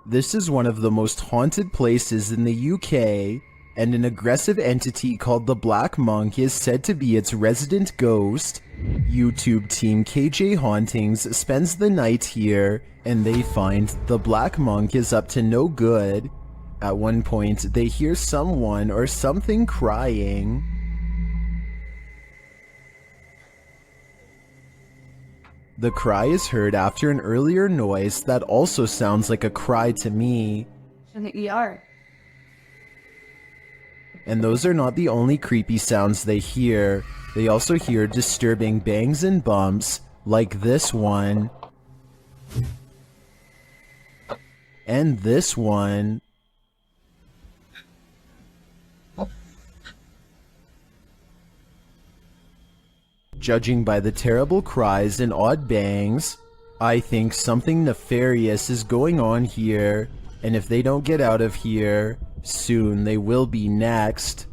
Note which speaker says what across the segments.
Speaker 1: This is one of the most haunted places in the UK, and an aggressive entity called the Black Monk is said to be its resident ghost. YouTube team KJ Hauntings spends the night here, and they find the Black Monk is up to no good. At one point, they hear someone or something crying. The cry is heard after an earlier noise that also sounds like a cry to me.
Speaker 2: In the ER.
Speaker 1: And those are not the only creepy sounds they hear. They also hear disturbing bangs and bumps, like this one. And this one. Judging by the terrible cries and odd bangs, I think something nefarious is going on here, and if they don't get out of here, soon they will be next.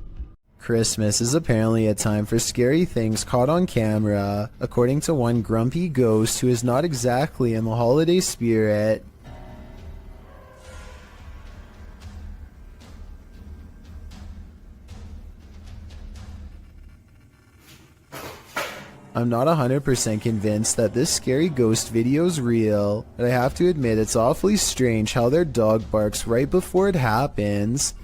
Speaker 1: Christmas is apparently a time for scary things caught on camera, according to one grumpy ghost who is not exactly in the holiday spirit. I'm not 100% convinced that this scary ghost video's real, but I have to admit it's awfully strange how their dog barks right before it happens.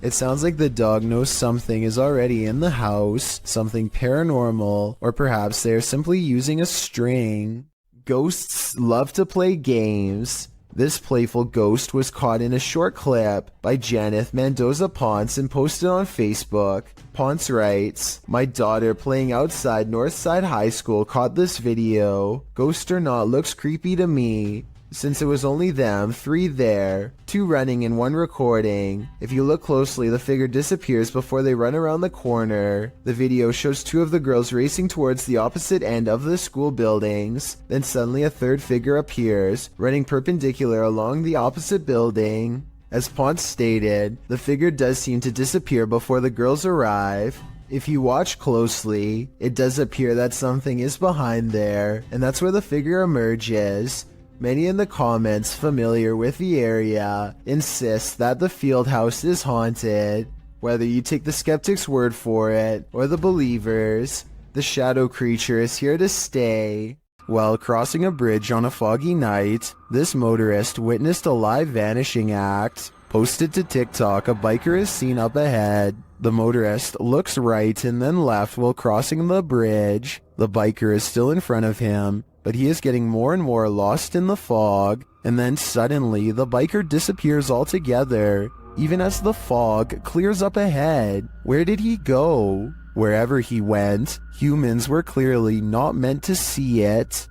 Speaker 1: It sounds like the dog knows something is already in the house, something paranormal, or perhaps they are simply using a string. Ghosts love to play games. This playful ghost was caught in a short clip by Janeth Mendoza Ponce and posted on Facebook. Ponce writes, "My daughter playing outside Northside High School caught this video. Ghost or not, looks creepy to me. Since it was only them, 3 there, 2 running and 1 recording. If you look closely, the figure disappears before they run around the corner. The video shows 2 of the girls racing towards the opposite end of the school buildings. Then suddenly a 3rd figure appears, running perpendicular along the opposite building. As Ponce stated, the figure does seem to disappear before the girls arrive. If you watch closely, it does appear that something is behind there, and that's where the figure emerges. Many in the comments familiar with the area insist that the field house is haunted. Whether you take the skeptic's word for it or the believers, the shadow creature is here to stay." While crossing a bridge on a foggy night, this motorist witnessed a live vanishing act. Posted to TikTok, a biker is seen up ahead. The motorist looks right and then left while crossing the bridge. The biker is still in front of him, but he is getting more and more lost in the fog, and then suddenly the biker disappears altogether, even as the fog clears up ahead. Where did he go? Wherever he went, humans were clearly not meant to see it.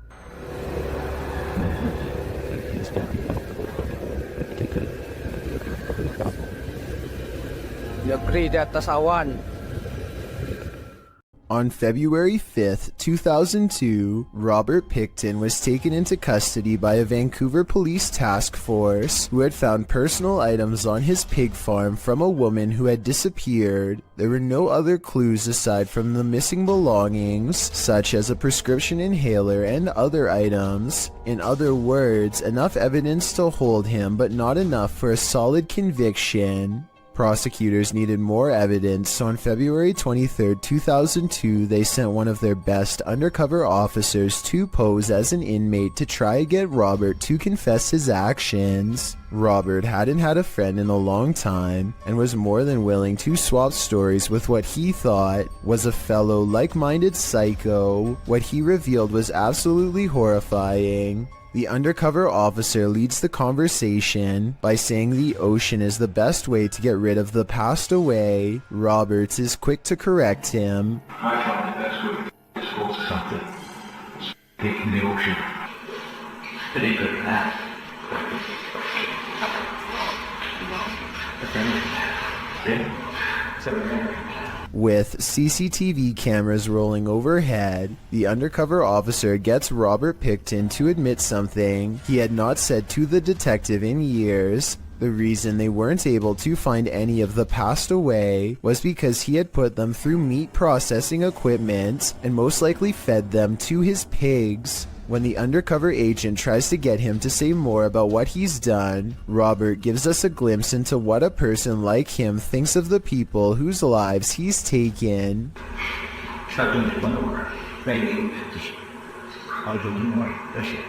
Speaker 1: On February 5th, 2002, Robert Picton was taken into custody by a Vancouver police task force who had found personal items on his pig farm from a woman who had disappeared. There were no other clues aside from the missing belongings, such as a prescription inhaler and other items. In other words, enough evidence to hold him, but not enough for a solid conviction. Prosecutors needed more evidence, so on February 23, 2002, they sent one of their best undercover officers to pose as an inmate to try and get Robert to confess his actions. Robert hadn't had a friend in a long time and was more than willing to swap stories with what he thought was a fellow like-minded psycho. What he revealed was absolutely horrifying. The undercover officer leads the conversation by saying the ocean is the best way to get rid of the passed away. Roberts is quick to correct him.
Speaker 3: I find the best way is full stop it. Taking the ocean. But ain't good at that.
Speaker 1: With CCTV cameras rolling overhead, the undercover officer gets Robert Picton to admit something he had not said to the detective in years. The reason they weren't able to find any of the passed away was because he had put them through meat processing equipment and most likely fed them to his pigs. When the undercover agent tries to get him to say more about what he's done, Robert gives us a glimpse into what a person like him thinks of the people whose lives he's taken.
Speaker 3: Start doing it, one over. Maybe just I'll do more. That's it.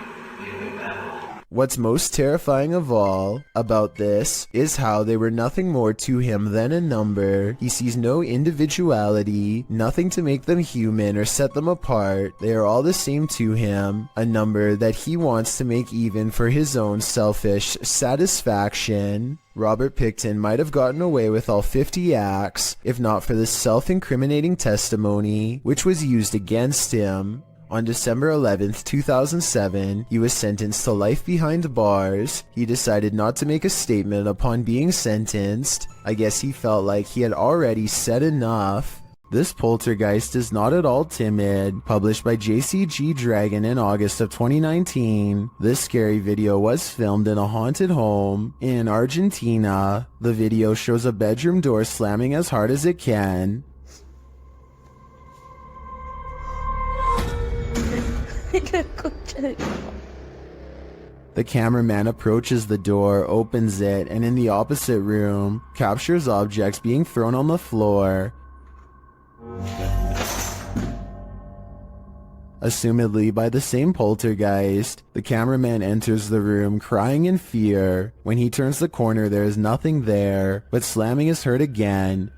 Speaker 1: What's most terrifying of all about this is how they were nothing more to him than a number. He sees no individuality, nothing to make them human or set them apart. They are all the same to him, a number that he wants to make even for his own selfish satisfaction. Robert Pickton might have gotten away with all 50 acts, if not for this self-incriminating testimony, which was used against him. On December 11th, 2007, he was sentenced to life behind bars. He decided not to make a statement upon being sentenced. I guess he felt like he had already said enough. This poltergeist is not at all timid. Published by JCG Dragon in August of 2019, this scary video was filmed in a haunted home in Argentina. The video shows a bedroom door slamming as hard as it can. The cameraman approaches the door, opens it, and in the opposite room, captures objects being thrown on the floor. Assumedly by the same poltergeist, the cameraman enters the room crying in fear. When he turns the corner, there is nothing there, but slamming is heard again.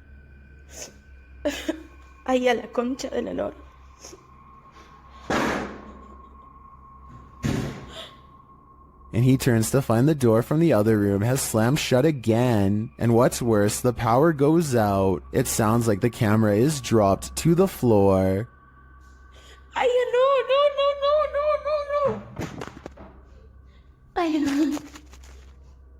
Speaker 2: Ay, a la concha de la lora.
Speaker 1: And he turns to find the door from the other room has slammed shut again. And what's worse, the power goes out. It sounds like the camera is dropped to the floor.
Speaker 2: Ay, no. Ay,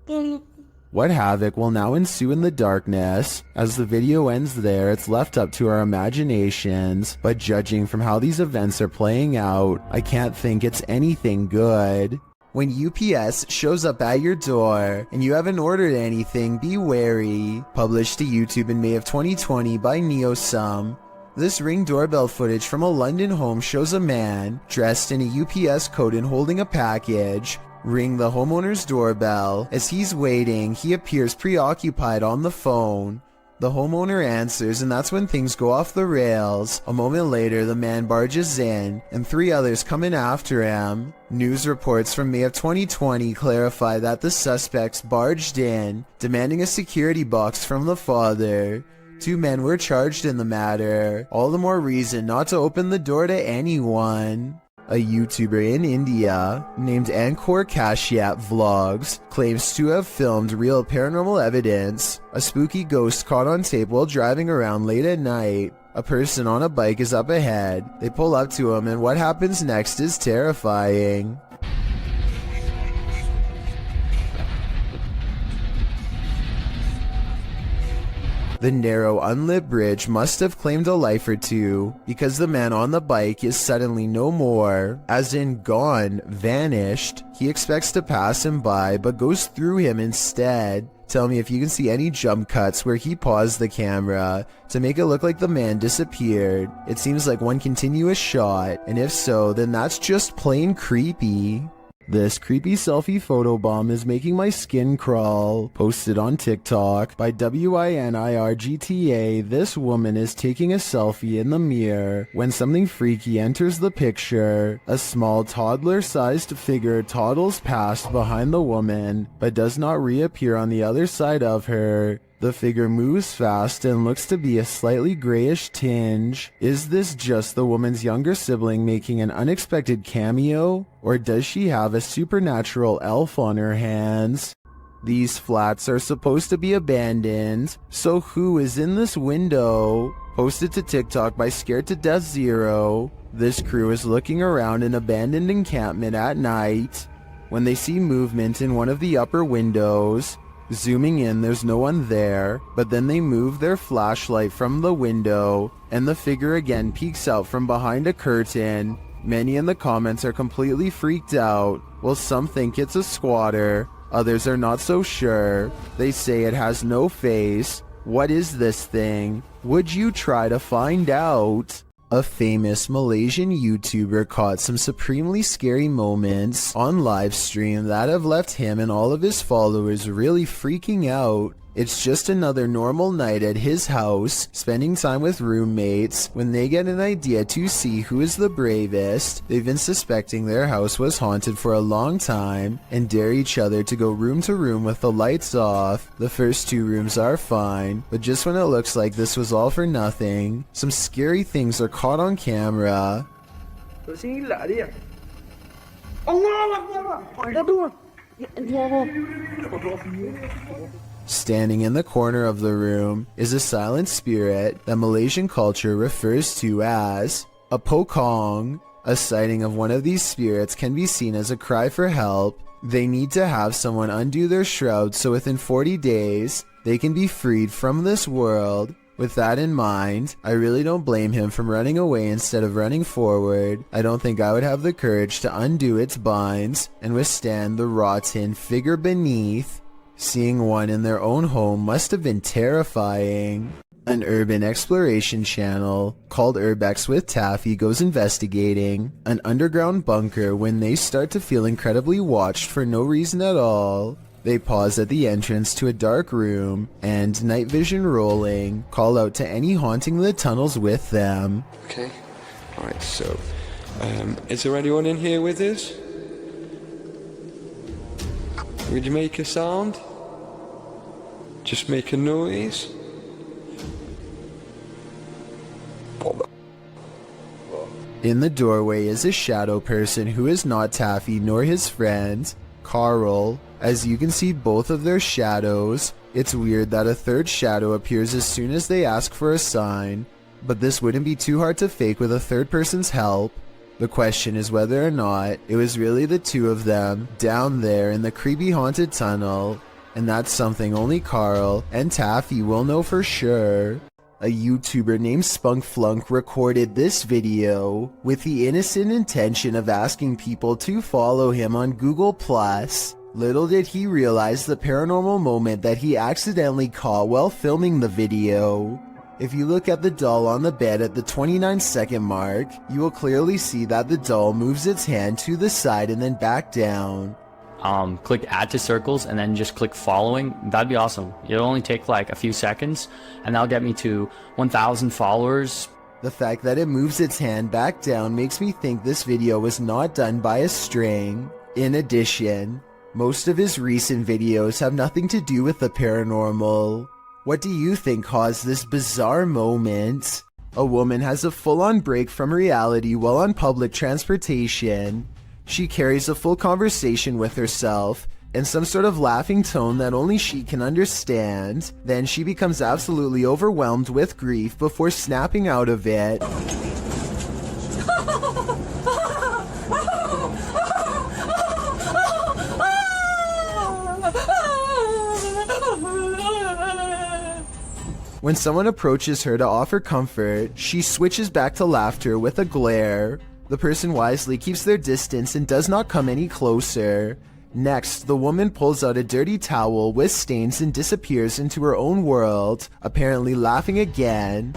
Speaker 2: no.
Speaker 1: What havoc will now ensue in the darkness? As the video ends there, it's left up to our imaginations. But judging from how these events are playing out, I can't think it's anything good. When UPS shows up at your door and you haven't ordered anything, be wary. Published to YouTube in May of 2020 by NeoSum. This Ring doorbell footage from a London home shows a man dressed in a UPS coat and holding a package ring the homeowner's doorbell. As he's waiting, he appears preoccupied on the phone. The homeowner answers, and that's when things go off the rails. A moment later, the man barges in, and 3 others come in after him. News reports from May of 2020 clarify that the suspects barged in, demanding a security box from the father. 2 men were charged in the matter. All the more reason not to open the door to anyone. A YouTuber in India named Ankur Kashyap Vlogs claims to have filmed real paranormal evidence. A spooky ghost caught on tape while driving around late at night. A person on a bike is up ahead. They pull up to him, and what happens next is terrifying. The narrow, unlit bridge must have claimed a life or two, because the man on the bike is suddenly no more, as in gone, vanished. He expects to pass him by, but goes through him instead. Tell me if you can see any jump cuts where he paused the camera to make it look like the man disappeared. It seems like one continuous shot, and if so, then that's just plain creepy. This creepy selfie photobomb is making my skin crawl. Posted on TikTok by WINIRGTA, this woman is taking a selfie in the mirror when something freaky enters the picture. A small toddler-sized figure toddles past behind the woman, but does not reappear on the other side of her. The figure moves fast and looks to be a slightly grayish tinge. Is this just the woman's younger sibling making an unexpected cameo? Or does she have a supernatural elf on her hands? These flats are supposed to be abandoned, so who is in this window? Posted to TikTok by Scared to Death Zero. This crew is looking around an abandoned encampment at night when they see movement in one of the upper windows. Zooming in, there's no one there, but then they move their flashlight from the window, and the figure again peeks out from behind a curtain. Many in the comments are completely freaked out, while some think it's a squatter. Others are not so sure. They say it has no face. What is this thing? Would you try to find out? A famous Malaysian YouTuber caught some supremely scary moments on live stream that have left him and all of his followers really freaking out. It's just another normal night at his house, spending time with roommates, when they get an idea to see who is the bravest. They've been suspecting their house was haunted for a long time, and dare each other to go room to room with the lights off. The first 2 rooms are fine, but just when it looks like this was all for nothing, some scary things are caught on camera.
Speaker 4: Gila dia. Allah Akbar. Aduh. Ya Allah.
Speaker 1: Standing in the corner of the room is a silent spirit that Malaysian culture refers to as a pokong. A sighting of one of these spirits can be seen as a cry for help. They need to have someone undo their shroud so within 40 days, they can be freed from this world. With that in mind, I really don't blame him from running away instead of running forward. I don't think I would have the courage to undo its binds and withstand the rotten figure beneath. Seeing one in their own home must have been terrifying. An urban exploration channel called Urbex with Taffy goes investigating an underground bunker when they start to feel incredibly watched for no reason at all. They pause at the entrance to a dark room and, night vision rolling, call out to any haunting the tunnels with them.
Speaker 5: Okay, alright, so, is there anyone in here with us? Would you make a sound? Just make a noise?
Speaker 1: In the doorway is a shadow person who is not Taffy nor his friend, Carl. As you can see both of their shadows, it's weird that a third shadow appears as soon as they ask for a sign, but this wouldn't be too hard to fake with a third person's help. The question is whether or not it was really the 2 of them down there in the creepy haunted tunnel, and that's something only Carl and Taffy will know for sure. A YouTuber named Spunkflunk recorded this video with the innocent intention of asking people to follow him on Google+. Little did he realize the paranormal moment that he accidentally caught while filming the video. If you look at the doll on the bed at the 29-second mark, you will clearly see that the doll moves its hand to the side and then back down.
Speaker 6: Click add to circles and then just click following. That'd be awesome. It'll only take like a few seconds and that'll get me to 1,000 followers.
Speaker 1: The fact that it moves its hand back down makes me think this video was not done by a string. In addition, most of his recent videos have nothing to do with the paranormal. What do you think caused this bizarre moment? A woman has a full-on break from reality while on public transportation. She carries a full conversation with herself in some sort of laughing tone that only she can understand. Then she becomes absolutely overwhelmed with grief before snapping out of it. When someone approaches her to offer comfort, she switches back to laughter with a glare. The person wisely keeps their distance and does not come any closer. Next, the woman pulls out a dirty towel with stains and disappears into her own world, apparently laughing again.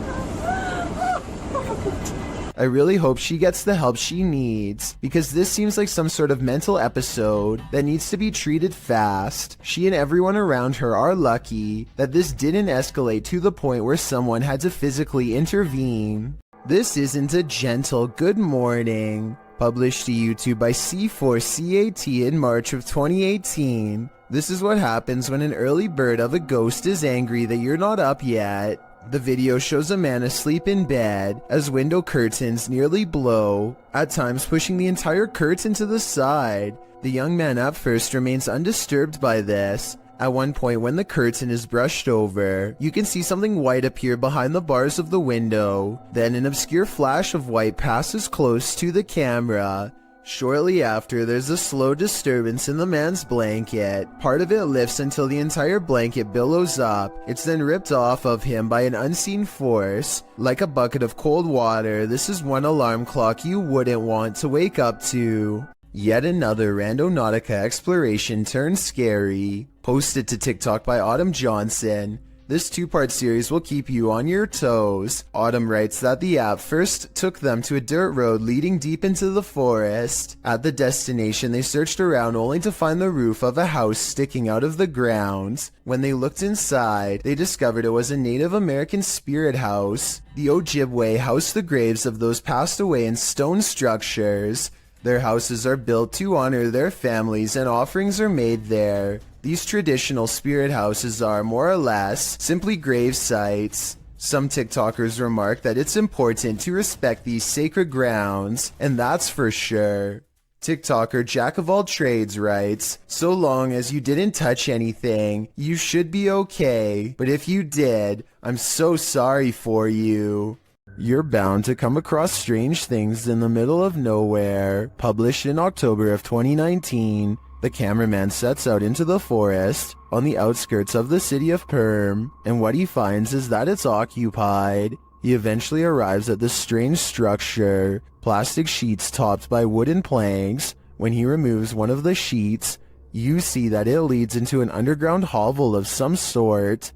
Speaker 1: I really hope she gets the help she needs, because this seems like some sort of mental episode that needs to be treated fast. She and everyone around her are lucky that this didn't escalate to the point where someone had to physically intervene. This isn't a gentle good morning. Published to YouTube by C4CAT in March of 2018. This is what happens when an early bird of a ghost is angry that you're not up yet. The video shows a man asleep in bed as window curtains nearly blow, at times pushing the entire curtain to the side. The young man at first remains undisturbed by this. At one point when the curtain is brushed over, you can see something white appear behind the bars of the window. Then an obscure flash of white passes close to the camera. Shortly after, there's a slow disturbance in the man's blanket. Part of it lifts until the entire blanket billows up. It's then ripped off of him by an unseen force. Like a bucket of cold water, this is one alarm clock you wouldn't want to wake up to. Yet another Randonautica exploration turned scary. Posted to TikTok by Autumn Johnson. This two-part series will keep you on your toes. Autumn writes that the app first took them to a dirt road leading deep into the forest. At the destination, they searched around only to find the roof of a house sticking out of the ground. When they looked inside, they discovered it was a Native American spirit house. The Ojibwe housed the graves of those passed away in stone structures. Their houses are built to honor their families and offerings are made there. These traditional spirit houses are, more or less, simply grave sites. Some TikTokers remark that it's important to respect these sacred grounds, and that's for sure. TikToker Jack of All Trades writes, so long as you didn't touch anything, you should be okay, but if you did, I'm so sorry for you. You're bound to come across strange things in the middle of nowhere. Published in October of 2019, the cameraman sets out into the forest on the outskirts of the city of Perm, and what he finds is that it's occupied. He eventually arrives at this strange structure, plastic sheets topped by wooden planks. When he removes one of the sheets, you see that it leads into an underground hovel of some sort.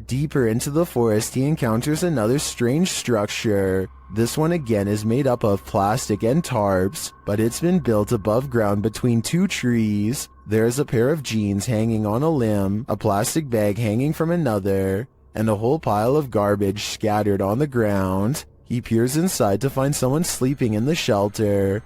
Speaker 1: Deeper into the forest, he encounters another strange structure. This one again is made up of plastic and tarps, but it's been built above ground between two trees. There's a pair of jeans hanging on a limb, a plastic bag hanging from another, and a whole pile of garbage scattered on the ground. He peers inside to find someone sleeping in the shelter.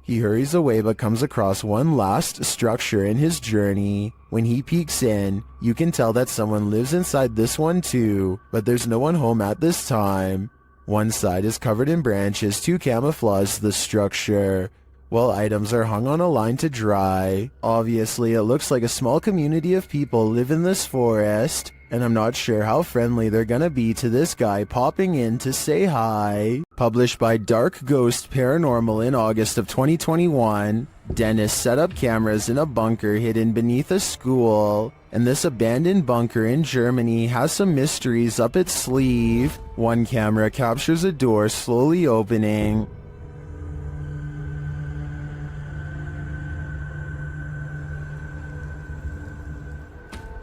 Speaker 1: He hurries away but comes across one last structure in his journey. When he peeks in, you can tell that someone lives inside this one too, but there's no one home at this time. One side is covered in branches to camouflage the structure, while items are hung on a line to dry. Obviously, it looks like a small community of people live in this forest, and I'm not sure how friendly they're gonna be to this guy popping in to say hi. Published by Dark Ghost Paranormal in August of 2021, Dennis set up cameras in a bunker hidden beneath a school, and this abandoned bunker in Germany has some mysteries up its sleeve. One camera captures a door slowly opening.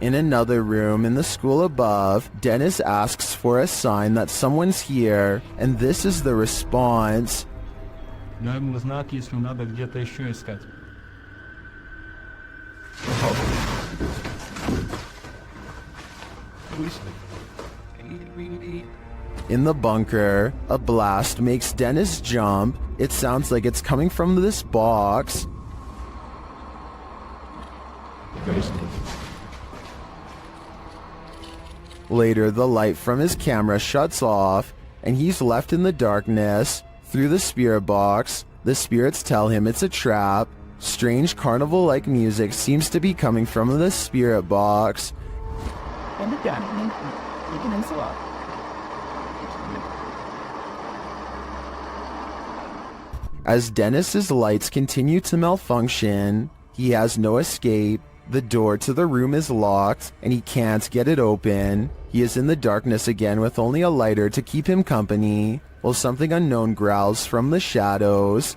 Speaker 1: In another room in the school above, Dennis asks for a sign that someone's here, and this is the response.
Speaker 7: Дай ему знак, если надо где-то еще искать.
Speaker 1: In the bunker, a blast makes Dennis jump. It sounds like it's coming from this box. Later, the light from his camera shuts off, and he's left in the darkness. Through the spirit box, the spirits tell him it's a trap. Strange carnival-like music seems to be coming from the spirit box. As Dennis's lights continue to malfunction, he has no escape. The door to the room is locked, and he can't get it open. He is in the darkness again with only a lighter to keep him company, while something unknown growls from the shadows.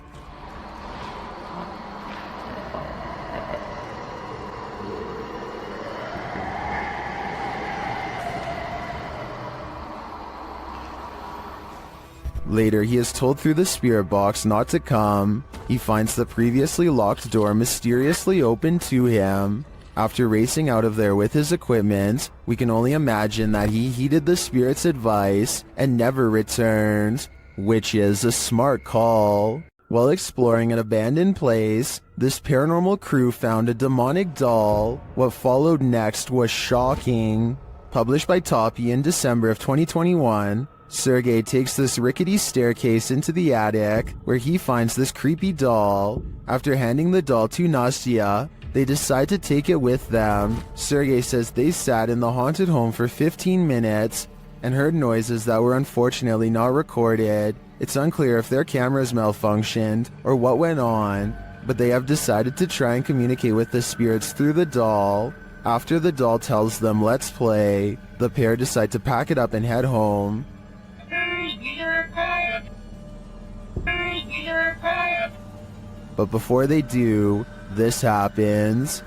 Speaker 1: Later, he is told through the spirit box not to come. He finds the previously locked door mysteriously open to him. After racing out of there with his equipment, we can only imagine that he heeded the spirit's advice and never returned, which is a smart call. While exploring an abandoned place, this paranormal crew found a demonic doll. What followed next was shocking. Published by Toppy in December of 2021, Sergey takes this rickety staircase into the attic, where he finds this creepy doll. After handing the doll to Nastya, they decide to take it with them. Sergey says they sat in the haunted home for 15 minutes and heard noises that were unfortunately not recorded. It's unclear if their cameras malfunctioned or what went on, but they have decided to try and communicate with the spirits through the doll. After the doll tells them let's play, the pair decide to pack it up and head home. But before they do, this happens.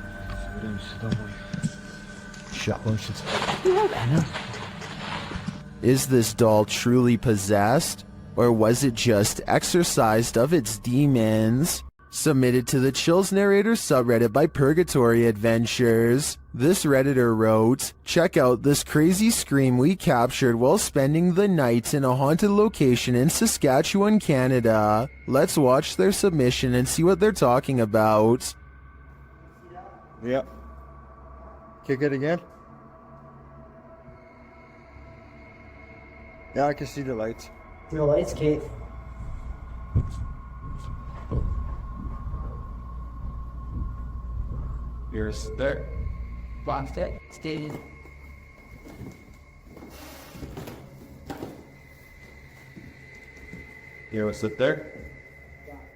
Speaker 1: Is this doll truly possessed? Or was it just exorcised of its demons? Submitted to the Chills Narrator subreddit by Purgatory Adventures. This Redditor wrote, "Check out this crazy scream we captured while spending the night in a haunted location in Saskatchewan, Canada. Let's watch their submission and see what they're talking about."
Speaker 8: Yeah. Kick it again. Yeah, I can see the lights.
Speaker 4: No lights, Kate.
Speaker 5: You're there.
Speaker 4: Lost it. Stayed.
Speaker 5: You know, sit there.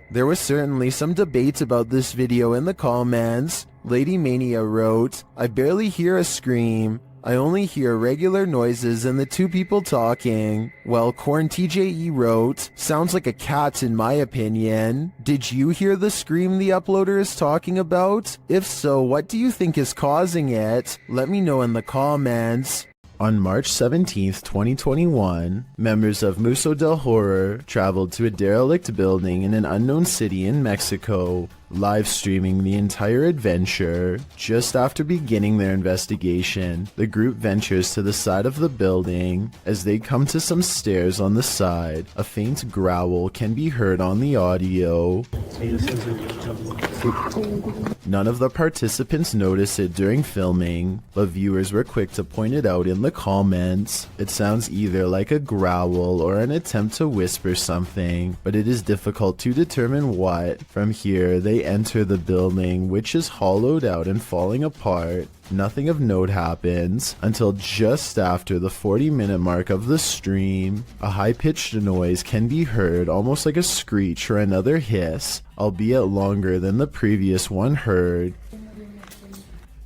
Speaker 1: There was certainly some debate about this video in the comments. Lady Mania wrote, "I barely hear a scream. I only hear regular noises and the two people talking." Well, Corn TJE wrote, "Sounds like a cat in my opinion. Did you hear the scream the uploader is talking about? If so, what do you think is causing it? Let me know in the comments." On March 17th, 2021, members of Museo del Horror traveled to a derelict building in an unknown city in Mexico, live streaming the entire adventure. Just after beginning their investigation, the group ventures to the side of the building. As they come to some stairs on the side, a faint growl can be heard on the audio. None of the participants notice it during filming, but viewers were quick to point it out in the comments. It sounds either like a growl or an attempt to whisper something, but it is difficult to determine what. From here, they enter the building, which is hollowed out and falling apart. Nothing of note happens until just after the 40-minute mark of the stream. A high-pitched noise can be heard, almost like a screech or another hiss, albeit longer than the previous one heard.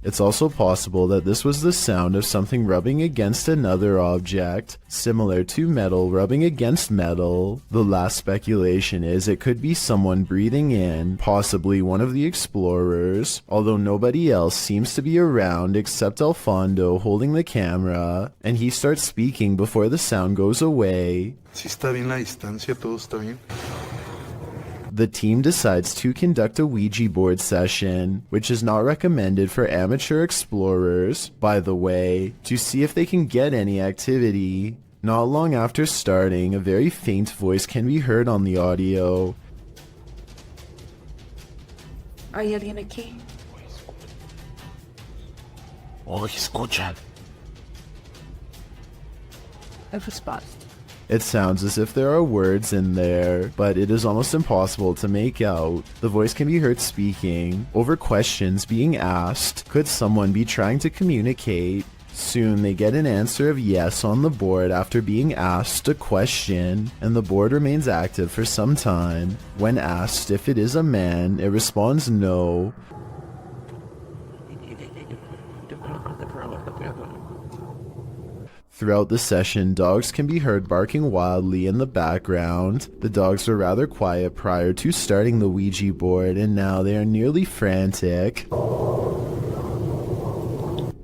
Speaker 1: It's also possible that this was the sound of something rubbing against another object, similar to metal rubbing against metal. The last speculation is it could be someone breathing in, possibly one of the explorers, although nobody else seems to be around except Alfondo holding the camera, and he starts speaking before the sound goes away.
Speaker 9: Si está bien la distancia, todo está bien.
Speaker 1: The team decides to conduct a Ouija board session, which is not recommended for amateur explorers, by the way, to see if they can get any activity. Not long after starting, a very faint voice can be heard on the audio.
Speaker 2: ¿Hay alguien aquí? A response.
Speaker 1: It sounds as if there are words in there, but it is almost impossible to make out. The voice can be heard speaking over questions being asked. Could someone be trying to communicate? Soon they get an answer of yes on the board after being asked a question, and the board remains active for some time. When asked if it is a man, it responds no. Throughout the session, dogs can be heard barking wildly in the background. The dogs were rather quiet prior to starting the Ouija board, and now they are nearly frantic.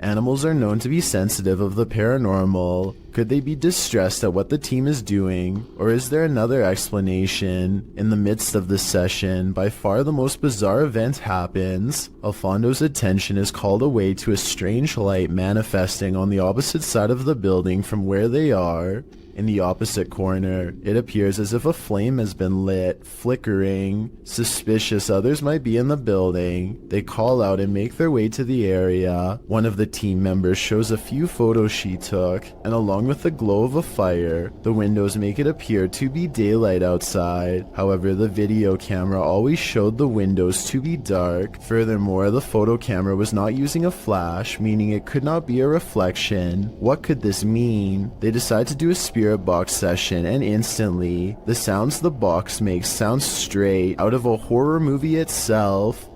Speaker 1: Animals are known to be sensitive of the paranormal. Could they be distressed at what the team is doing? Or is there another explanation? In the midst of this session, by far the most bizarre event happens. Alfondo's attention is called away to a strange light manifesting on the opposite side of the building from where they are. In the opposite corner, it appears as if a flame has been lit, flickering. Suspicious others might be in the building. They call out and make their way to the area. One of the team members shows a few photos she took, and along with the glow of a fire, the windows make it appear to be daylight outside. However, the video camera always showed the windows to be dark. Furthermore, the photo camera was not using a flash, meaning it could not be a reflection. What could this mean? They decide to do a spirit box session, and instantly, the sounds the box makes sound straight out of a horror movie itself.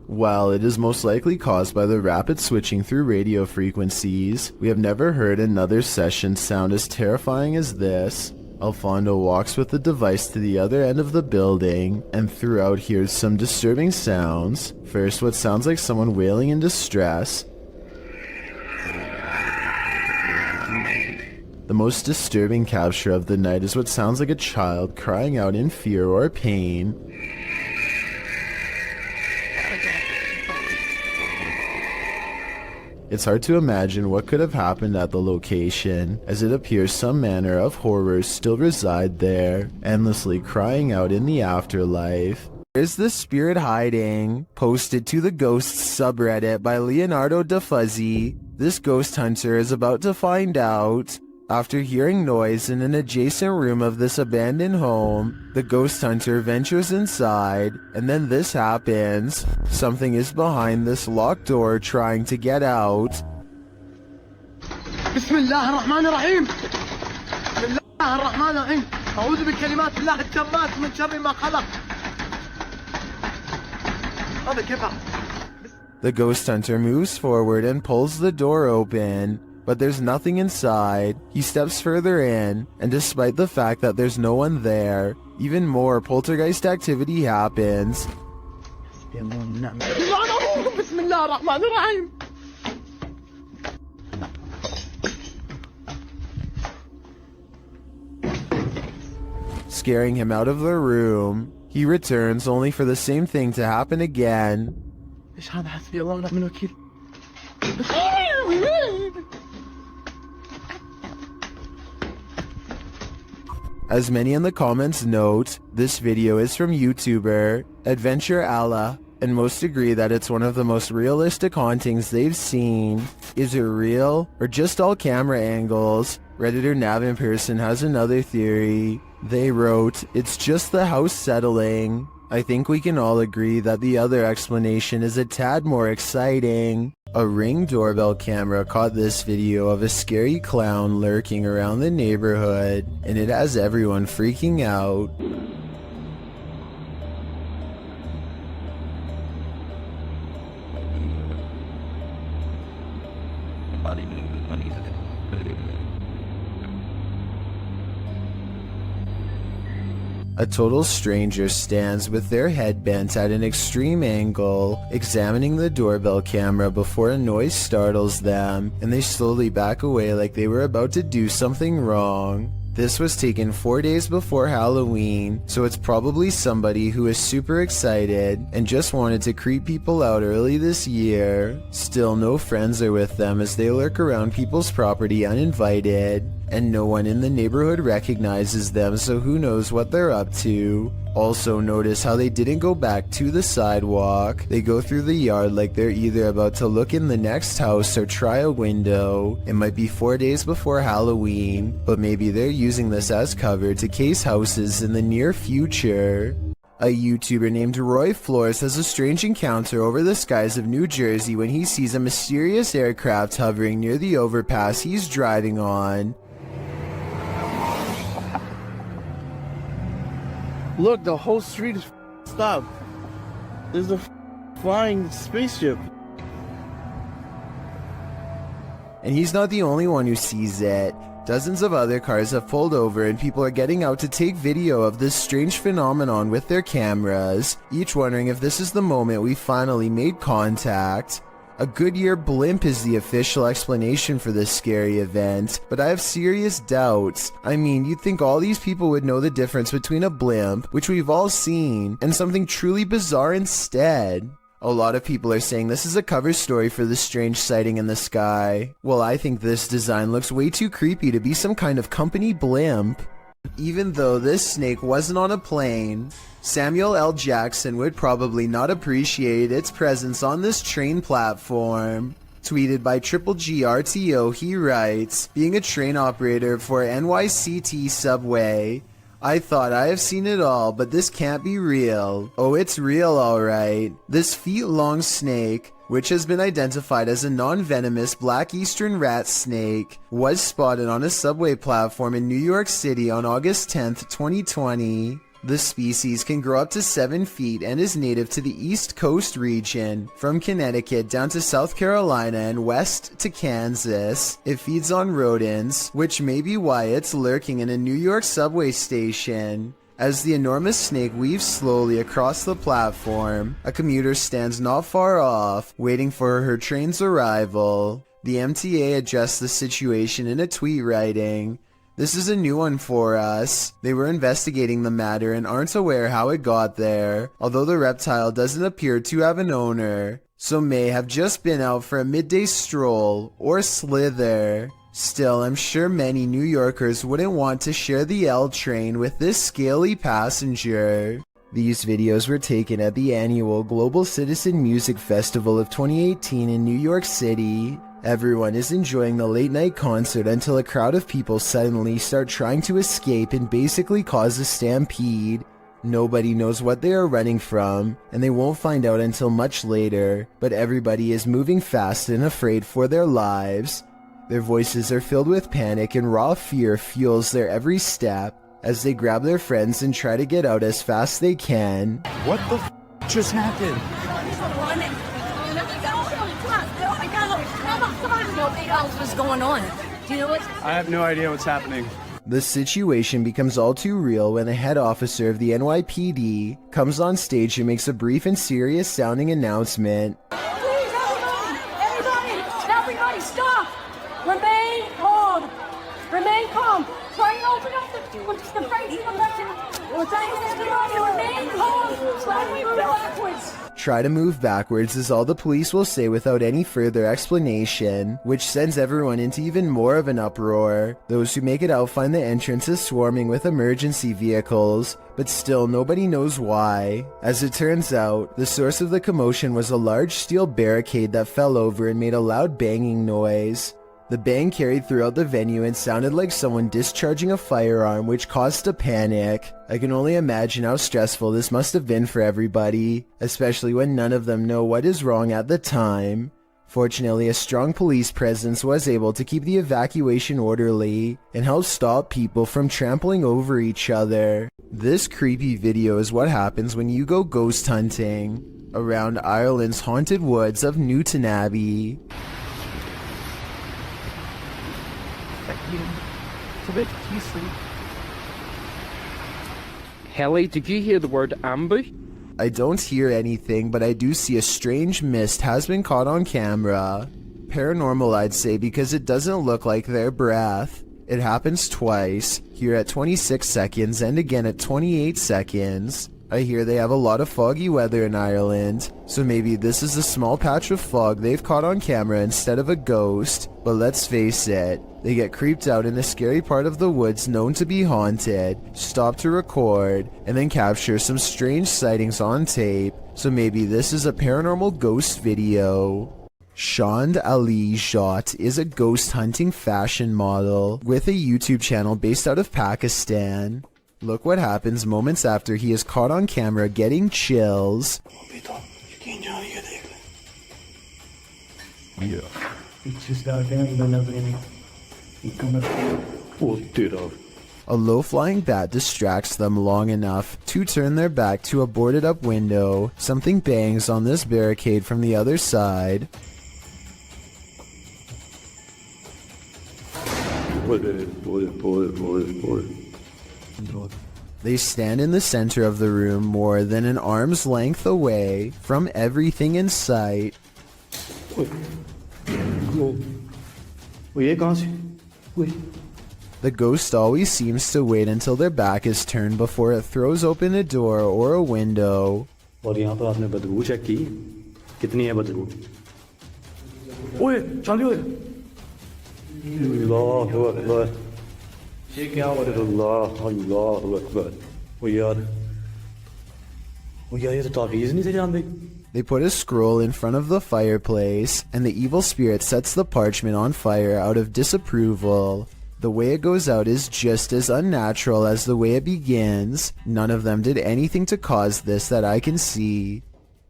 Speaker 1: While it is most likely caused by the rapid switching through radio frequencies, we have never heard another session sound as terrifying as this. Alfondo walks with the device to the other end of the building, and throughout hears some disturbing sounds. First, what sounds like someone wailing in distress. The most disturbing capture of the night is what sounds like a child crying out in fear or pain. It's hard to imagine what could have happened at the location, as it appears some manner of horrors still reside there, endlessly crying out in the afterlife. Where's the spirit hiding? Posted to the Ghosts subreddit by Leonardo DeFuzzy. This ghost hunter is about to find out. After hearing noise in an adjacent room of this abandoned home, the ghost hunter ventures inside, and then this happens. Something is behind this locked door trying to get out.
Speaker 10: Bismillahirrahmanirrahim. Bismillahirrahmanirrahim. أعوذ بكلمات الله التامات من شر ما خلق. هذا كيف؟
Speaker 1: The ghost hunter moves forward and pulls the door open. But there's nothing inside. He steps further in, and despite the fact that there's no one there, even more poltergeist activity happens. Scaring him out of the room. He returns only for the same thing to happen again. As many in the comments note, this video is from YouTuber Adventure Allah, and most agree that it's one of the most realistic hauntings they've seen. Is it real, or just all camera angles? Redditor Nav in Person has another theory. They wrote, it's just the house settling. I think we can all agree that the other explanation is a tad more exciting. A Ring doorbell camera caught this video of a scary clown lurking around the neighborhood, and it has everyone freaking out. A total stranger stands with their head bent at an extreme angle, examining the doorbell camera before a noise startles them, and they slowly back away like they were about to do something wrong. This was taken 4 days before Halloween, so it's probably somebody who is super excited and just wanted to creep people out early this year. Still, no friends are with them as they lurk around people's property uninvited, and no one in the neighborhood recognizes them, so who knows what they're up to. Also, notice how they didn't go back to the sidewalk. They go through the yard like they're either about to look in the next house or try a window. It might be 4 days before Halloween, but maybe they're using this as cover to case houses in the near future. A YouTuber named Roy Flores has a strange encounter over the skies of New Jersey when he sees a mysterious aircraft hovering near the overpass he's driving on.
Speaker 10: Look, the whole street is stopped. There's a flying spaceship.
Speaker 1: And he's not the only one who sees it. Dozens of other cars have pulled over and people are getting out to take video of this strange phenomenon with their cameras, each wondering if this is the moment we finally made contact. A Goodyear blimp is the official explanation for this scary event, but I have serious doubts. I mean, you'd think all these people would know the difference between a blimp, which we've all seen, and something truly bizarre instead. A lot of people are saying this is a cover story for this strange sighting in the sky. Well, I think this design looks way too creepy to be some kind of company blimp. Even though this snake wasn't on a plane, Samuel L. Jackson would probably not appreciate its presence on this train platform. Tweeted by Triple GRTO, he writes, being a train operator for NYCT Subway, I thought I have seen it all, but this can't be real. Oh, it's real alright. This feet-long snake, which has been identified as a non-venomous black eastern rat snake, was spotted on a subway platform in New York City on August 10th, 2020. The species can grow up to 7 feet and is native to the East Coast region, from Connecticut down to South Carolina and west to Kansas. It feeds on rodents, which may be why it's lurking in a New York subway station. As the enormous snake weaves slowly across the platform, a commuter stands not far off, waiting for her train's arrival. The MTA addressed the situation in a tweet writing, "This is a new one for us. They were investigating the matter and aren't aware how it got there, although the reptile doesn't appear to have an owner, so may have just been out for a midday stroll or slither." Still, I'm sure many New Yorkers wouldn't want to share the L train with this scaly passenger. These videos were taken at the annual Global Citizen Music Festival of 2018 in New York City. Everyone is enjoying the late night concert until a crowd of people suddenly start trying to escape and basically cause a stampede. Nobody knows what they are running from, and they won't find out until much later, but everybody is moving fast and afraid for their lives. Their voices are filled with panic and raw fear fuels their every step as they grab their friends and try to get out as fast as they can.
Speaker 10: What the just happened?
Speaker 2: What's going on? Do you know what?
Speaker 10: I have no idea what's happening.
Speaker 1: The situation becomes all too real when the head officer of the NYPD comes on stage and makes a brief and serious sounding announcement.
Speaker 2: Please, everybody, stop! Remain calm. Remain calm. Try and open up the right ear button. We're trying to everybody remain calm. Try and move backwards.
Speaker 1: Try to move backwards is all the police will say without any further explanation, which sends everyone into even more of an uproar. Those who make it out find the entrances swarming with emergency vehicles, but still nobody knows why. As it turns out, the source of the commotion was a large steel barricade that fell over and made a loud banging noise. The bang carried throughout the venue and sounded like someone discharging a firearm, which caused a panic. I can only imagine how stressful this must have been for everybody, especially when none of them know what is wrong at the time. Fortunately, a strong police presence was able to keep the evacuation orderly and help stop people from trampling over each other. This creepy video is what happens when you go ghost hunting around Ireland's haunted woods of Newton Abbey.
Speaker 5: Helly, did you hear the word ambush?
Speaker 1: I don't hear anything, but I do see a strange mist has been caught on camera. Paranormal, I'd say, because it doesn't look like their breath. It happens twice, here at 26 seconds and again at 28 seconds. I hear they have a lot of foggy weather in Ireland, so maybe this is a small patch of fog they've caught on camera instead of a ghost. But let's face it, they get creeped out in a scary part of the woods known to be haunted, stop to record, and then capture some strange sightings on tape, so maybe this is a paranormal ghost video. Shand Ali Jat is a ghost hunting fashion model with a YouTube channel based out of Pakistan. Look what happens moments after he is caught on camera getting chills. A low-flying bat distracts them long enough to turn their back to a boarded-up window. Something bangs on this barricade from the other side. They stand in the center of the room more than an arm's length away from everything in sight. The ghost always seems to wait until their back is turned before it throws open a door or a window. They put a scroll in front of the fireplace, and the evil spirit sets the parchment on fire out of disapproval. The way it goes out is just as unnatural as the way it begins. None of them did anything to cause this that I can see.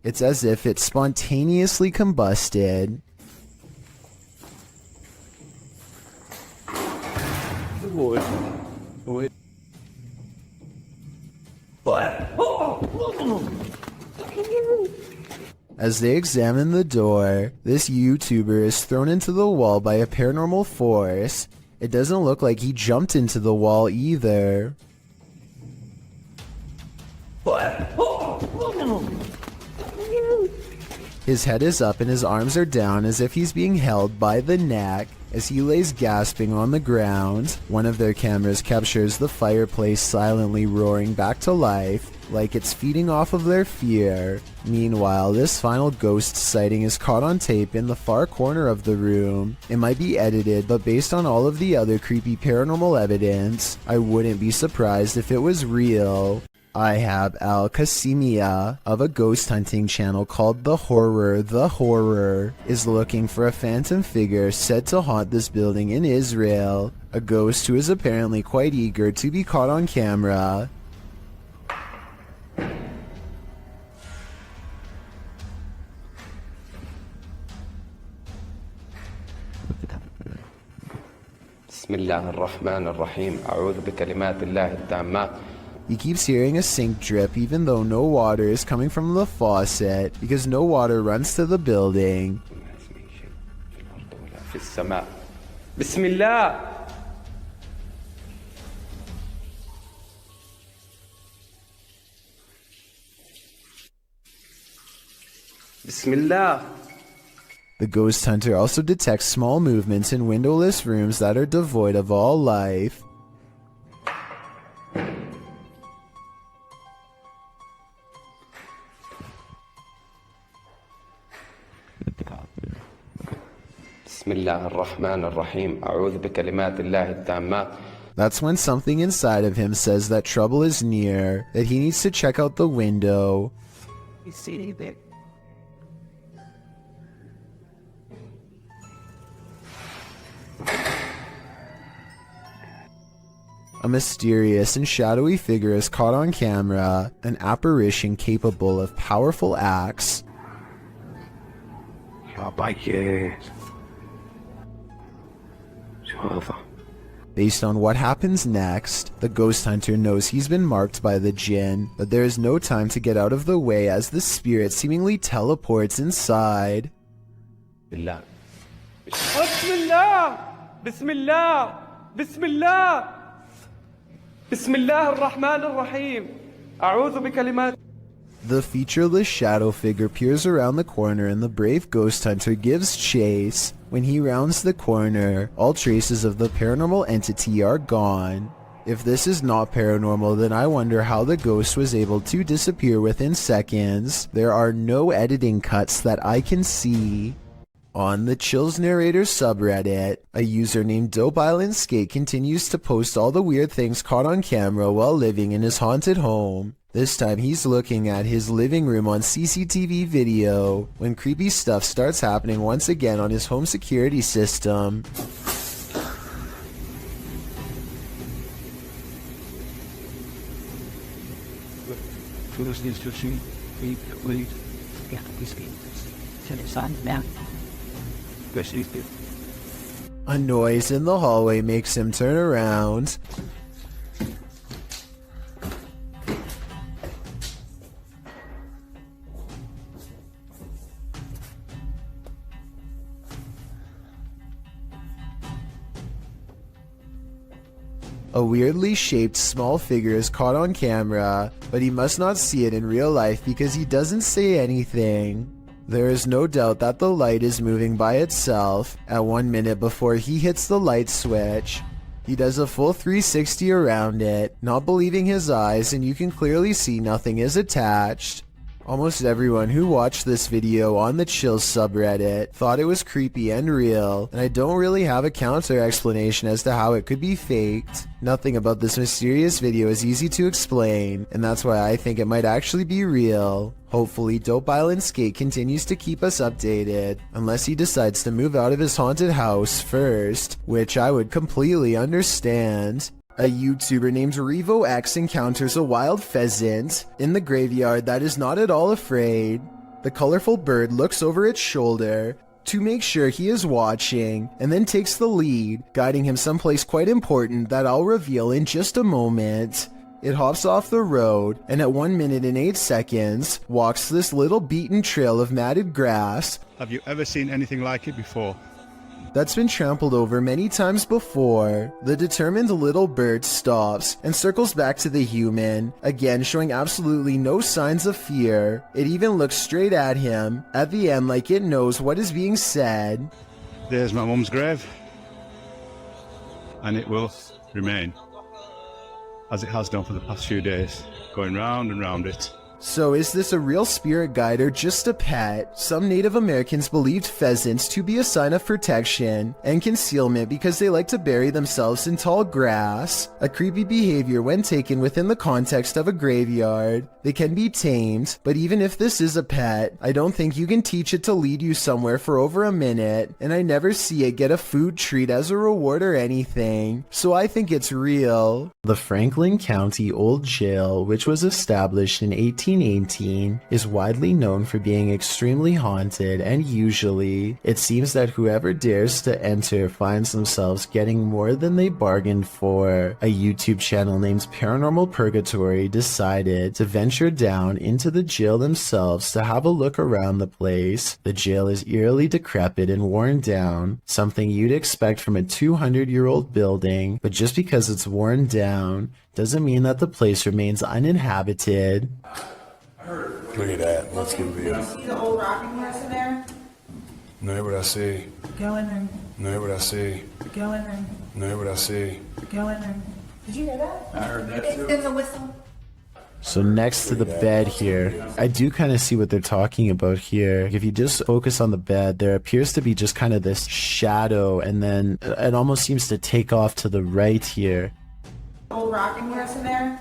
Speaker 1: It's as if it spontaneously combusted. As they examine the door, this YouTuber is thrown into the wall by a paranormal force. It doesn't look like he jumped into the wall either. His head is up and his arms are down as if he's being held by the neck. As he lays gasping on the ground, one of their cameras captures the fireplace silently roaring back to life, like it's feeding off of their fear. Meanwhile, this final ghost sighting is caught on tape in the far corner of the room. It might be edited, but based on all of the other creepy paranormal evidence, I wouldn't be surprised if it was real. I have Al Qasimia of a ghost hunting channel called The Horror is looking for a phantom figure said to haunt this building in Israel, a ghost who is apparently quite eager to be caught on camera.
Speaker 5: بسم الله الرحمن الرحيم أعوذ بكلمات الله التامات.
Speaker 1: He keeps hearing a sink drip even though no water is coming from the faucet because no water runs to the building.
Speaker 5: في السماء. بسم الله. بسم الله.
Speaker 1: The ghost hunter also detects small movements in windowless rooms that are devoid of all life.
Speaker 5: بسم الله الرحمن الرحيم أعوذ بكلمات الله التامات.
Speaker 1: That's when something inside of him says that trouble is near, that he needs to check out the window.
Speaker 4: You see anything?
Speaker 1: A mysterious and shadowy figure is caught on camera, an apparition capable of powerful acts. Based on what happens next, the ghost hunter knows he's been marked by the jinn, but there is no time to get out of the way as the spirit seemingly teleports inside.
Speaker 5: بالله. بسم الله. بسم الله. بسم الله. بسم الله الرحمن الرحيم أعوذ بكلمات.
Speaker 1: The featureless shadow figure peers around the corner and the brave ghost hunter gives chase. When he rounds the corner, all traces of the paranormal entity are gone. If this is not paranormal, then I wonder how the ghost was able to disappear within seconds. There are no editing cuts that I can see. On the Chills Narrator subreddit, a user named Dope Island Skate continues to post all the weird things caught on camera while living in his haunted home. This time he's looking at his living room on CCTV video when creepy stuff starts happening once again on his home security system. A noise in the hallway makes him turn around. A weirdly shaped small figure is caught on camera, but he must not see it in real life because he doesn't say anything. There is no doubt that the light is moving by itself at 1 minute before he hits the light switch. He does a full 360 around it, not believing his eyes, and you can clearly see nothing is attached. Almost everyone who watched this video on the Chills subreddit thought it was creepy and real, and I don't really have a counter explanation as to how it could be faked. Nothing about this mysterious video is easy to explain, and that's why I think it might actually be real. Hopefully Dope Island Skate continues to keep us updated, unless he decides to move out of his haunted house first, which I would completely understand. A YouTuber named RevoX encounters a wild pheasant in the graveyard that is not at all afraid. The colorful bird looks over its shoulder to make sure he is watching, and then takes the lead, guiding him someplace quite important that I'll reveal in just a moment. It hops off the road and at 1 minute and 8 seconds walks this little beaten trail of matted grass
Speaker 7: Have you ever seen anything like it before?
Speaker 1: that's been trampled over many times before. The determined little bird stops and circles back to the human, again showing absolutely no signs of fear. It even looks straight at him at the end like it knows what is being said.
Speaker 7: There's my mum's grave, and it will remain, as it has done for the past few days, going round and round it.
Speaker 1: So is this a real spirit guide or just a pet? Some Native Americans believed pheasants to be a sign of protection and concealment because they like to bury themselves in tall grass, a creepy behavior when taken within the context of a graveyard. They can be tamed, but even if this is a pet, I don't think you can teach it to lead you somewhere for over a minute, and I never see it get a food treat as a reward or anything, so I think it's real. The Franklin County Old Jail, which was established in 1818, is widely known for being extremely haunted, and usually, it seems that whoever dares to enter finds themselves getting more than they bargained for. A YouTube channel named Paranormal Purgatory decided to venture down into the jail themselves to have a look around the place. The jail is eerily decrepit and worn down, something you'd expect from a 200-year-old building, but just because it's worn down doesn't mean that the place remains uninhabited.
Speaker 11: Look at that. Let's get real.
Speaker 2: See the old rocking horse in there?
Speaker 11: Know what I see.
Speaker 2: Go in there.
Speaker 11: Know what I see.
Speaker 2: Go in there.
Speaker 11: Know what I see.
Speaker 2: Go in there. Did you hear that?
Speaker 11: I heard that too.
Speaker 2: It's the whistle.
Speaker 1: So next to the bed here, I do kind of see what they're talking about here. If you just focus on the bed, there appears to be just kind of this shadow, and then it almost seems to take off to the right here.
Speaker 2: Old rocking horse in there?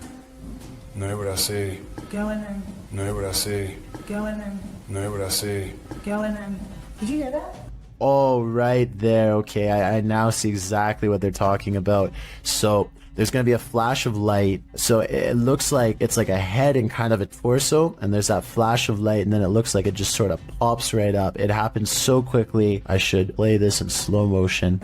Speaker 11: Know what I see.
Speaker 2: Go in there.
Speaker 11: Know what I see.
Speaker 2: Go in there.
Speaker 11: Know what I see.
Speaker 2: Go in there. Did you hear that?
Speaker 1: Oh, right there. Okay, I now see exactly what they're talking about. So there's going to be a flash of light. So it looks like it's like a head and kind of a torso, and there's that flash of light, and then it looks like it just sort of pops right up. It happens so quickly. I should play this in slow motion.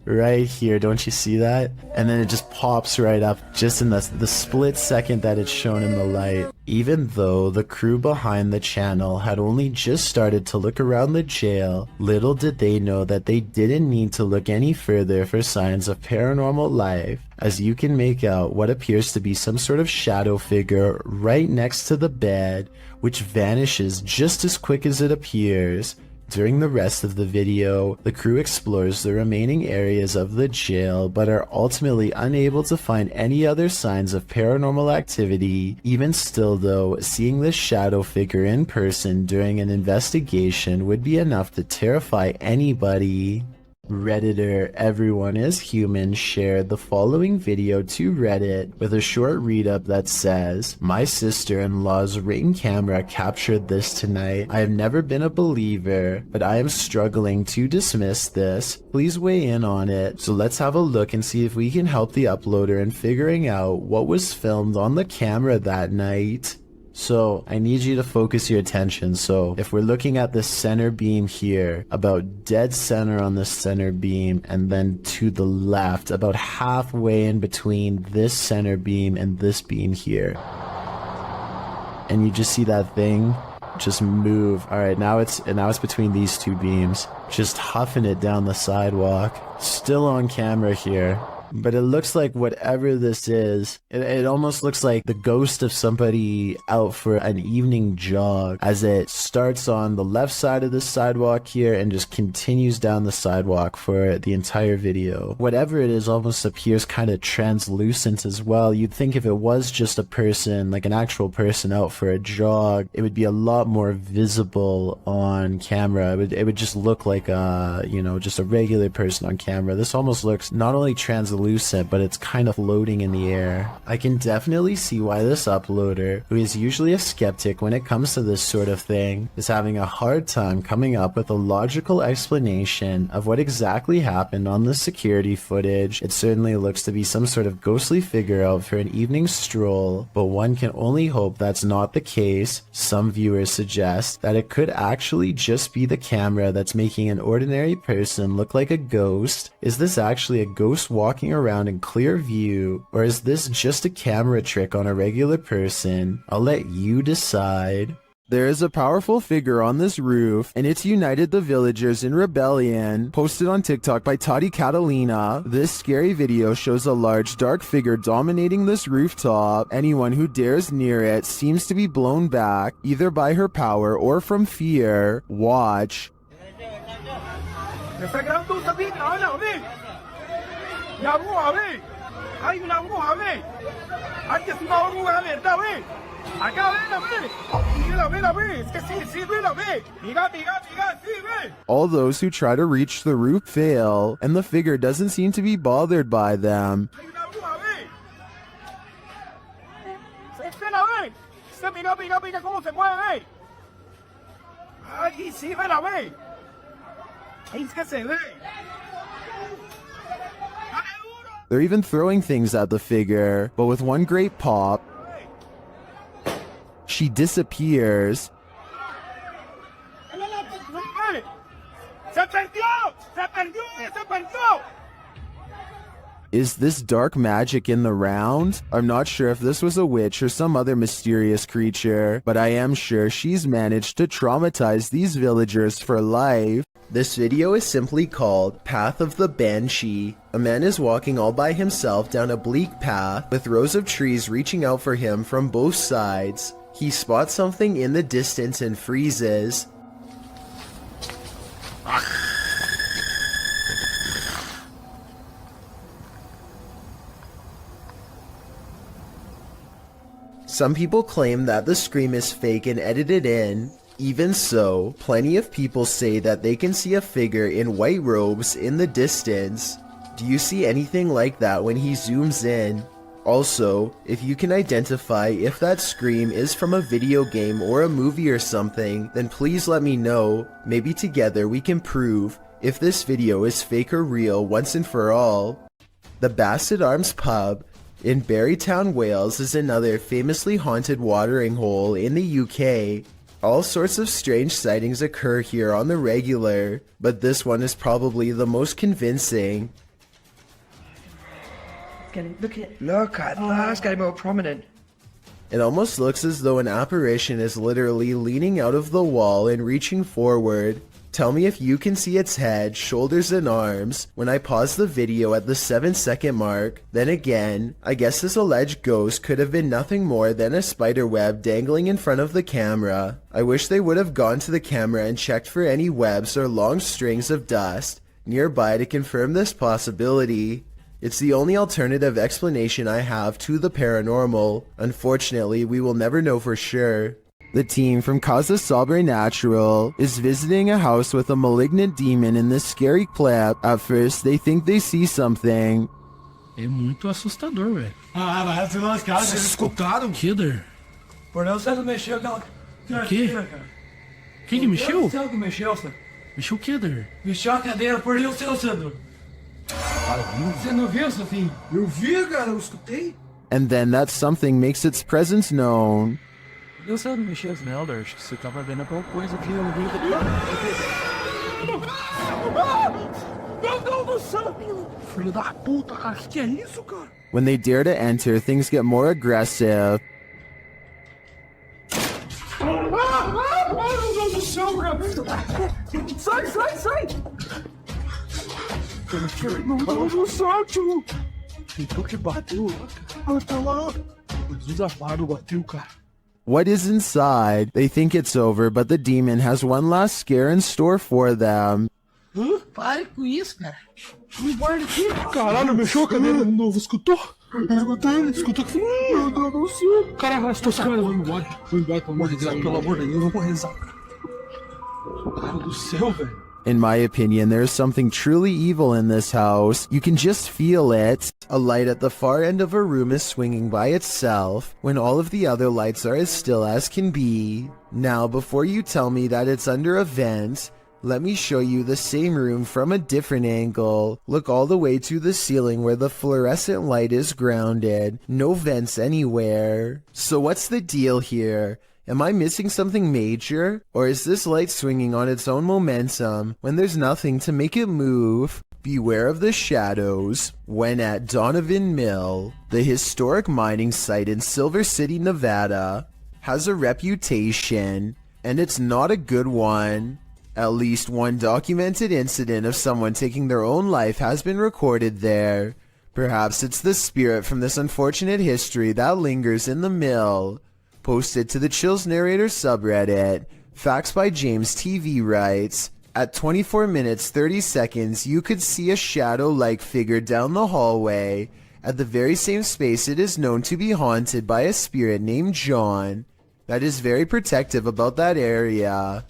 Speaker 1: Right here, don't you see that? And then it just pops right up just in the split second that it's shown in the light. Even though the crew behind the channel had only just started to look around the jail, little did they know that they didn't need to look any further for signs of paranormal life, as you can make out what appears to be some sort of shadow figure right next to the bed, which vanishes just as quick as it appears. During the rest of the video, the crew explores the remaining areas of the jail, but are ultimately unable to find any other signs of paranormal activity. Even still though, seeing this shadow figure in person during an investigation would be enough to terrify anybody. Redditor Everyone is Human shared the following video to Reddit with a short read-up that says, "My sister-in-law's Ring camera captured this tonight. I have never been a believer, but I am struggling to dismiss this. Please weigh in on it." So let's have a look and see if we can help the uploader in figuring out what was filmed on the camera that night. So I need you to focus your attention. So if we're looking at the center beam here, about dead center on the center beam, and then to the left, about halfway in between this center beam and this beam here. And you just see that thing just move. All right, now it's between these two beams, just huffing it down the sidewalk. Still on camera here. But it looks like whatever this is, it almost looks like the ghost of somebody out for an evening jog, as it starts on the left side of the sidewalk here and just continues down the sidewalk for the entire video. Whatever it is almost appears kind of translucent as well. You'd think if it was just a person, like an actual person out for a jog, it would be a lot more visible on camera. It would just look like a, just a regular person on camera. This almost looks not only translucent, but it's kind of floating in the air. I can definitely see why this uploader, who is usually a skeptic when it comes to this sort of thing, is having a hard time coming up with a logical explanation of what exactly happened on the security footage. It certainly looks to be some sort of ghostly figure out for an evening stroll, but one can only hope that's not the case. Some viewers suggest that it could actually just be the camera that's making an ordinary person look like a ghost. Is this actually a ghost walking walking around in clear view, or is this just a camera trick on a regular person? I'll let you decide. There is a powerful figure on this roof, and it's united the villagers in rebellion. Posted on TikTok by Tati Catalina, this scary video shows a large dark figure dominating this rooftop. Anyone who dares near it seems to be blown back, either by her power or from fear. Watch. All those who try to reach the roof fail, and the figure doesn't seem to be bothered by them. They're even throwing things at the figure, but with one great pop, she disappears. Is this dark magic in the round? I'm not sure if this was a witch or some other mysterious creature, but I am sure she's managed to traumatize these villagers for life. This video is simply called Path of the Banshee. A man is walking all by himself down a bleak path with rows of trees reaching out for him from both sides. He spots something in the distance and freezes. Some people claim that the scream is fake and edited in. Even so, plenty of people say that they can see a figure in white robes in the distance. Do you see anything like that when he zooms in? Also, if you can identify if that scream is from a video game or a movie or something, then please let me know. Maybe together we can prove if this video is fake or real once and for all. The Basset Arms Pub in Barrytown, Wales is another famously haunted watering hole in the UK. All sorts of strange sightings occur here on the regular, but this one is probably the most convincing.
Speaker 4: Look at that, it's getting more prominent.
Speaker 1: It almost looks as though an apparition is literally leaning out of the wall and reaching forward. Tell me if you can see its head, shoulders, and arms when I pause the video at the 7-second mark. Then again, I guess this alleged ghost could have been nothing more than a spider web dangling in front of the camera. I wish they would have gone to the camera and checked for any webs or long strings of dust nearby to confirm this possibility. It's the only alternative explanation I have to the paranormal. Unfortunately, we will never know for sure. The team from Casa Sobrenatural is visiting a house with a malignant demon in this scary clip. At first, they think they see something.
Speaker 12: É muito assustador, velho.
Speaker 13: Ah, vai se lascar. Vocês escutaram?
Speaker 12: Killer.
Speaker 13: Por não, você não mexeu, não.
Speaker 12: O quê? Quem que mexeu?
Speaker 13: Você que mexeu, Sandro.
Speaker 12: Mexeu o quê, Der?
Speaker 13: Mexeu a cadeira, por Deus, seu Sandro. Você não viu, Sofinho? Eu vi, cara, eu escutei.
Speaker 1: And then that something makes its presence known.
Speaker 12: Eu sei não mexeu as Elder, acho que você tava vendo alguma coisa aqui.
Speaker 13: Meu Deus do céu! Filho da puta, cara, que é isso, cara?
Speaker 1: When they dare to enter, things get more aggressive.
Speaker 13: Meu Deus do céu, cara! Sai, sai, sai! Meu Deus do céu, tio! Então que bateu, cara? Tá lá! O desafaro bateu, cara.
Speaker 1: What is inside? They think it's over, but the demon has one last scare in store for them.
Speaker 13: Hã? Pare com isso, cara. Me guarda aqui. Caralho, mexeu a cadeira de novo. Escutou? Escutou? Escutou que... Meu Deus do céu. Caralho, estou sacando. Vou embora. Vou embora, pelo amor de Deus. Pelo amor de Deus, eu vou rezar. Cara do céu, velho.
Speaker 1: In my opinion, there's something truly evil in this house. You can just feel it. A light at the far end of a room is swinging by itself, when all of the other lights are as still as can be. Now, before you tell me that it's under a vent, let me show you the same room from a different angle. Look all the way to the ceiling where the fluorescent light is grounded. No vents anywhere. So what's the deal here? Am I missing something major? Or is this light swinging on its own momentum when there's nothing to make it move? Beware of the shadows when at Donovan Mill, the historic mining site in Silver City, Nevada, has a reputation, and it's not a good one. At least one documented incident of someone taking their own life has been recorded there. Perhaps it's the spirit from this unfortunate history that lingers in the mill. Posted to the Chills Narrator subreddit, Facts by James TV writes, at 24 minutes 30 seconds you could see a shadow-like figure down the hallway at the very same space it is known to be haunted by a spirit named John that is very protective about that area.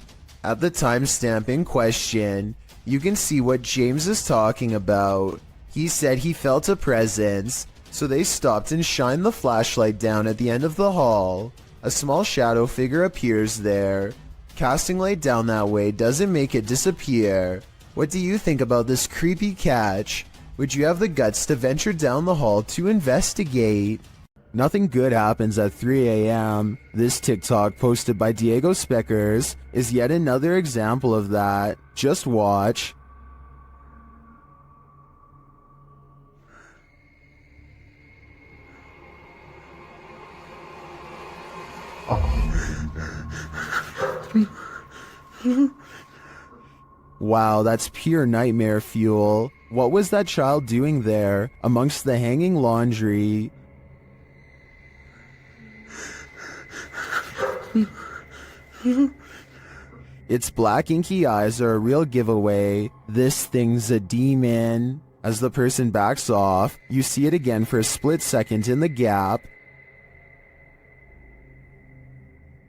Speaker 1: At the timestamp in question, you can see what James is talking about. He said he felt a presence, so they stopped and shined the flashlight down at the end of the hall. A small shadow figure appears there. Casting light down that way doesn't make it disappear. What do you think about this creepy catch? Would you have the guts to venture down the hall to investigate? Nothing good happens at 3 a.m. This TikTok posted by Diego Speckers is yet another example of that. Just watch. Wow, that's pure nightmare fuel. What was that child doing there, amongst the hanging laundry? Its black inky eyes are a real giveaway. This thing's a demon. As the person backs off, you see it again for a split second in the gap.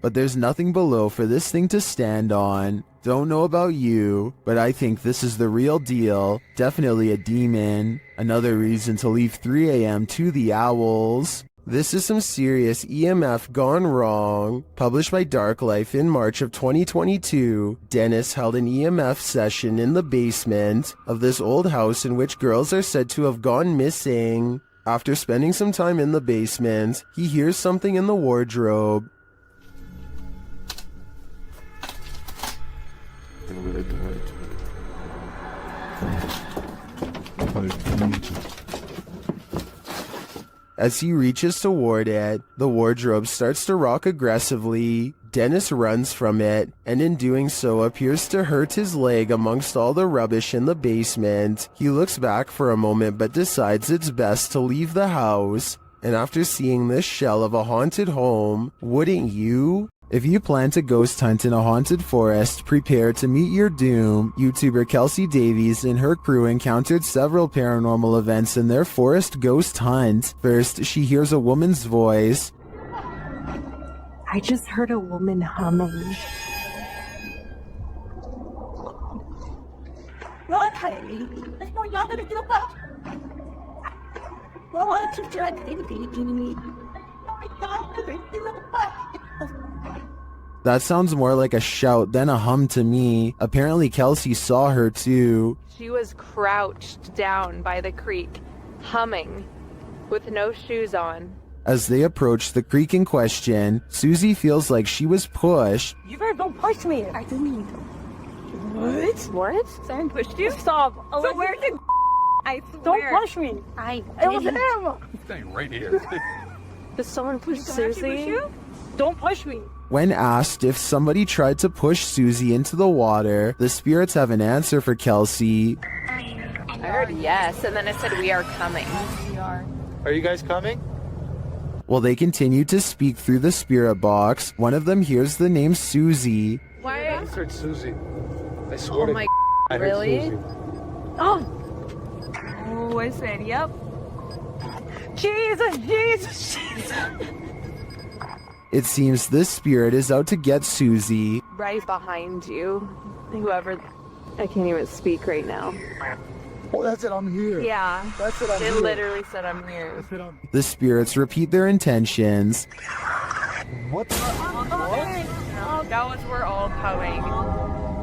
Speaker 1: But there's nothing below for this thing to stand on. Don't know about you, but I think this is the real deal. Definitely a demon. Another reason to leave 3 a.m. to the owls. This is some serious EMF gone wrong. Published by Dark Life in March of 2022, Dennis held an EMF session in the basement of this old house in which girls are said to have gone missing. After spending some time in the basement, he hears something in the wardrobe. As he reaches toward it, the wardrobe starts to rock aggressively. Dennis runs from it, and in doing so appears to hurt his leg amongst all the rubbish in the basement. He looks back for a moment but decides it's best to leave the house. And after seeing this shell of a haunted home, wouldn't you? If you plan to ghost hunt in a haunted forest, prepare to meet your doom. YouTuber Kelsey Davies and her crew encountered several paranormal events in their forest ghost hunt. First, she hears a woman's voice.
Speaker 2: I just heard a woman humming.
Speaker 1: That sounds more like a shout than a hum to me. Apparently Kelsey saw her too.
Speaker 14: She was crouched down by the creek, humming, with no shoes on.
Speaker 1: As they approach the creek in question, Susie feels like she was pushed.
Speaker 2: You better don't push me. I didn't mean to. What?
Speaker 14: What?
Speaker 2: Someone pushed you? Stop. So where did
Speaker 14: I swear.
Speaker 2: Don't push me. It was him.
Speaker 12: He's staying right here.
Speaker 14: Did someone push Susie?
Speaker 2: Push you? Don't push me.
Speaker 1: When asked if somebody tried to push Susie into the water, the spirits have an answer for Kelsey.
Speaker 14: I heard yes, and then it said we are coming.
Speaker 2: We are.
Speaker 8: Are you guys coming?
Speaker 1: While they continue to speak through the spirit box, one of them hears the name Susie.
Speaker 14: Why?
Speaker 5: I heard Susie. I swear
Speaker 14: Oh
Speaker 5: to
Speaker 14: my
Speaker 5: I heard
Speaker 14: really?
Speaker 5: Susie.
Speaker 2: Oh, I said, yep. Jesus, Jesus, Jesus.
Speaker 1: It seems this spirit is out to get Susie.
Speaker 14: Right behind you. Whoever. I can't even speak right now.
Speaker 8: Oh, that's it. I'm here.
Speaker 14: Yeah.
Speaker 8: That's it. I'm
Speaker 14: It
Speaker 8: here.
Speaker 14: literally said I'm here.
Speaker 1: The spirits repeat their intentions.
Speaker 8: What?
Speaker 14: That was we're all coming.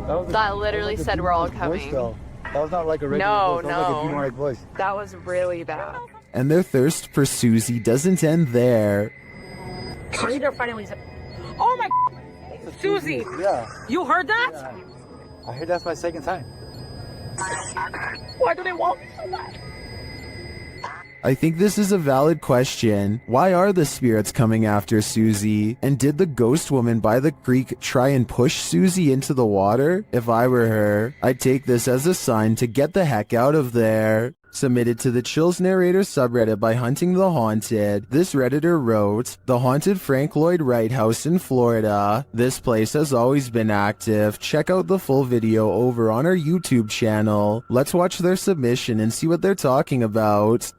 Speaker 8: That
Speaker 14: That literally said we're all coming.
Speaker 8: That was not like a regular
Speaker 14: No,
Speaker 8: voice. That was like a
Speaker 14: no.
Speaker 8: demonic voice.
Speaker 14: That was really bad.
Speaker 1: And their thirst for Susie doesn't end there.
Speaker 2: They're finally said, oh my, Susie.
Speaker 8: Yeah.
Speaker 2: You heard that?
Speaker 8: Yeah. I heard that's my second time.
Speaker 2: Why do they want me so bad?
Speaker 1: I think this is a valid question. Why are the spirits coming after Susie? And did the ghost woman by the creek try and push Susie into the water? If I were her, I'd take this as a sign to get the heck out of there. Submitted to the Chills Narrator subreddit by Hunting the Haunted, this Redditor wrote, "The haunted Frank Lloyd Wright house in Florida. This place has always been active. Check out the full video over on our YouTube channel. Let's watch their submission and see what they're talking about."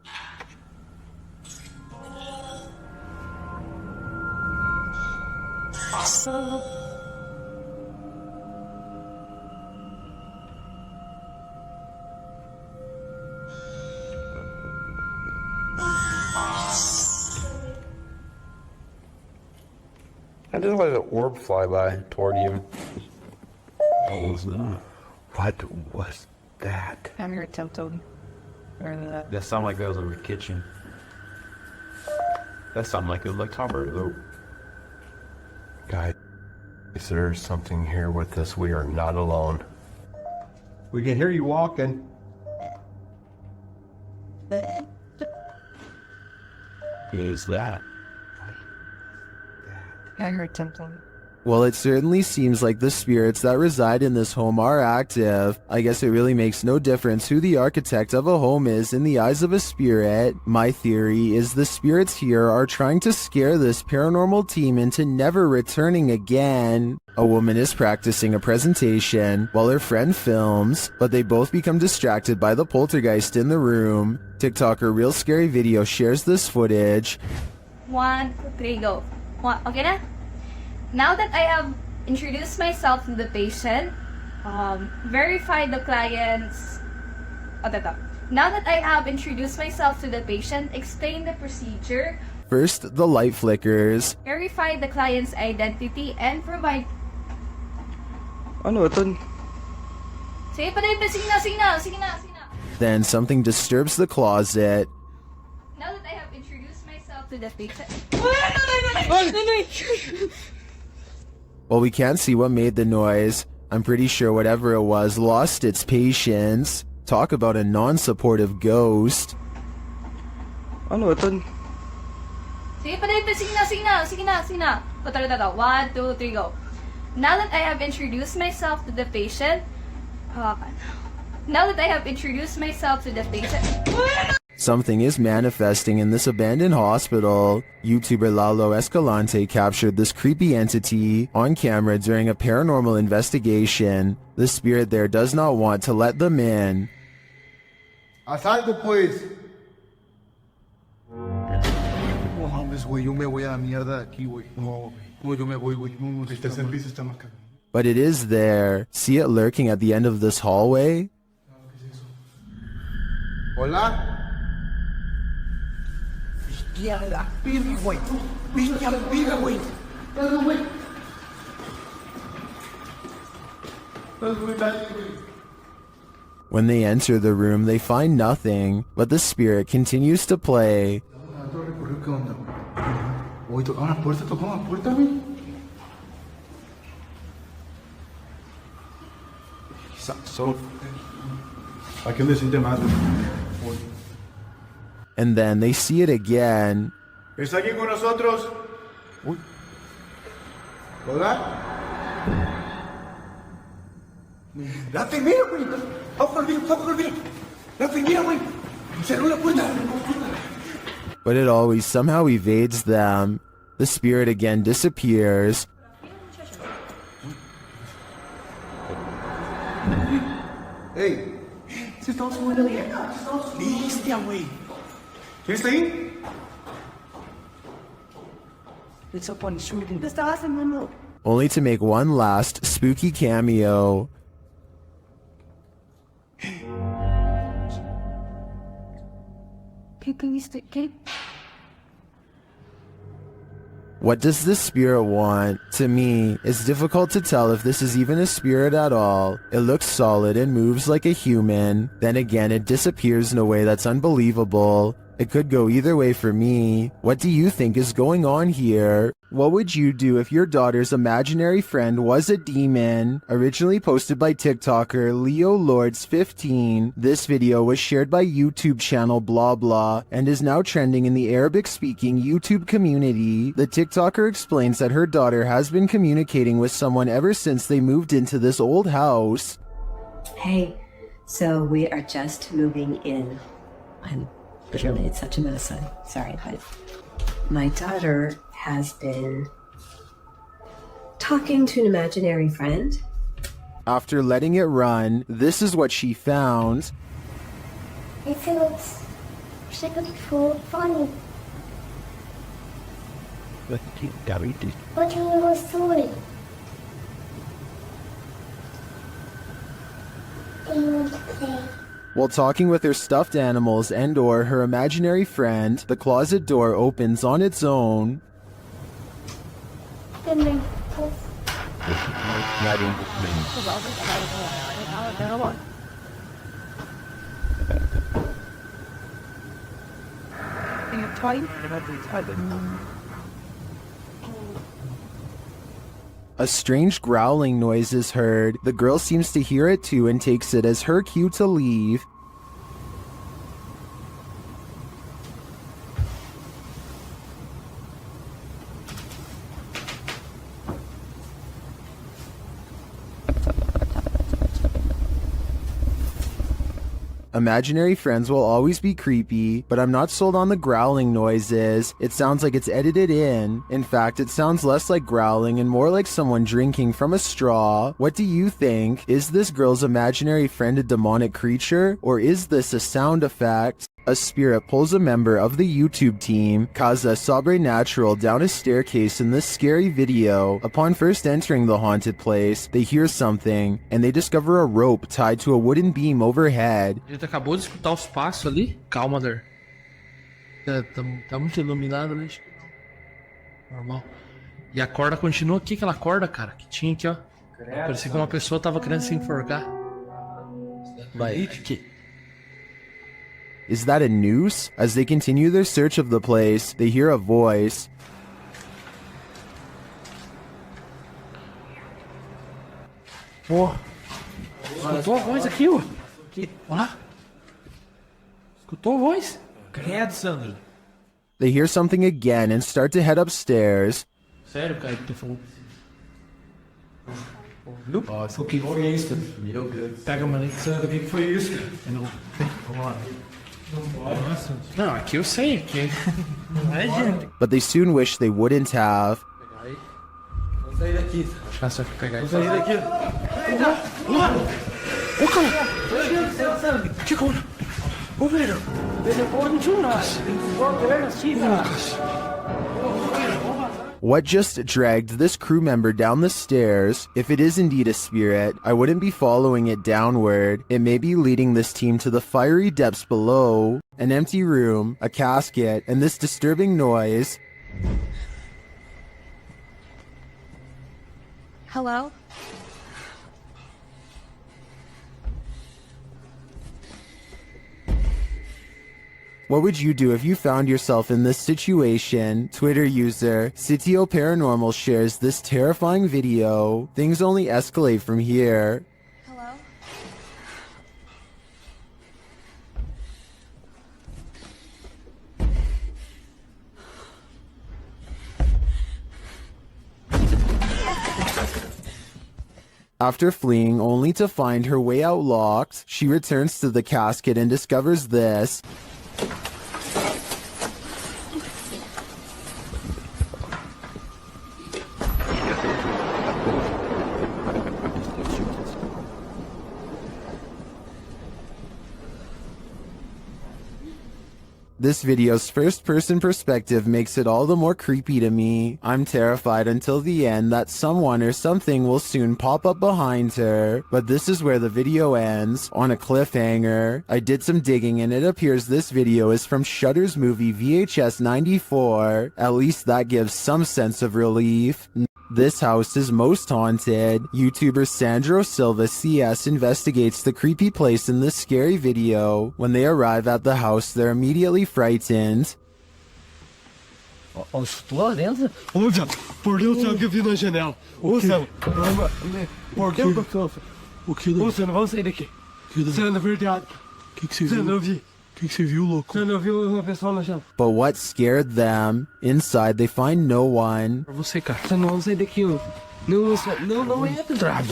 Speaker 5: I just let an orb fly by toward you.
Speaker 11: What was that? What was that?
Speaker 14: I'm your tiptoed. Or that.
Speaker 12: That sounded like that was in the kitchen. That sounded like it was like Tom Brady.
Speaker 11: Guys, there's something here with us. We are not alone.
Speaker 8: We can hear you walking.
Speaker 12: What is that?
Speaker 14: I heard tiptoed.
Speaker 1: Well, it certainly seems like the spirits that reside in this home are active. I guess it really makes no difference who the architect of a home is in the eyes of a spirit. My theory is the spirits here are trying to scare this paranormal team into never returning again. A woman is practicing a presentation while her friend films, but they both become distracted by the poltergeist in the room. TikToker Real Scary Video shares this footage.
Speaker 15: 1, 2, 3, go. Okay na? Now that I have introduced myself to the patient, verified the client's... Now that I have introduced myself to the patient, explain the procedure.
Speaker 1: First, the light flickers.
Speaker 15: Verify the client's identity and provide...
Speaker 4: Ano ito?
Speaker 15: Sige pa rin, sige na.
Speaker 1: Then something disturbs the closet.
Speaker 15: Now that I have introduced myself to the patient...
Speaker 1: Well, we can't see what made the noise. I'm pretty sure whatever it was lost its patience. Talk about a non-supportive ghost.
Speaker 4: Ano ito?
Speaker 15: Sige pa rin, sige na. 1, 2, 3, go. Now that I have introduced myself to the patient... Now that I have introduced myself to the patient...
Speaker 1: Something is manifesting in this abandoned hospital. YouTuber Lalo Escalante captured this creepy entity on camera during a paranormal investigation. The spirit there does not want to let them in.
Speaker 8: Asalto, pues. No mames, güey, yo me voy a la mierda de aquí, güey. No, yo me voy, güey. No, el tercer piso está más caro.
Speaker 1: But it is there. See it lurking at the end of this hallway?
Speaker 8: Hola.
Speaker 13: Hostia, la verga, güey. Hostia, la verga, güey.
Speaker 1: When they enter the room, they find nothing, but the spirit continues to play.
Speaker 8: Oye, tocó la puerta, güey. So, ¿a quién le siente mal?
Speaker 1: And then they see it again.
Speaker 8: ¿Está aquí con nosotros? Uy. ¿Hola? La enfermera, güey. Vamos con el virus. La enfermera, güey. Cerró la puerta.
Speaker 1: But it always somehow evades them. The spirit again disappears.
Speaker 8: Hey. Se está subiendo bien. Bestia, güey. ¿Quién está ahí?
Speaker 13: It's up on shooting. ¿Qué estás haciendo?
Speaker 1: Only to make one last spooky cameo.
Speaker 15: ¿Qué?
Speaker 1: What does this spirit want? To me, it's difficult to tell if this is even a spirit at all. It looks solid and moves like a human. Then again, it disappears in a way that's unbelievable. It could go either way for me. What do you think is going on here? What would you do if your daughter's imaginary friend was a demon? Originally posted by TikToker Leo Lords 15, this video was shared by YouTube channel blah blah and is now trending in the Arabic-speaking YouTube community. The TikToker explains that her daughter has been communicating with someone ever since they moved into this old house.
Speaker 16: Hey, so we are just moving in. I'm literally, it's such a mess. I'm sorry, but my daughter has been talking to an imaginary friend.
Speaker 1: After letting it run, this is what she found.
Speaker 17: It feels so funny. What do you want story? Do you want to play?
Speaker 1: While talking with her stuffed animals and or her imaginary friend, the closet door opens on its own. A strange growling noise is heard. The girl seems to hear it too and takes it as her cue to leave. Imaginary friends will always be creepy, but I'm not sold on the growling noises. It sounds like it's edited in. In fact, it sounds less like growling and more like someone drinking from a straw. What do you think? Is this girl's imaginary friend a demonic creature, or is this a sound effect? A spirit pulls a member of the YouTube team, Kaza Sobrenatural, down a staircase in this scary video. Upon first entering the haunted place, they hear something, and they discover a rope tied to a wooden beam overhead.
Speaker 13: A gente acabou de escutar os passos ali. Calma, Der. Tá muito iluminado ali. Normal. E a corda continua aqui, aquela corda, cara, que tinha aqui, ó. Parecia que uma pessoa tava querendo se enforcar. Vai.
Speaker 1: Is that a noose? As they continue their search of the place, they hear a voice.
Speaker 13: Pô. Escutou a voz aqui, ó. Olha lá. Escutou a voz? Credo, Sandro.
Speaker 1: They hear something again and start to head upstairs.
Speaker 13: Sério, cara, que tu falou? Nossa, o que foi isso? Meu Deus. Pega uma lente, Sandro, o que foi isso? Vamos lá. Nossa. Não, aqui eu sei, aqui não é gente.
Speaker 1: But they soon wish they wouldn't have.
Speaker 13: Vamos sair daqui. Deixa eu só pegar isso. Vamos sair daqui. Ô, cara! Que coisa? Ô, velho!
Speaker 1: What just dragged this crew member down the stairs? If it is indeed a spirit, I wouldn't be following it downward. It may be leading this team to the fiery depths below. An empty room, a casket, and this disturbing noise.
Speaker 14: Hello?
Speaker 1: What would you do if you found yourself in this situation? Twitter user Sitio Paranormal shares this terrifying video. Things only escalate from here.
Speaker 14: Hello?
Speaker 1: After fleeing only to find her way out locked, she returns to the casket and discovers this. This video's first-person perspective makes it all the more creepy to me. I'm terrified until the end that someone or something will soon pop up behind her. But this is where the video ends, on a cliffhanger. I did some digging and it appears this video is from Shudder's movie VHS 94. At least that gives some sense of relief. This house is most haunted. YouTuber Sandro Silva CS investigates the creepy place in this scary video. When they arrive at the house, they're immediately frightened.
Speaker 13: Estou lá dentro? Ô, viado, por Deus, sabe que eu vi na janela. Ô, Sam, por Deus, o que? Ô, Sam, vamos sair daqui. Sam, na verdade.
Speaker 9: O que você
Speaker 13: Sam,
Speaker 9: viu?
Speaker 13: eu vi.
Speaker 9: O que você viu, louco?
Speaker 13: Sam, eu vi uma pessoa na janela.
Speaker 1: But what scared them? Inside, they find no one.
Speaker 13: Pra você, cara. Sam, vamos sair daqui, ó. Não entra.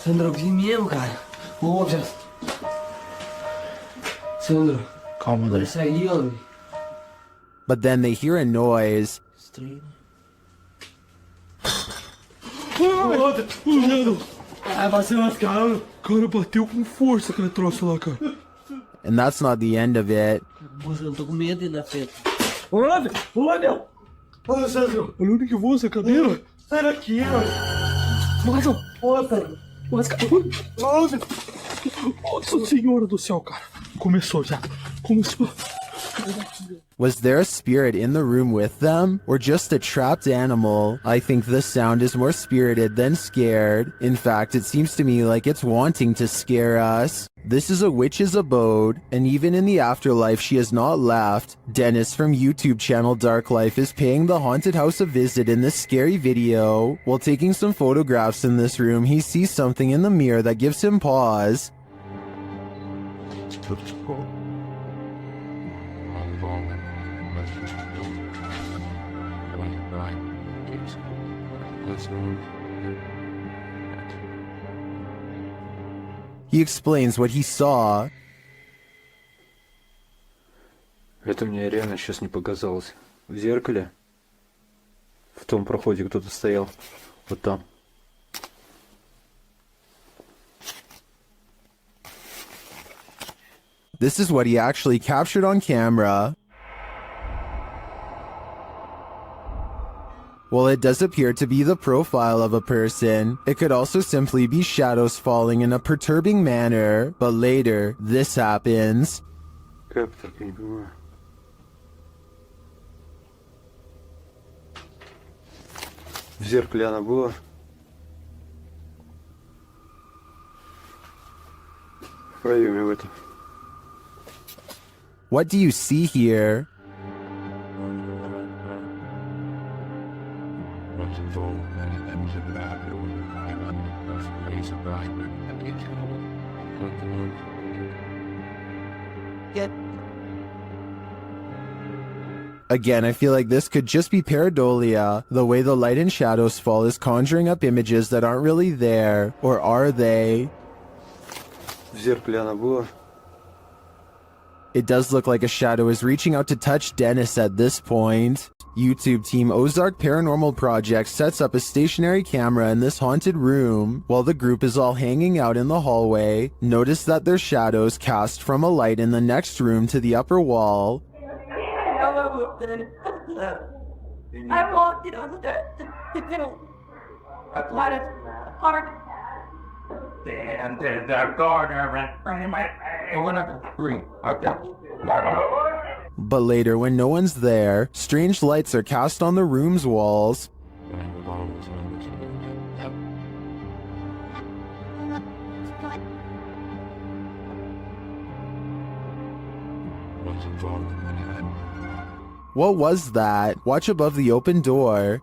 Speaker 13: Sandra, eu vi mesmo, cara. Ô, viado. Sandra.
Speaker 10: Calma, André.
Speaker 13: Isso aí, ó.
Speaker 1: But then they hear a noise.
Speaker 13: Vai bater nas caras.
Speaker 9: Cara, bateu com força aquele troço lá, cara.
Speaker 1: And that's not the end of it.
Speaker 13: Moça, eu tô com medo de ir na frente. Olha, meu. Olha, Sandro.
Speaker 9: Olha onde que voa essa cadeira.
Speaker 13: Sai daqui, ó. Nossa,
Speaker 9: Nossa senhora do céu, cara. Começou já. Começou.
Speaker 1: Was there a spirit in the room with them, or just a trapped animal? I think the sound is more spirited than scared. In fact, it seems to me like it's wanting to scare us. This is a witch's abode, and even in the afterlife she has not left. Dennis from YouTube channel Dark Life is paying the haunted house a visit in this scary video. While taking some photographs in this room, he sees something in the mirror that gives him pause. He explains what he saw.
Speaker 5: Это мне реально сейчас не показалось. В зеркале, в том проходе кто-то стоял. Вот там.
Speaker 1: This is what he actually captured on camera. While it does appear to be the profile of a person, it could also simply be shadows falling in a perturbing manner. But later, this happens.
Speaker 5: Как так, я не понимаю. В зеркале она была. Проверим в этом.
Speaker 1: What do you see here? Again, I feel like this could just be pareidolia. The way the light and shadows fall is conjuring up images that aren't really there. Or are they?
Speaker 5: В зеркале она была.
Speaker 1: It does look like a shadow is reaching out to touch Dennis at this point. YouTube team Ozark Paranormal Project sets up a stationary camera in this haunted room. While the group is all hanging out in the hallway, notice that there's shadows cast from a light in the next room to the upper wall.
Speaker 2: I walked it on the
Speaker 3: And there's a corner in my
Speaker 1: But later, when no one's there, strange lights are cast on the room's walls. What was that? Watch above the open door.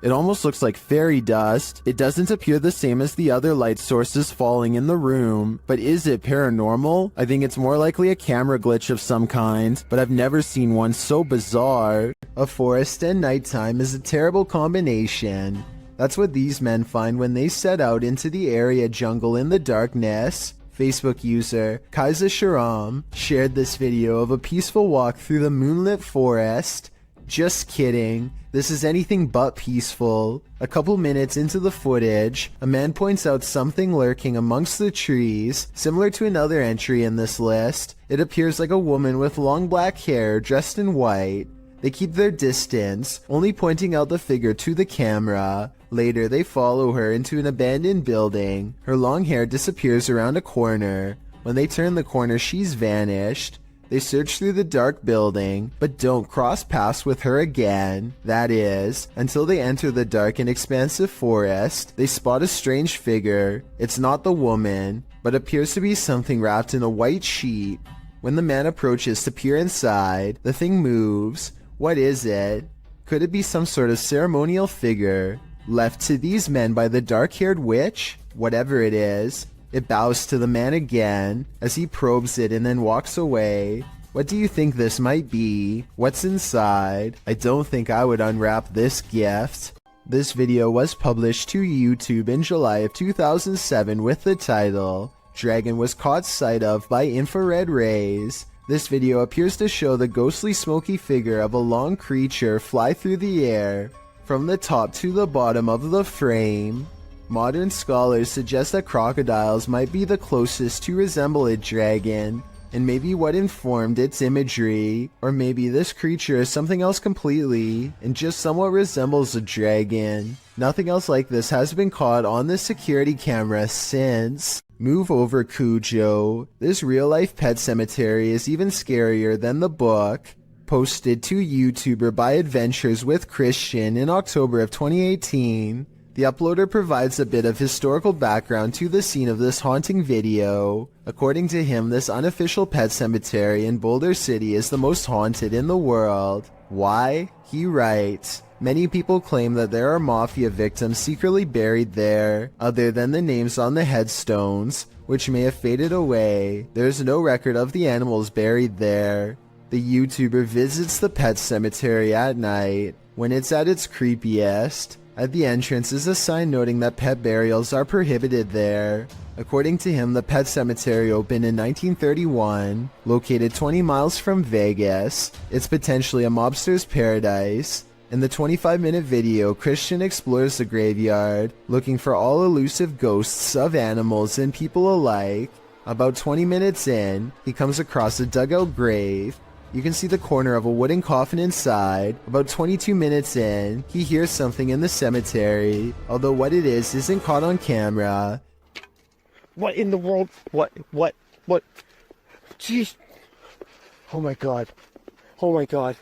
Speaker 1: It almost looks like fairy dust. It doesn't appear the same as the other light sources falling in the room. But is it paranormal? I think it's more likely a camera glitch of some kind, but I've never seen one so bizarre. A forest and nighttime is a terrible combination. That's what these men find when they set out into the area jungle in the darkness. Facebook user Kaiser Sharam shared this video of a peaceful walk through the moonlit forest. Just kidding. This is anything but peaceful. A couple minutes into the footage, a man points out something lurking amongst the trees, similar to another entry in this list. It appears like a woman with long black hair dressed in white. They keep their distance, only pointing out the figure to the camera. Later, they follow her into an abandoned building. Her long hair disappears around a corner. When they turn the corner, she's vanished. They search through the dark building, but don't cross paths with her again. That is, until they enter the dark and expansive forest. They spot a strange figure. It's not the woman, but appears to be something wrapped in a white sheet. When the man approaches to peer inside, the thing moves. What is it? Could it be some sort of ceremonial figure left to these men by the dark-haired witch? Whatever it is, it bows to the man again as he probes it and then walks away. What do you think this might be? What's inside? I don't think I would unwrap this gift. This video was published to YouTube in July of 2007 with the title, "Dragon was caught sight of by infrared rays." This video appears to show the ghostly smoky figure of a long creature fly through the air from the top to the bottom of the frame. Modern scholars suggest that crocodiles might be the closest to resemble a dragon, and maybe what informed its imagery. Or maybe this creature is something else completely, and just somewhat resembles a dragon. Nothing else like this has been caught on the security camera since. Move over, Cujo. This real-life pet cemetery is even scarier than the book. Posted to YouTuber by Adventures with Christian in October of 2018. The uploader provides a bit of historical background to the scene of this haunting video. According to him, this unofficial pet cemetery in Boulder City is the most haunted in the world. Why? He writes, many people claim that there are mafia victims secretly buried there. Other than the names on the headstones, which may have faded away, there's no record of the animals buried there. The YouTuber visits the pet cemetery at night, when it's at its creepiest. At the entrance is a sign noting that pet burials are prohibited there. According to him, the pet cemetery opened in 1931, located 20 miles from Vegas. It's potentially a mobster's paradise. In the 25-minute video, Christian explores the graveyard, looking for all elusive ghosts of animals and people alike. About 20 minutes in, he comes across a dugout grave. You can see the corner of a wooden coffin inside. About 22 minutes in, he hears something in the cemetery, although what it is isn't caught on camera.
Speaker 10: What in the world? What? Jeez. Oh my god. Oh my god.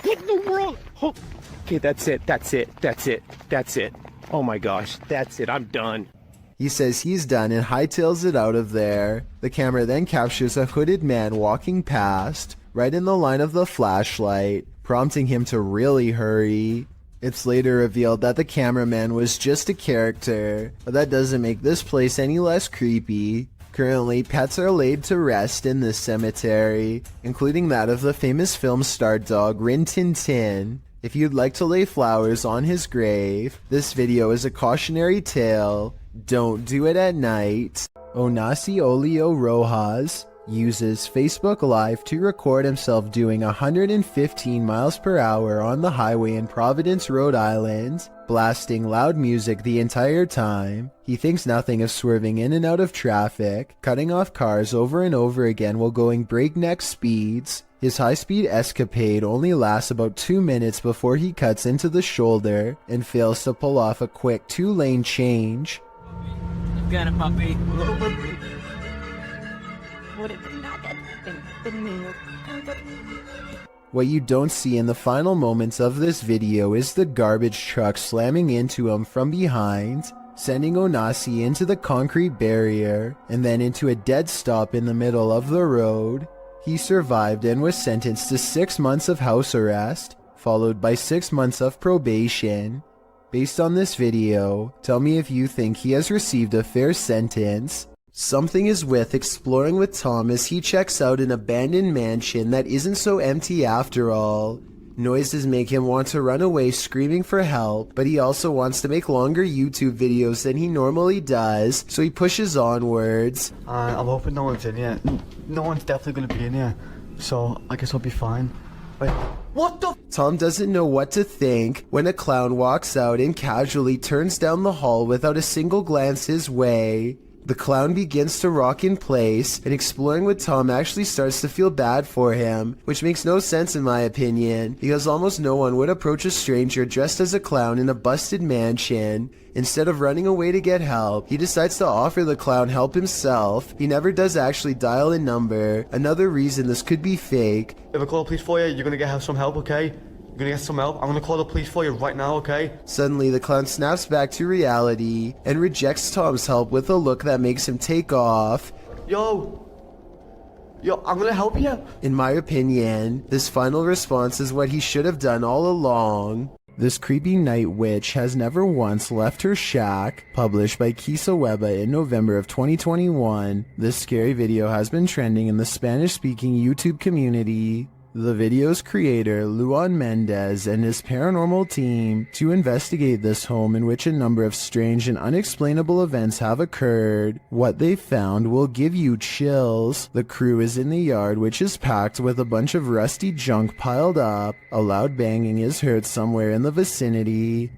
Speaker 10: What in the world? Oh. Okay, that's it. Oh my gosh, that's it, I'm done.
Speaker 1: He says he's done and hightails it out of there. The camera then captures a hooded man walking past, right in the line of the flashlight, prompting him to really hurry. It's later revealed that the cameraman was just a character, but that doesn't make this place any less creepy. Currently, pets are laid to rest in this cemetery, including that of the famous film star dog Rin Tin Tin. If you'd like to lay flowers on his grave, this video is a cautionary tale. Don't do it at night. Onasio Rojas uses Facebook Live to record himself doing 115 miles per hour on the highway in Providence, Rhode Island, blasting loud music the entire time. He thinks nothing of swerving in and out of traffic, cutting off cars over and over again while going breakneck speeds. His high-speed escapade only lasts about 2 minutes before he cuts into the shoulder and fails to pull off a quick 2-lane change.
Speaker 12: Got it, puppy.
Speaker 1: What you don't see in the final moments of this video is the garbage truck slamming into him from behind, sending Onasi into the concrete barrier and then into a dead stop in the middle of the road. He survived and was sentenced to 6 months of house arrest, followed by 6 months of probation. Based on this video, tell me if you think he has received a fair sentence. Something is with exploring with Tom as he checks out an abandoned mansion that isn't so empty after all. Noises make him want to run away screaming for help, but he also wants to make longer YouTube videos than he normally does, so he pushes onwards.
Speaker 12: I'm hoping no one's in here. No one's definitely gonna be in here, so I guess I'll be fine. Wait, what the?
Speaker 1: Tom doesn't know what to think when a clown walks out and casually turns down the hall without a single glance his way. The clown begins to rock in place, and exploring with Tom actually starts to feel bad for him, which makes no sense in my opinion, because almost no one would approach a stranger dressed as a clown in a busted mansion. Instead of running away to get help, he decides to offer the clown help himself. He never does actually dial a number, another reason this could be fake.
Speaker 12: If I call the police for you, you're gonna get some help, okay? You're gonna get some help. I'm gonna call the police for you right now, okay?
Speaker 1: Suddenly, the clown snaps back to reality and rejects Tom's help with a look that makes him take off.
Speaker 12: Yo, I'm gonna help you.
Speaker 1: In my opinion, this final response is what he should have done all along. This creepy night witch has never once left her shack. Published by Kisa Weba in November of 2021. This scary video has been trending in the Spanish-speaking YouTube community. The video's creator, Luan Mendez, and his paranormal team to investigate this home in which a number of strange and unexplainable events have occurred. What they found will give you chills. The crew is in the yard, which is packed with a bunch of rusty junk piled up. A loud banging is heard somewhere in the vicinity.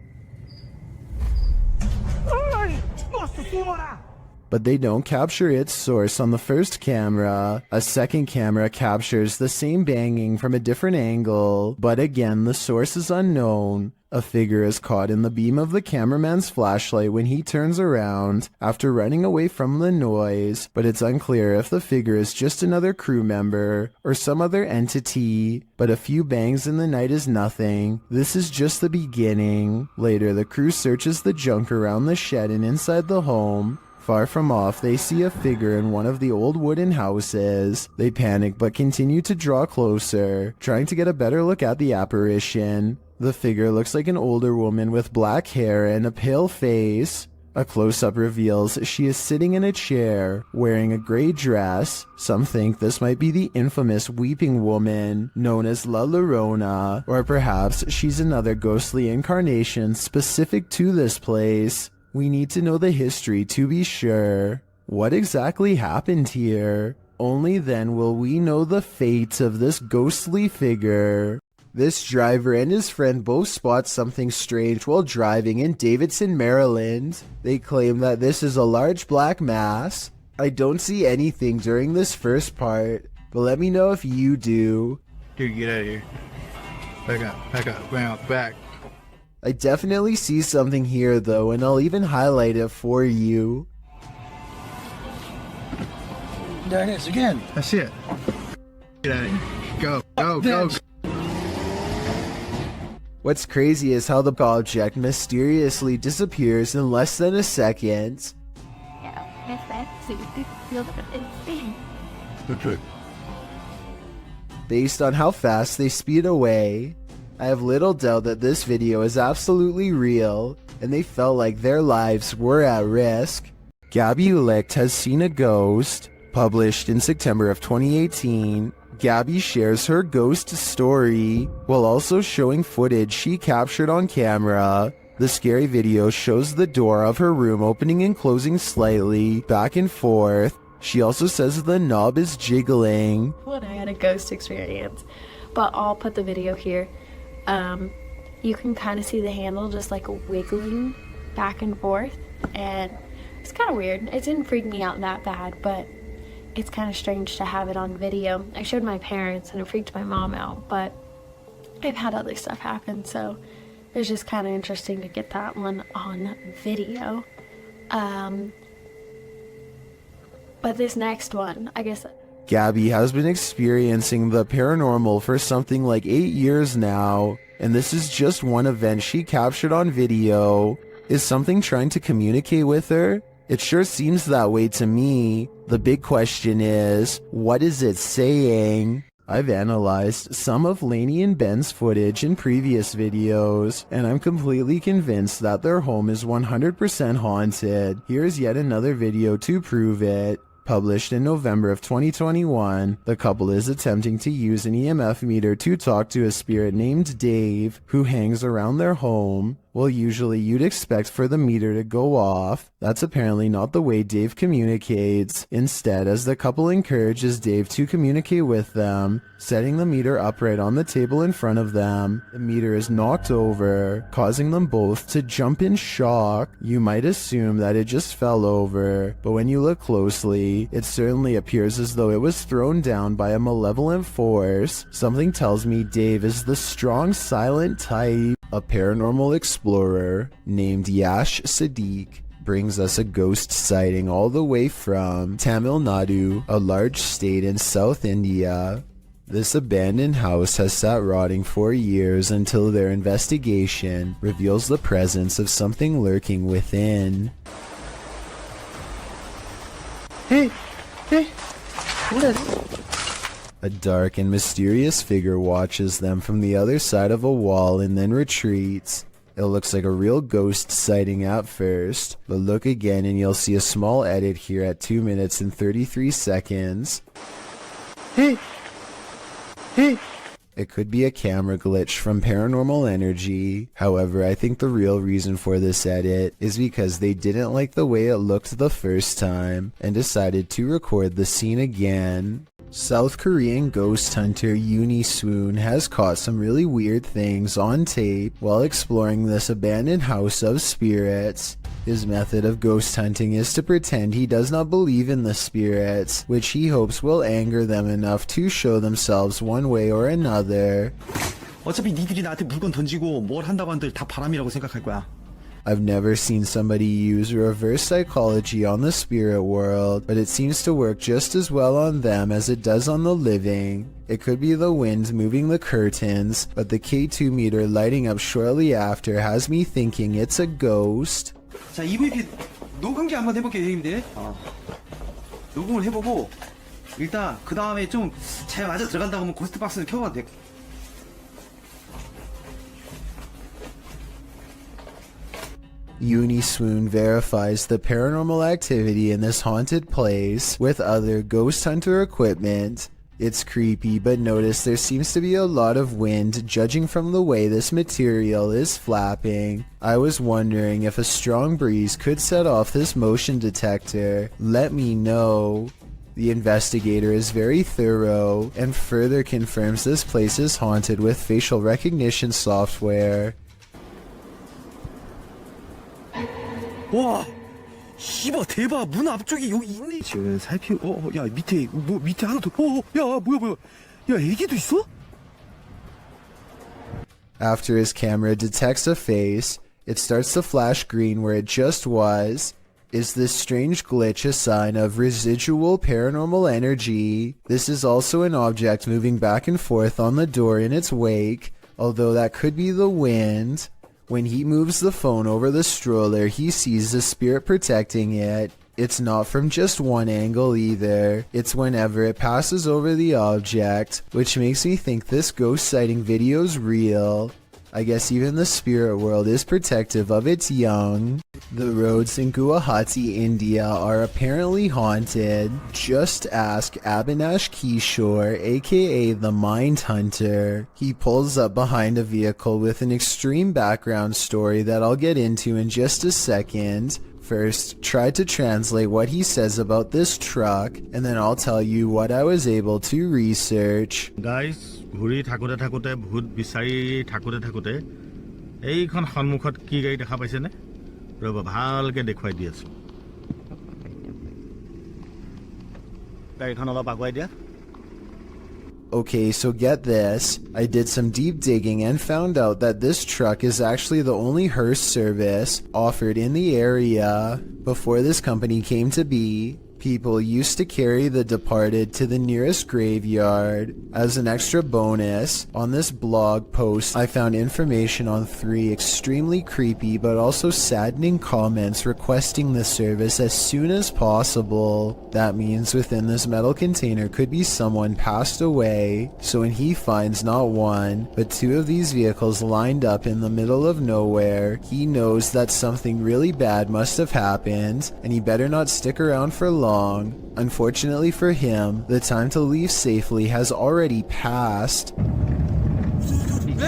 Speaker 1: But they don't capture its source on the first camera. A second camera captures the same banging from a different angle, but again the source is unknown. A figure is caught in the beam of the cameraman's flashlight when he turns around after running away from the noise, but it's unclear if the figure is just another crew member or some other entity. But a few bangs in the night is nothing. This is just the beginning. Later, the crew searches the junk around the shed and inside the home. Far from off, they see a figure in one of the old wooden houses. They panic but continue to draw closer, trying to get a better look at the apparition. The figure looks like an older woman with black hair and a pale face. A close-up reveals she is sitting in a chair, wearing a gray dress. Some think this might be the infamous Weeping Woman, known as La Llorona, or perhaps she's another ghostly incarnation specific to this place. We need to know the history to be sure. What exactly happened here? Only then will we know the fate of this ghostly figure. This driver and his friend both spot something strange while driving in Davidson, Maryland. They claim that this is a large black mass. I don't see anything during this first part, but let me know if you do.
Speaker 13: Dude, get out of here. Back up, bounce back.
Speaker 1: I definitely see something here though, and I'll even highlight it for you.
Speaker 13: There it is again. That's it. Get out of here. Go.
Speaker 1: What's crazy is how the object mysteriously disappears in less than a second. Based on how fast they speed away, I have little doubt that this video is absolutely real, and they felt like their lives were at risk. Gabby Licht has seen a ghost. Published in September of 2018, Gabby shares her ghost story, while also showing footage she captured on camera. The scary video shows the door of her room opening and closing slightly, back and forth. She also says the knob is jiggling.
Speaker 18: When I had a ghost experience, but I'll put the video here. You can kind of see the handle just like wiggling back and forth, and it's kind of weird. It didn't freak me out that bad, but it's kind of strange to have it on video. I showed my parents and it freaked my mom out, but I've had other stuff happen, so it was just kind of interesting to get that one on video. But this next one, I guess...
Speaker 1: Gabby has been experiencing the paranormal for something like 8 years now, and this is just one event she captured on video. Is something trying to communicate with her? It sure seems that way to me. The big question is, what is it saying? I've analyzed some of Lainey and Ben's footage in previous videos, and I'm completely convinced that their home is 100% haunted. Here's yet another video to prove it. Published in November of 2021, the couple is attempting to use an EMF meter to talk to a spirit named Dave, who hangs around their home. Well, usually you'd expect for the meter to go off. That's apparently not the way Dave communicates. Instead, as the couple encourages Dave to communicate with them, setting the meter upright on the table in front of them, the meter is knocked over, causing them both to jump in shock. You might assume that it just fell over, but when you look closely, it certainly appears as though it was thrown down by a malevolent force. Something tells me Dave is the strong, silent type. A paranormal explorer named Yash Sadiq brings us a ghost sighting all the way from Tamil Nadu, a large state in South India. This abandoned house has sat rotting for years until their investigation reveals the presence of something lurking within.
Speaker 10: Hey! What is...
Speaker 1: A dark and mysterious figure watches them from the other side of a wall and then retreats. It looks like a real ghost sighting at first, but look again and you'll see a small edit here at 2 minutes and 33 seconds.
Speaker 10: Hey!
Speaker 1: It could be a camera glitch from Paranormal Energy. However, I think the real reason for this edit is because they didn't like the way it looked the first time and decided to record the scene again. South Korean ghost hunter Uni Swoon has caught some really weird things on tape while exploring this abandoned house of spirits. His method of ghost hunting is to pretend he does not believe in the spirits, which he hopes will anger them enough to show themselves one way or another.
Speaker 12: 어차피 니들이 나한테 물건 던지고 뭘 한다고 한들 다 바람이라고 생각할 거야.
Speaker 1: I've never seen somebody use reverse psychology on the spirit world, but it seems to work just as well on them as it does on the living. It could be the wind moving the curtains, but the K2 meter lighting up shortly after has me thinking it's a ghost.
Speaker 12: 자, EVP 녹음기 한번 해볼게요, 형님들. 녹음을 해보고 일단 그 다음에 좀 잘 맞아 들어간다고 하면 고스트 박스를 켜봐도 돼.
Speaker 1: Uni Swoon verifies the paranormal activity in this haunted place with other ghost hunter equipment. It's creepy, but notice there seems to be a lot of wind judging from the way this material is flapping. I was wondering if a strong breeze could set off this motion detector. Let me know. The investigator is very thorough and further confirms this place is haunted with facial recognition software.
Speaker 12: 와, 씨발 대박. 문 앞쪽에 여기 있네. 지금 살피고 야 밑에 뭐 밑에 하나 더. 야 뭐야. 야 애기도 있어?
Speaker 1: After his camera detects a face, it starts to flash green where it just was. Is this strange glitch a sign of residual paranormal energy? This is also an object moving back and forth on the door in its wake, although that could be the wind. When he moves the phone over the stroller, he sees the spirit protecting it. It's not from just one angle either. It's whenever it passes over the object, which makes me think this ghost sighting video's real. I guess even the spirit world is protective of its young. The roads in Guwahati, India are apparently haunted. Just ask Abhinash Kishore, aka the Mind Hunter. He pulls up behind a vehicle with an extreme background story that I'll get into in just a second. First, try to translate what he says about this truck, and then I'll tell you what I was able to research.
Speaker 19: Guys, ঘূৰি থাকোঁতে ভূত বিচাৰি থাকোঁতে এইখন সন্মুখত কি গাড়ী দেখা পাইছেনে? ৰ'ব ভালকে দেখুৱাই দি আছোঁ। গাড়ীখন অলপ আগুৱাই দিয়া।
Speaker 1: Okay, so get this. I did some deep digging and found out that this truck is actually the only hearse service offered in the area. Before this company came to be, people used to carry the departed to the nearest graveyard. As an extra bonus, on this blog post I found information on 3 extremely creepy but also saddening comments requesting the service as soon as possible. That means within this metal container could be someone passed away, so when he finds not 1 but 2 of these vehicles lined up in the middle of nowhere, he knows that something really bad must have happened and he better not stick around for long. Unfortunately for him, the time to leave safely has already passed.
Speaker 12: 네,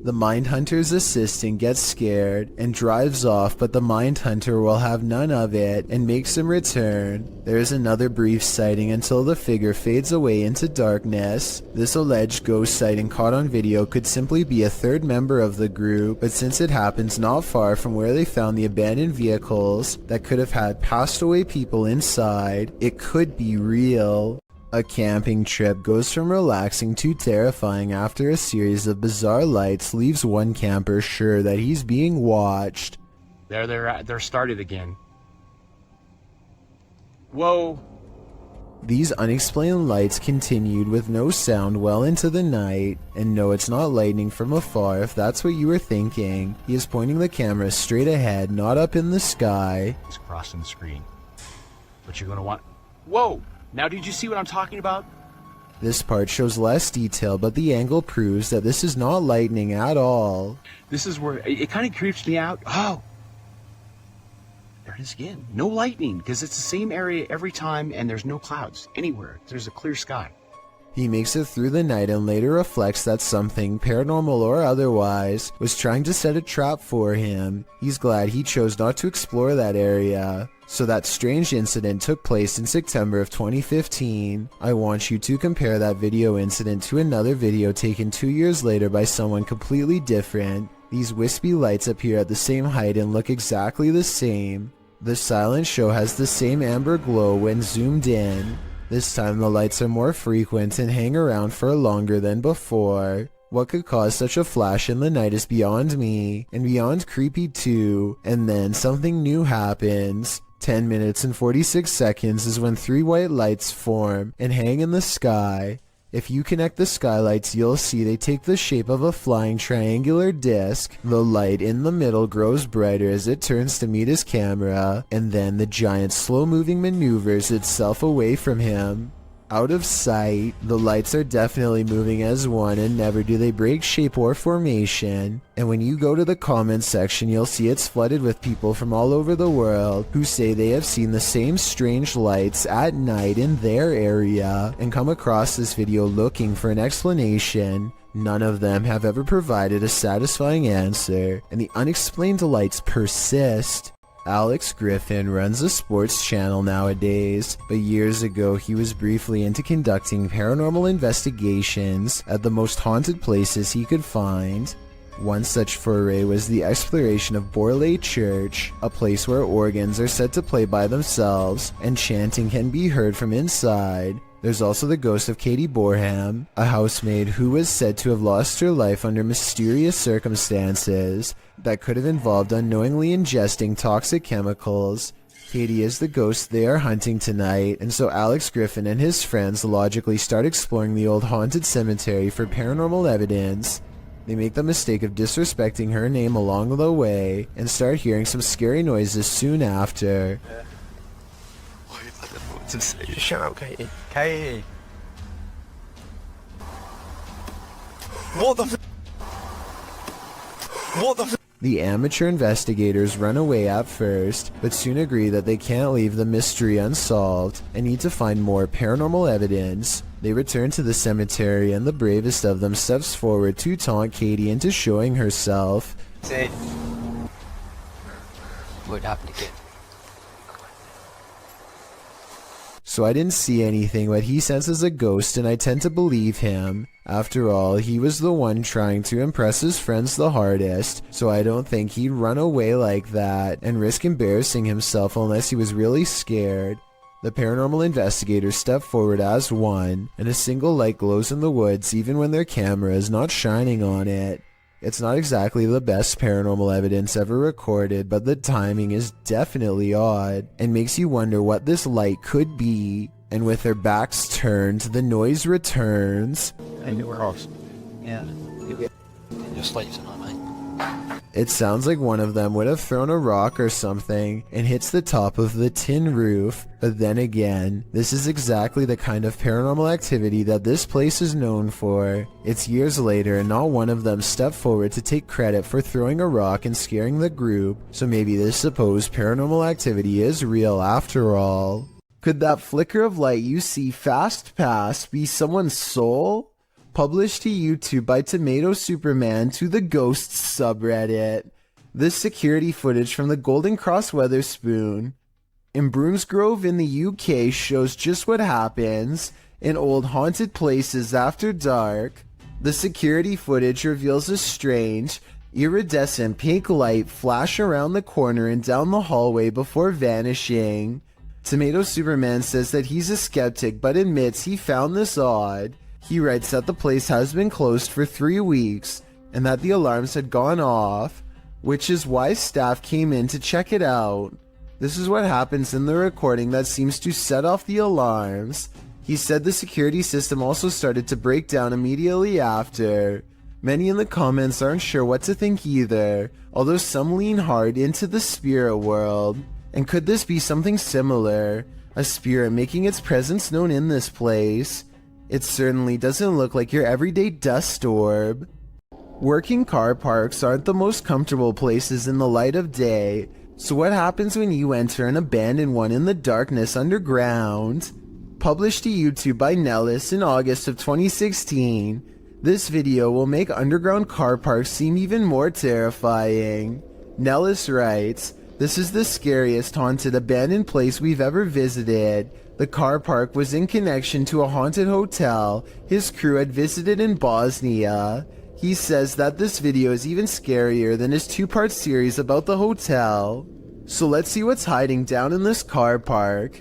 Speaker 1: The Mindhunter's assistant gets scared and drives off, but the Mindhunter will have none of it and makes him return. There is another brief sighting until the figure fades away into darkness. This alleged ghost sighting caught on video could simply be a third member of the group, but since it happens not far from where they found the abandoned vehicles that could have had passed away people inside, it could be real. A camping trip goes from relaxing to terrifying after a series of bizarre lights leaves one camper sure that he's being watched.
Speaker 10: They're started again. Whoa.
Speaker 1: These unexplained lights continued with no sound well into the night, and no, it's not lightning from afar if that's what you were thinking. He is pointing the camera straight ahead, not up in the sky.
Speaker 10: It's crossing the screen. But you're gonna want... Whoa! Now did you see what I'm talking about?
Speaker 1: This part shows less detail, but the angle proves that this is not lightning at all.
Speaker 10: This is where it kind of creeps me out. Oh! There it is again. No lightning, because it's the same area every time and there's no clouds anywhere. There's a clear sky.
Speaker 1: He makes it through the night and later reflects that something, paranormal or otherwise, was trying to set a trap for him. He's glad he chose not to explore that area. So that strange incident took place in September of 2015. I want you to compare that video incident to another video taken 2 years later by someone completely different. These wispy lights appear at the same height and look exactly the same. The silent show has the same amber glow when zoomed in. This time the lights are more frequent and hang around for longer than before. What could cause such a flash in the night is beyond me, and beyond creepy too. And then something new happens. 10 minutes and 46 seconds is when 3 white lights form and hang in the sky. If you connect the skylights, you'll see they take the shape of a flying triangular disc. The light in the middle grows brighter as it turns to meet his camera, and then the giant slow-moving maneuvers itself away from him. Out of sight, the lights are definitely moving as one, and never do they break shape or formation. And when you go to the comments section, you'll see it's flooded with people from all over the world who say they have seen the same strange lights at night in their area and come across this video looking for an explanation. None of them have ever provided a satisfying answer, and the unexplained lights persist. Alex Griffin runs a sports channel nowadays, but years ago he was briefly into conducting paranormal investigations at the most haunted places he could find. One such foray was the exploration of Borley Church, a place where organs are said to play by themselves and chanting can be heard from inside. There's also the ghost of Katie Borham, a housemaid who was said to have lost her life under mysterious circumstances that could have involved unknowingly ingesting toxic chemicals. Katie is the ghost they are hunting tonight, and so Alex Griffin and his friends logically start exploring the old haunted cemetery for paranormal evidence. They make the mistake of disrespecting her name along the way and start hearing some scary noises soon after.
Speaker 10: Shut up, Katie. Katie. What the
Speaker 1: The amateur investigators run away at first, but soon agree that they can't leave the mystery unsolved and need to find more paranormal evidence. They return to the cemetery and the bravest of them steps forward to taunt Katie into showing herself.
Speaker 10: Say, what happened again?
Speaker 1: So I didn't see anything, but he senses a ghost and I tend to believe him. After all, he was the one trying to impress his friends the hardest, so I don't think he'd run away like that and risk embarrassing himself unless he was really scared. The paranormal investigators step forward as one, and a single light glows in the woods even when their camera is not shining on it. It's not exactly the best paranormal evidence ever recorded, but the timing is definitely odd and makes you wonder what this light could be. And with their backs turned, the noise returns.
Speaker 10: I knew we're off. Yeah. Just lights on, mate.
Speaker 1: It sounds like one of them would have thrown a rock or something and hits the top of the tin roof, but then again, this is exactly the kind of paranormal activity that this place is known for. It's years later and not one of them stepped forward to take credit for throwing a rock and scaring the group, so maybe this supposed paranormal activity is real after all. Could that flicker of light you see fast past be someone's soul? Published to YouTube by Tomato Superman to the Ghosts subreddit. This security footage from the Golden Cross Weatherspoon in Broomsgrove in the UK shows just what happens in old haunted places after dark. The security footage reveals a strange, iridescent pink light flash around the corner and down the hallway before vanishing. Tomato Superman says that he's a skeptic but admits he found this odd. He writes that the place has been closed for 3 weeks and that the alarms had gone off, which is why staff came in to check it out. This is what happens in the recording that seems to set off the alarms. He said the security system also started to break down immediately after. Many in the comments aren't sure what to think either, although some lean hard into the spirit world. And could this be something similar? A spirit making its presence known in this place? It certainly doesn't look like your everyday dust orb. Working car parks aren't the most comfortable places in the light of day, so what happens when you enter an abandoned one in the darkness underground? Published to YouTube by Nellis in August of 2016, this video will make underground car parks seem even more terrifying. Nellis writes, "This is the scariest haunted abandoned place we've ever visited. The car park was in connection to a haunted hotel his crew had visited in Bosnia." He says that this video is even scarier than his 2-part series about the hotel. So let's see what's hiding down in this car park.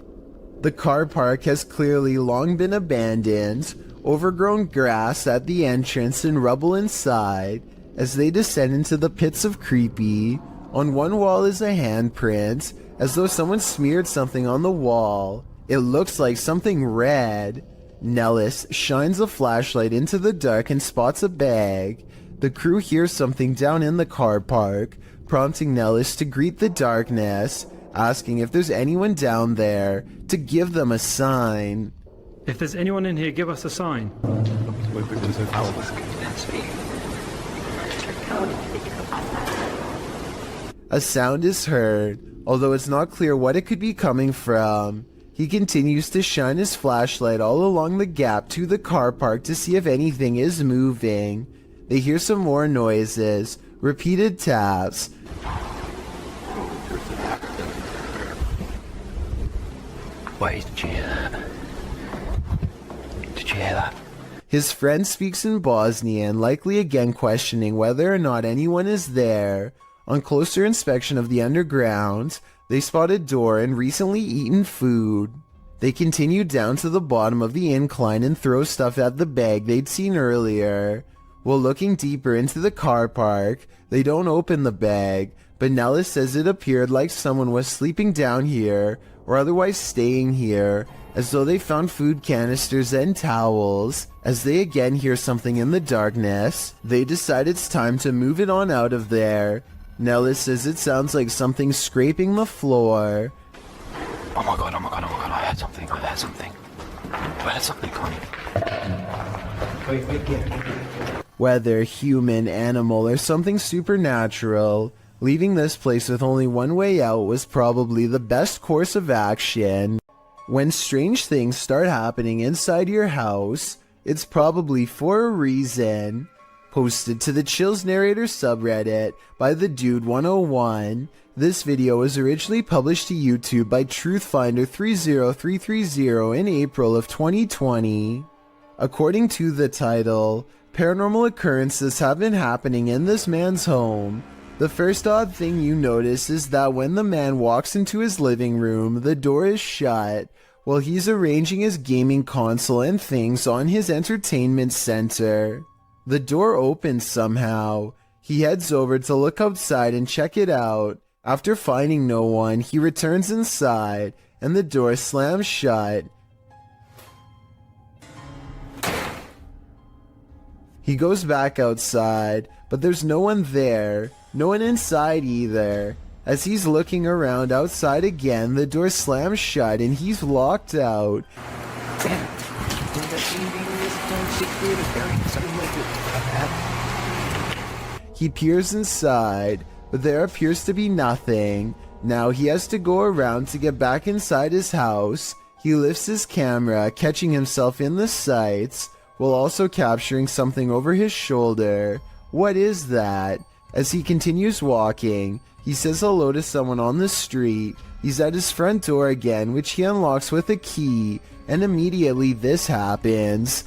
Speaker 1: The car park has clearly long been abandoned, overgrown grass at the entrance and rubble inside. As they descend into the pits of creepy, on one wall is a handprint, as though someone smeared something on the wall. It looks like something red. Nellis shines a flashlight into the dark and spots a bag. The crew hears something down in the car park, prompting Nellis to greet the darkness, asking if there's anyone down there to give them a sign.
Speaker 20: If there's anyone in here, give us a sign.
Speaker 1: A sound is heard, although it's not clear what it could be coming from. He continues to shine his flashlight all along the gap to the car park to see if anything is moving. They hear some more noises, repeated taps.
Speaker 11: Wait, did you hear that? Did you hear that?
Speaker 1: His friend speaks in Bosnian, likely again questioning whether or not anyone is there. On closer inspection of the underground, they spot a door and recently eaten food. They continue down to the bottom of the incline and throw stuff at the bag they'd seen earlier. While looking deeper into the car park, they don't open the bag, but Nellis says it appeared like someone was sleeping down here or otherwise staying here, as though they found food canisters and towels. As they again hear something in the darkness, they decide it's time to move it on out of there. Nellis says it sounds like something scraping the floor.
Speaker 11: Oh my god, I heard something, I heard something coming.
Speaker 1: Whether human, animal, or something supernatural, leaving this place with only one way out was probably the best course of action. When strange things start happening inside your house, it's probably for a reason. Posted to the Chills Narrator subreddit by the Dude 101, this video was originally published to YouTube by Truthfinder30330 in April of 2020. According to the title, paranormal occurrences have been happening in this man's home. The first odd thing you notice is that when the man walks into his living room, the door is shut while he's arranging his gaming console and things on his entertainment center. The door opens somehow. He heads over to look outside and check it out. After finding no one, he returns inside and the door slams shut. He goes back outside, but there's no one there. No one inside either. As he's looking around outside again, the door slams shut and he's locked out. He peers inside, but there appears to be nothing. Now he has to go around to get back inside his house. He lifts his camera, catching himself in the sights, while also capturing something over his shoulder. What is that? As he continues walking, he says hello to someone on the street. He's at his front door again, which he unlocks with a key, and immediately this happens.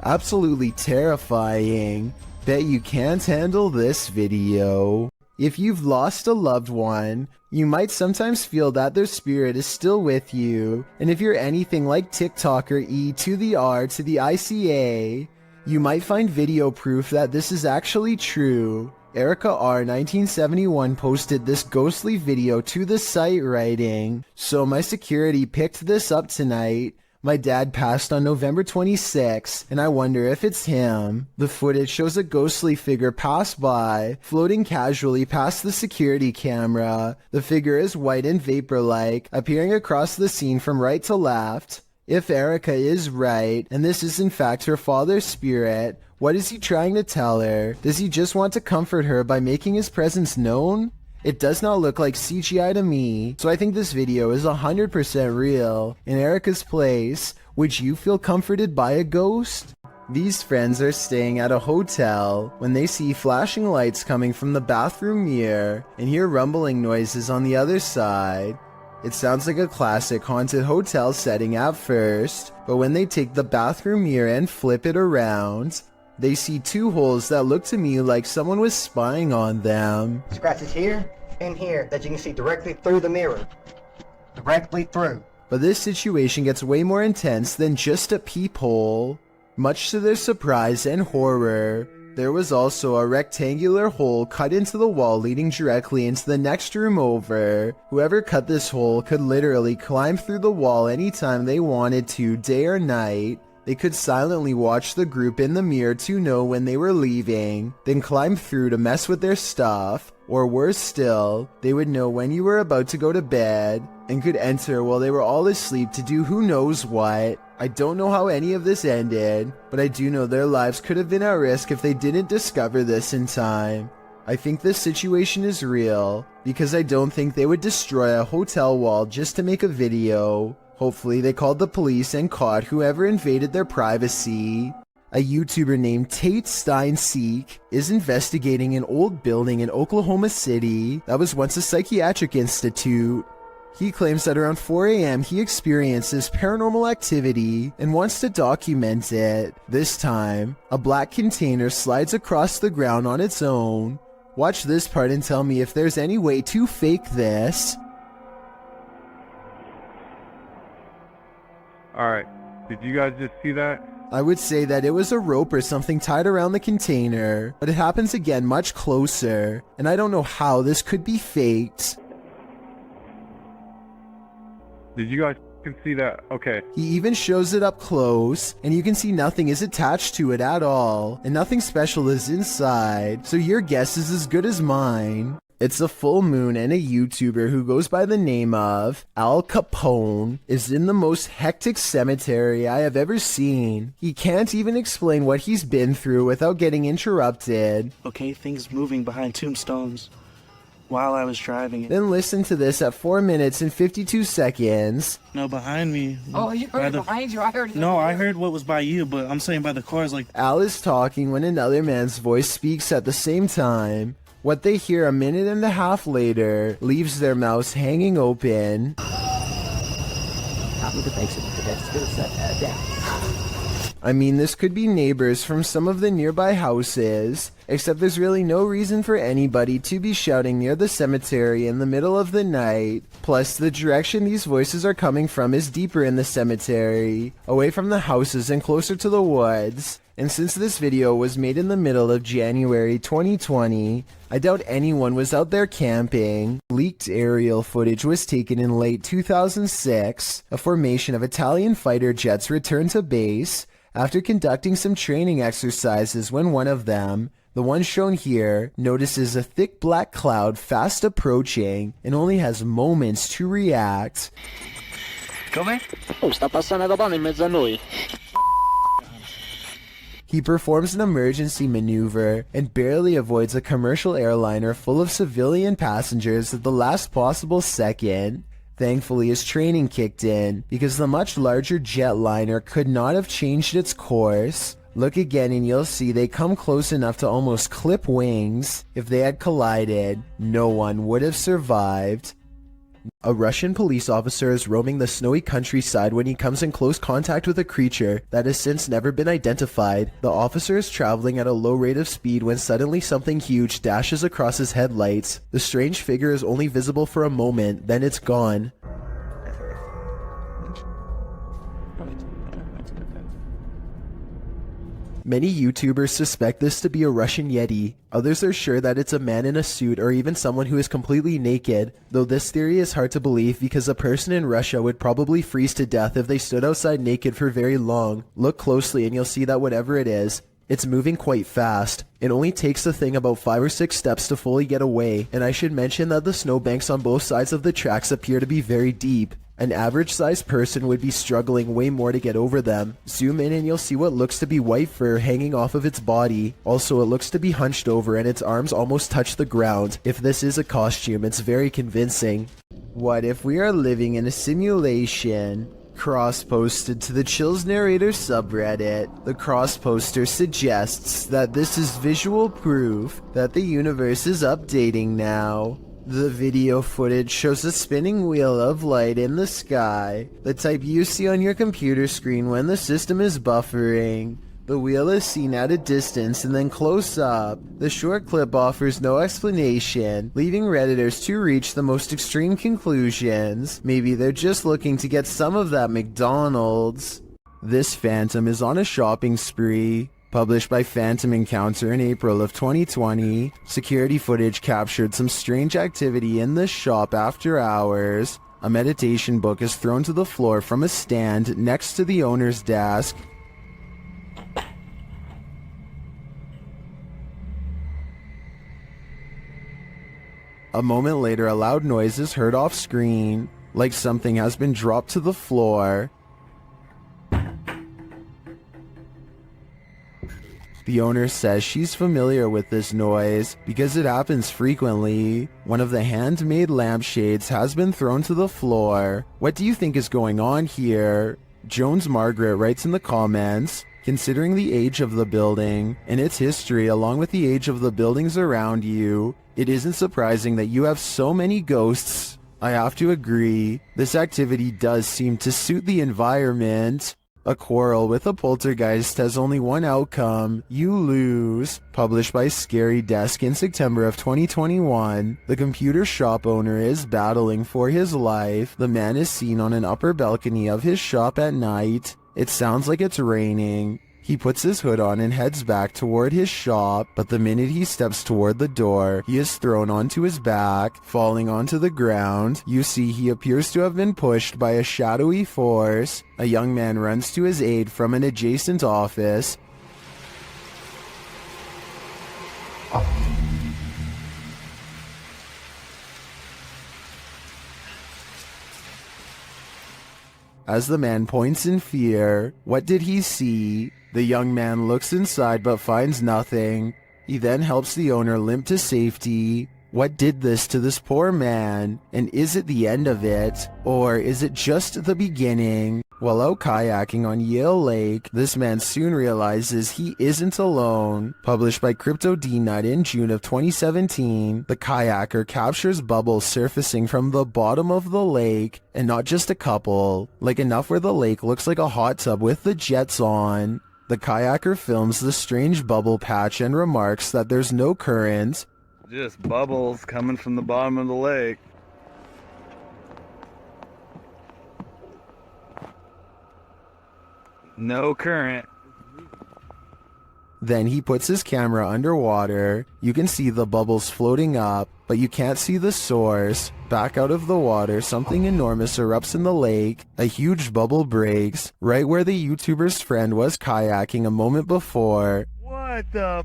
Speaker 1: Absolutely terrifying. Bet you can't handle this video. If you've lost a loved one, you might sometimes feel that their spirit is still with you, and if you're anything like TikToker E to the R to the ICA, you might find video proof that this is actually true. Erica R 1971 posted this ghostly video to the site writing, "So my security picked this up tonight. My dad passed on November 26, and I wonder if it's him." The footage shows a ghostly figure pass by, floating casually past the security camera. The figure is white and vapor-like, appearing across the scene from right to left. If Erica is right, and this is in fact her father's spirit, what is he trying to tell her? Does he just want to comfort her by making his presence known? It does not look like CGI to me, so I think this video is 100% real. In Erica's place, would you feel comforted by a ghost? These friends are staying at a hotel when they see flashing lights coming from the bathroom mirror and hear rumbling noises on the other side. It sounds like a classic haunted hotel setting at first, but when they take the bathroom mirror and flip it around, they see two holes that look to me like someone was spying on them.
Speaker 21: Scratches here and here that you can see directly through the mirror. Directly through.
Speaker 1: But this situation gets way more intense than just a peephole. Much to their surprise and horror, there was also a rectangular hole cut into the wall leading directly into the next room over. Whoever cut this hole could literally climb through the wall anytime they wanted to, day or night. They could silently watch the group in the mirror to know when they were leaving, then climb through to mess with their stuff, or worse still, they would know when you were about to go to bed, and could enter while they were all asleep to do who knows what. I don't know how any of this ended, but I do know their lives could have been at risk if they didn't discover this in time. I think this situation is real, because I don't think they would destroy a hotel wall just to make a video. Hopefully they called the police and caught whoever invaded their privacy. A YouTuber named Tate Stein Seek is investigating an old building in Oklahoma City that was once a psychiatric institute. He claims that around 4 a.m. he experiences paranormal activity and wants to document it. This time, a black container slides across the ground on its own. Watch this part and tell me if there's any way to fake this.
Speaker 22: Alright, did you guys just see that?
Speaker 1: I would say that it was a rope or something tied around the container, but it happens again much closer, and I don't know how this could be faked.
Speaker 22: Did you guys can see that? Okay.
Speaker 1: He even shows it up close, and you can see nothing is attached to it at all, and nothing special is inside, so your guess is as good as mine. It's a full moon, and a YouTuber who goes by the name of Al Capone is in the most hectic cemetery I have ever seen. He can't even explain what he's been through without getting interrupted.
Speaker 23: Okay, things moving behind tombstones while I was driving it.
Speaker 1: Then listen to this at 4 minutes and 52 seconds.
Speaker 23: No, behind me.
Speaker 2: Oh, you heard it behind you. I heard it.
Speaker 23: No, I heard what was by you, but I'm saying by the cars like...
Speaker 1: Al is talking when another man's voice speaks at the same time. What they hear a minute and a half later leaves their mouths hanging open. I mean, this could be neighbors from some of the nearby houses, except there's really no reason for anybody to be shouting near the cemetery in the middle of the night. Plus, the direction these voices are coming from is deeper in the cemetery, away from the houses and closer to the woods. And since this video was made in the middle of January 2020, I doubt anyone was out there camping. Leaked aerial footage was taken in late 2006. A formation of Italian fighter jets returned to base after conducting some training exercises when one of them, The one shown here notices a thick black cloud fast approaching and only has moments to react.
Speaker 4: Come? Oh, sta passando una donna in mezzo a noi.
Speaker 1: He performs an emergency maneuver and barely avoids a commercial airliner full of civilian passengers at the last possible second. Thankfully, his training kicked in because the much larger jetliner could not have changed its course. Look again and you'll see they come close enough to almost clip wings. If they had collided, no one would have survived. A Russian police officer is roaming the snowy countryside when he comes in close contact with a creature that has since never been identified. The officer is traveling at a low rate of speed when suddenly something huge dashes across his headlights. The strange figure is only visible for a moment, then it's gone. Many YouTubers suspect this to be a Russian Yeti. Others are sure that it's a man in a suit or even someone who is completely naked, though this theory is hard to believe because a person in Russia would probably freeze to death if they stood outside naked for very long. Look closely and you'll see that whatever it is, it's moving quite fast. It only takes the thing about 5 or 6 steps to fully get away, and I should mention that the snowbanks on both sides of the tracks appear to be very deep. An average-sized person would be struggling way more to get over them. Zoom in and you'll see what looks to be white fur hanging off of its body. Also, it looks to be hunched over and its arms almost touch the ground. If this is a costume, it's very convincing. What if we are living in a simulation? Cross-posted to the Chills Narrator subreddit, the cross-poster suggests that this is visual proof that the universe is updating now. The video footage shows a spinning wheel of light in the sky, the type you see on your computer screen when the system is buffering. The wheel is seen at a distance and then close up. The short clip offers no explanation, leaving Redditors to reach the most extreme conclusions. Maybe they're just looking to get some of that McDonald's. This phantom is on a shopping spree. Published by Phantom Encounter in April of 2020, security footage captured some strange activity in the shop after hours. A meditation book is thrown to the floor from a stand next to the owner's desk. A moment later, a loud noise is heard off screen, like something has been dropped to the floor. The owner says she's familiar with this noise because it happens frequently. One of the handmade lampshades has been thrown to the floor. What do you think is going on here? Jones Margaret writes in the comments, considering the age of the building and its history along with the age of the buildings around you, it isn't surprising that you have so many ghosts. I have to agree, this activity does seem to suit the environment. A quarrel with a poltergeist has only one outcome. You lose. Published by Scary Desk in September of 2021, the computer shop owner is battling for his life. The man is seen on an upper balcony of his shop at night. It sounds like it's raining. He puts his hood on and heads back toward his shop, but the minute he steps toward the door, he is thrown onto his back, falling onto the ground. You see he appears to have been pushed by a shadowy force. A young man runs to his aid from an adjacent office. As the man points in fear, what did he see? The young man looks inside but finds nothing. He then helps the owner limp to safety. What did this to this poor man? And is it the end of it? Or is it just the beginning? While out kayaking on Yale Lake, this man soon realizes he isn't alone. Published by Crypto D-Nut in June of 2017, the kayaker captures bubbles surfacing from the bottom of the lake, and not just a couple, like enough where the lake looks like a hot tub with the jets on. The kayaker films the strange bubble patch and remarks that there's no current.
Speaker 6: Just bubbles coming from the bottom of the lake. No current.
Speaker 1: Then he puts his camera underwater. You can see the bubbles floating up, but you can't see the source. Back out of the water, something enormous erupts in the lake. A huge bubble breaks, right where the YouTuber's friend was kayaking a moment before.
Speaker 6: What the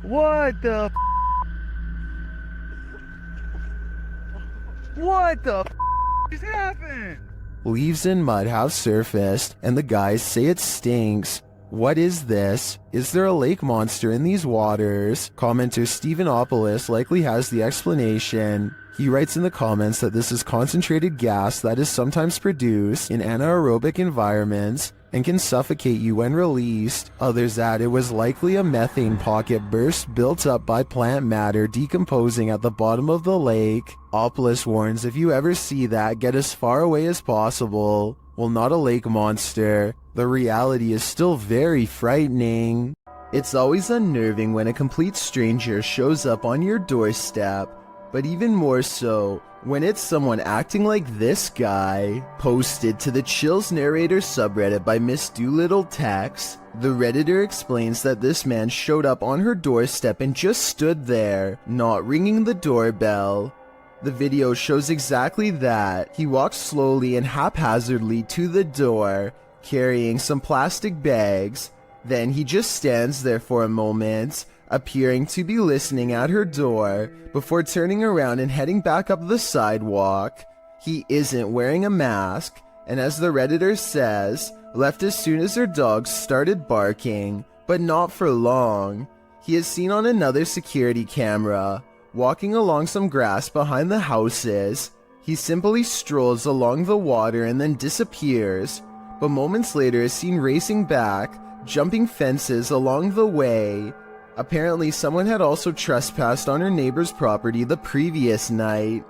Speaker 6: What the? What the just happened?
Speaker 1: Leaves and mud have surfaced, and the guys say it stinks. What is this? Is there a lake monster in these waters? Commenter Stephenopoulos likely has the explanation. He writes in the comments that this is concentrated gas that is sometimes produced in anaerobic environments and can suffocate you when released. Others add it was likely a methane pocket burst built up by plant matter decomposing at the bottom of the lake. Opoulos warns if you ever see that, get as far away as possible. Well, not a lake monster. The reality is still very frightening. It's always unnerving when a complete stranger shows up on your doorstep, but even more so when it's someone acting like this guy. Posted to the Chills Narrator subreddit by Miss Doolittle Tex, the Redditor explains that this man showed up on her doorstep and just stood there, not ringing the doorbell. The video shows exactly that. He walks slowly and haphazardly to the door, carrying some plastic bags. Then he just stands there for a moment, appearing to be listening at her door, before turning around and heading back up the sidewalk. He isn't wearing a mask, and as the Redditor says, left as soon as her dogs started barking, but not for long. He is seen on another security camera, walking along some grass behind the houses. He simply strolls along the water and then disappears, but moments later is seen racing back, jumping fences along the way. Apparently someone had also trespassed on her neighbor's property the previous night.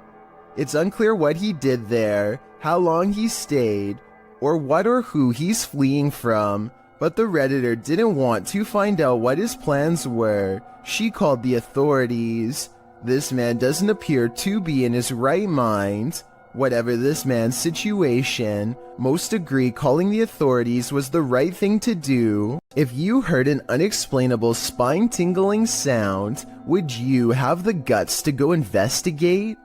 Speaker 1: It's unclear what he did there, how long he stayed, or what or who he's fleeing from, but the Redditor didn't want to find out what his plans were. She called the authorities. This man doesn't appear to be in his right mind. Whatever this man's situation, most agree calling the authorities was the right thing to do. If you heard an unexplainable spine-tingling sound, would you have the guts to go investigate?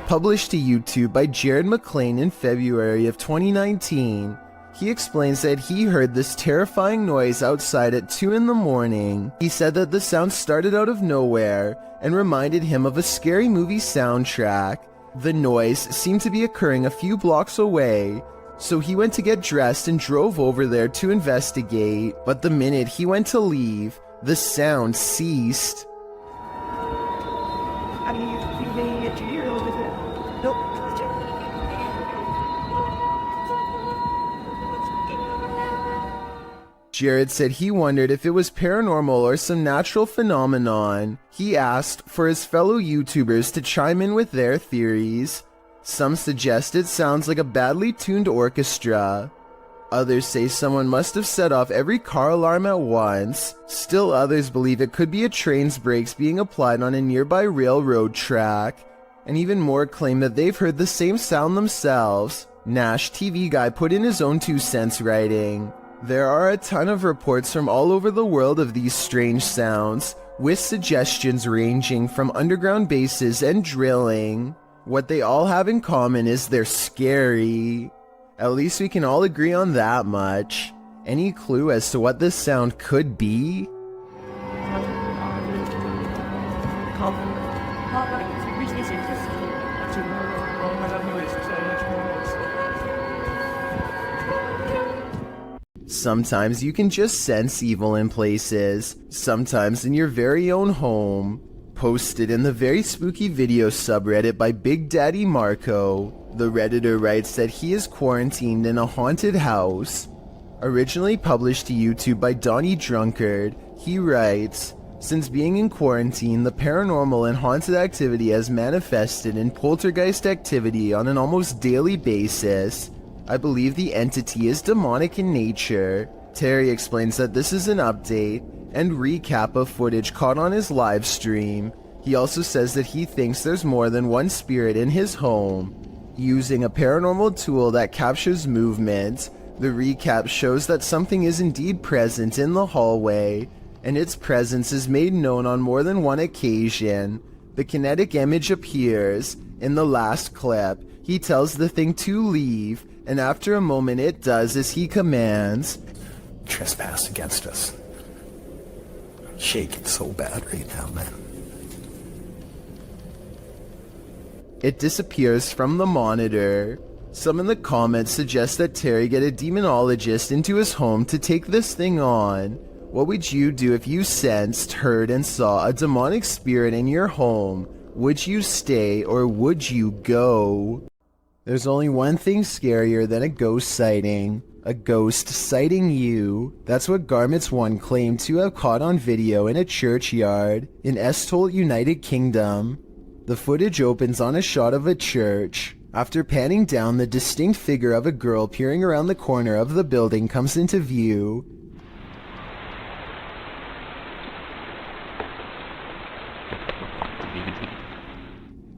Speaker 1: Published to YouTube by Jared McLean in February of 2019, he explains that he heard this terrifying noise outside at 2 in the morning. He said that the sound started out of nowhere and reminded him of a scary movie soundtrack. The noise seemed to be occurring a few blocks away, so he went to get dressed and drove over there to investigate. But the minute he went to leave, the sound ceased. Jared said he wondered if it was paranormal or some natural phenomenon. He asked for his fellow YouTubers to chime in with their theories. Some suggest it sounds like a badly tuned orchestra. Others say someone must have set off every car alarm at once. Still others believe it could be a train's brakes being applied on a nearby railroad track. And even more claim that they've heard the same sound themselves. Nash TV Guy put in his own 2 cents writing, "There are a ton of reports from all over the world of these strange sounds, with suggestions ranging from underground bases and drilling. What they all have in common is they're scary. At least we can all agree on that much. Any clue as to what this sound could be?" Sometimes you can just sense evil in places, sometimes in your very own home. Posted in the very spooky video subreddit by Big Daddy Marco, the Redditor writes that he is quarantined in a haunted house. Originally published to YouTube by Donnie Drunkard, he writes, "Since being in quarantine, the paranormal and haunted activity has manifested in poltergeist activity on an almost daily basis. I believe the entity is demonic in nature." Terry explains that this is an update and recap of footage caught on his live stream. He also says that he thinks there's more than one spirit in his home. Using a paranormal tool that captures movement, the recap shows that something is indeed present in the hallway, and its presence is made known on more than one occasion. The kinetic image appears, in the last clip, He tells the thing to leave, and after a moment it does as he commands.
Speaker 11: Trespass against us. I'm shaking so bad right now, man.
Speaker 1: It disappears from the monitor. Some in the comments suggest that Terry get a demonologist into his home to take this thing on. What would you do if you sensed, heard, and saw a demonic spirit in your home? Would you stay or would you go? There's only one thing scarier than a ghost sighting. A ghost sighting you. That's what Garments 1 claimed to have caught on video in a churchyard in Estholt, United Kingdom. The footage opens on a shot of a church. After panning down, the distinct figure of a girl peering around the corner of the building comes into view.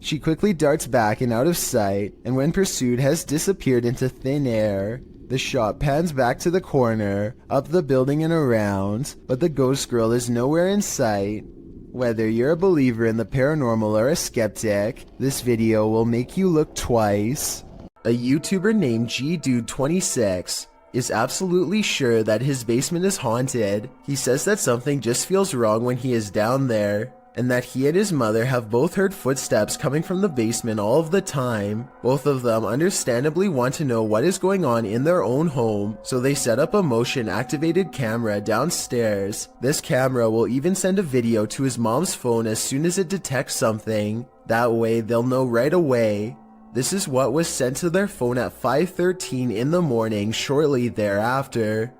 Speaker 1: She quickly darts back and out of sight, and when pursued has disappeared into thin air. The shot pans back to the corner, up the building and around, but the ghost girl is nowhere in sight. Whether you're a believer in the paranormal or a skeptic, this video will make you look twice. A YouTuber named GDude26 is absolutely sure that his basement is haunted. He says that something just feels wrong when he is down there, and that he and his mother have both heard footsteps coming from the basement all of the time. Both of them understandably want to know what is going on in their own home, so they set up a motion-activated camera downstairs. This camera will even send a video to his mom's phone as soon as it detects something. That way they'll know right away. This is what was sent to their phone at 5:13 in the morning shortly thereafter.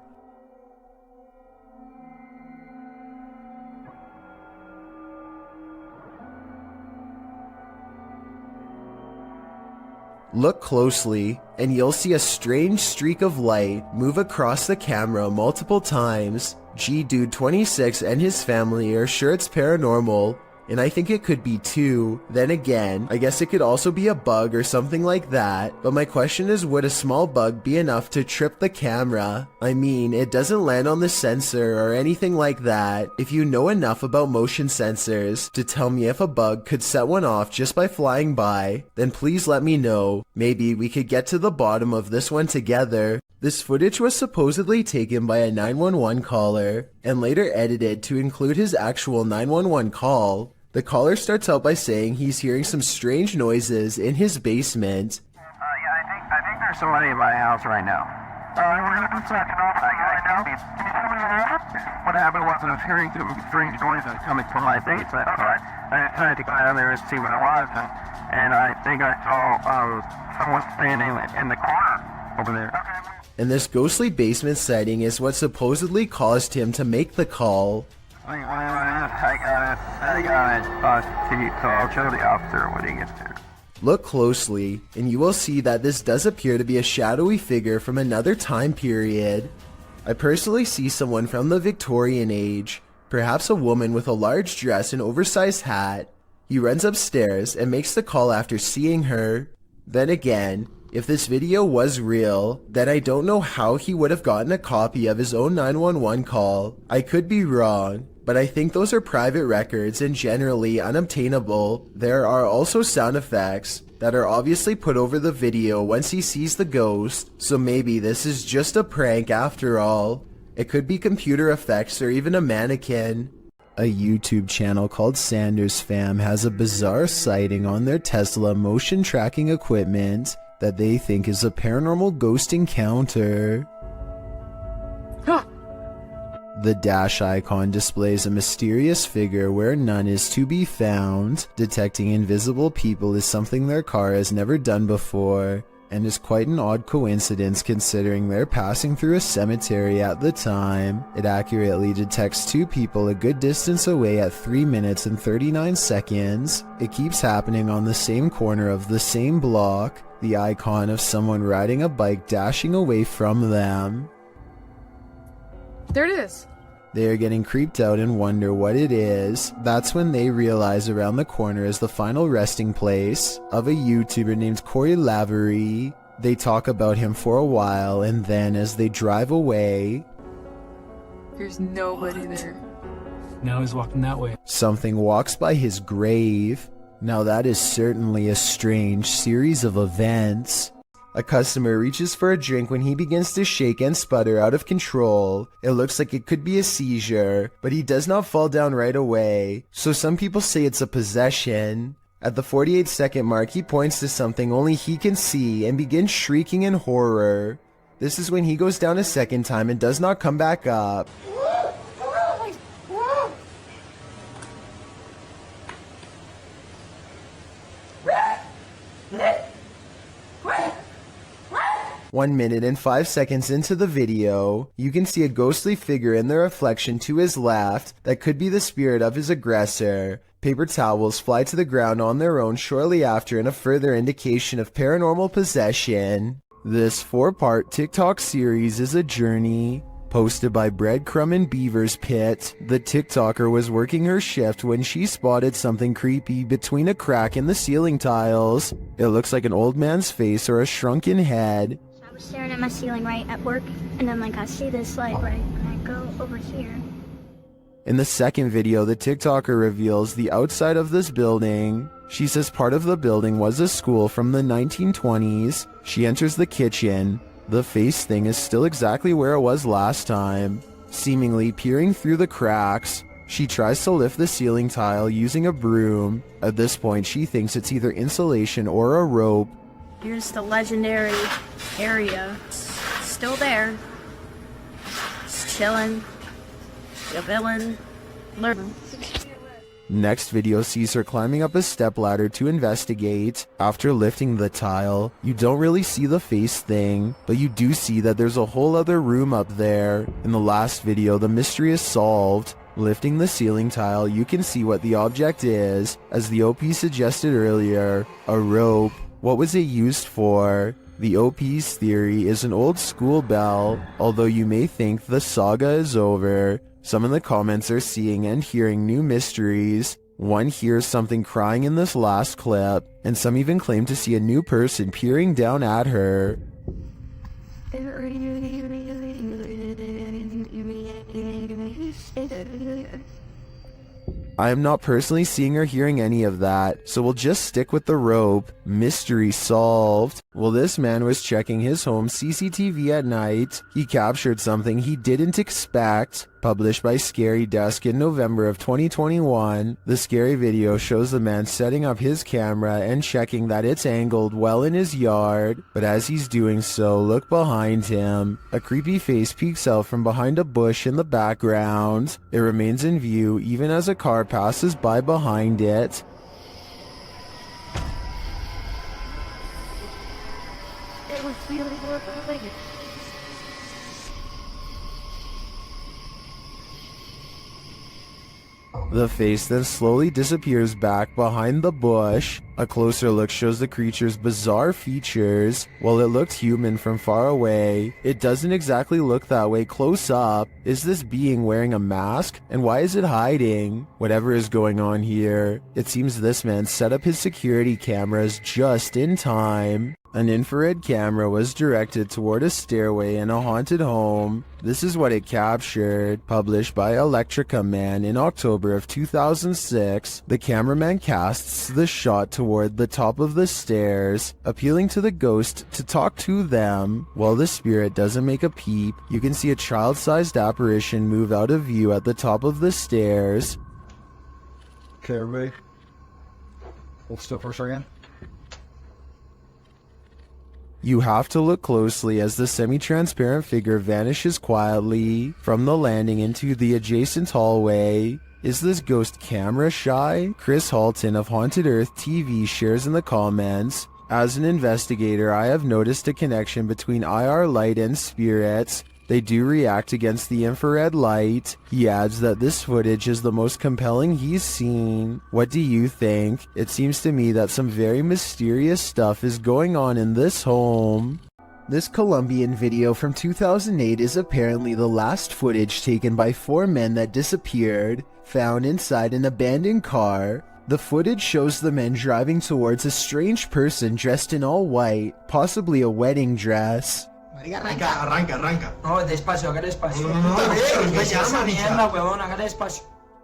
Speaker 1: Look closely, and you'll see a strange streak of light move across the camera multiple times. GDude26 and his family are sure it's paranormal, and I think it could be too. Then again, I guess it could also be a bug or something like that, but my question is, would a small bug be enough to trip the camera? I mean, it doesn't land on the sensor or anything like that. If you know enough about motion sensors to tell me if a bug could set one off just by flying by, then please let me know. Maybe we could get to the bottom of this one together. This footage was supposedly taken by a 911 caller, and later edited to include his actual 911 call. The caller starts out by saying he's hearing some strange noises in his basement.
Speaker 7: I think there's somebody in my house right now. What happened was I was hearing some strange noises coming from my basement. I tried to go down there and see what it was, and I think I saw someone standing in the corner over there.
Speaker 1: And this ghostly basement sighting is what supposedly caused him to make the call.
Speaker 7: I got it. So I'll show the officer when he gets there.
Speaker 1: Look closely, and you will see that this does appear to be a shadowy figure from another time period. I personally see someone from the Victorian age, perhaps a woman with a large dress and oversized hat. He runs upstairs and makes the call after seeing her. Then again, if this video was real, then I don't know how he would have gotten a copy of his own 911 call. I could be wrong, but I think those are private records and generally unobtainable. There are also sound effects that are obviously put over the video once he sees the ghost, so maybe this is just a prank after all. It could be computer effects or even a mannequin. A YouTube channel called Sanders Fam has a bizarre sighting on their Tesla motion tracking equipment that they think is a paranormal ghost encounter. The dash icon displays a mysterious figure where none is to be found. Detecting invisible people is something their car has never done before, and is quite an odd coincidence considering they're passing through a cemetery at the time. It accurately detects two people a good distance away at 3 minutes and 39 seconds. It keeps happening on the same corner of the same block. The icon of someone riding a bike dashing away from them.
Speaker 2: There it is.
Speaker 1: They are getting creeped out and wonder what it is. That's when they realize around the corner is the final resting place of a YouTuber named Corey Lavery. They talk about him for a while, and then as they drive away,
Speaker 2: There's nobody there.
Speaker 13: Now he's walking that way.
Speaker 1: something walks by his grave. Now that is certainly a strange series of events. A customer reaches for a drink when he begins to shake and sputter out of control. It looks like it could be a seizure, but he does not fall down right away, so some people say it's a possession. At the 48-second mark, he points to something only he can see and begins shrieking in horror. This is when he goes down a second time and does not come back up. One minute and 5 seconds into the video, you can see a ghostly figure in the reflection to his left that could be the spirit of his aggressor. Paper towels fly to the ground on their own shortly after in a further indication of paranormal possession. This 4-part TikTok series is a journey. Posted by Breadcrumb and Beaver's Pit, the TikToker was working her shift when she spotted something creepy between a crack in the ceiling tiles. It looks like an old man's face or a shrunken head.
Speaker 17: I was staring at my ceiling right at work, and then I see this light right, and I go over here.
Speaker 1: In the second video, the TikToker reveals the outside of this building. She says part of the building was a school from the 1920s. She enters the kitchen. The face thing is still exactly where it was last time, seemingly peering through the cracks. She tries to lift the ceiling tile using a broom. At this point, she thinks it's either insulation or a rope.
Speaker 2: Here's the legendary area. It's still there. It's chilling. The villain. Learn.
Speaker 1: Next video sees her climbing up a stepladder to investigate. After lifting the tile, you don't really see the face thing, but you do see that there's a whole other room up there. In the last video, the mystery is solved. Lifting the ceiling tile, you can see what the object is. As the OP suggested earlier, a rope. What was it used for? The OP's theory is an old school bell, although you may think the saga is over. Some in the comments are seeing and hearing new mysteries. One hears something crying in this last clip, and some even claim to see a new person peering down at her. I am not personally seeing or hearing any of that, so we'll just stick with the rope. Mystery solved. Well, this man was checking his home CCTV at night. He captured something he didn't expect. Published by Scary Desk in November of 2021, the scary video shows the man setting up his camera and checking that it's angled well in his yard. But as he's doing so, look behind him. A creepy face peeks out from behind a bush in the background. It remains in view even as a car passes by behind it.
Speaker 2: It was really horrifying.
Speaker 1: The face then slowly disappears back behind the bush. A closer look shows the creature's bizarre features. While it looked human from far away, it doesn't exactly look that way close up. Is this being wearing a mask? And why is it hiding? Whatever is going on here, it seems this man set up his security cameras just in time. An infrared camera was directed toward a stairway in a haunted home. This is what it captured. Published by Electrica Man in October of 2006, the cameraman casts the shot toward the top of the stairs, appealing to the ghost to talk to them. While the spirit doesn't make a peep, you can see a child-sized apparition move out of view at the top of the stairs.
Speaker 6: Okay, everybody. Hold still for a second.
Speaker 1: You have to look closely as the semi-transparent figure vanishes quietly from the landing into the adjacent hallway. Is this ghost camera shy? Chris Halton of Haunted Earth TV shares in the comments, "As an investigator, I have noticed a connection between IR light and spirits. They do react against the infrared light." He adds that this footage is the most compelling he's seen. What do you think? It seems to me that some very mysterious stuff is going on in this home. This Colombian video from 2008 is apparently the last footage taken by 4 men that disappeared, found inside an abandoned car. The footage shows the men driving towards a strange person dressed in all white, possibly a wedding dress.
Speaker 8: Arranca. No, despacio, haga despacio. No, mierda, huevón, haga despacio.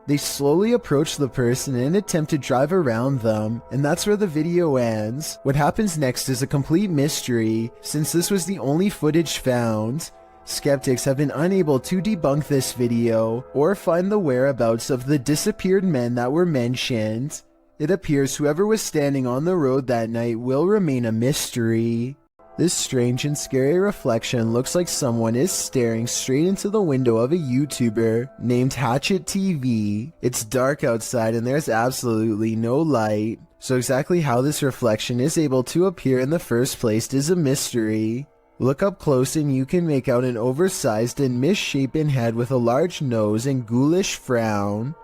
Speaker 1: They slowly approach the person and attempt to drive around them, and that's where the video ends. What happens next is a complete mystery, since this was the only footage found. Skeptics have been unable to debunk this video or find the whereabouts of the disappeared men that were mentioned. It appears whoever was standing on the road that night will remain a mystery. This strange and scary reflection looks like someone is staring straight into the window of a YouTuber named Hatchet TV. It's dark outside and there's absolutely no light, so exactly how this reflection is able to appear in the first place is a mystery. Look up close and you can make out an oversized and misshapen head with a large nose and ghoulish frown.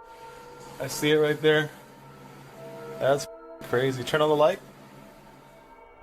Speaker 9: I see it right there. That's crazy. Turn on the light.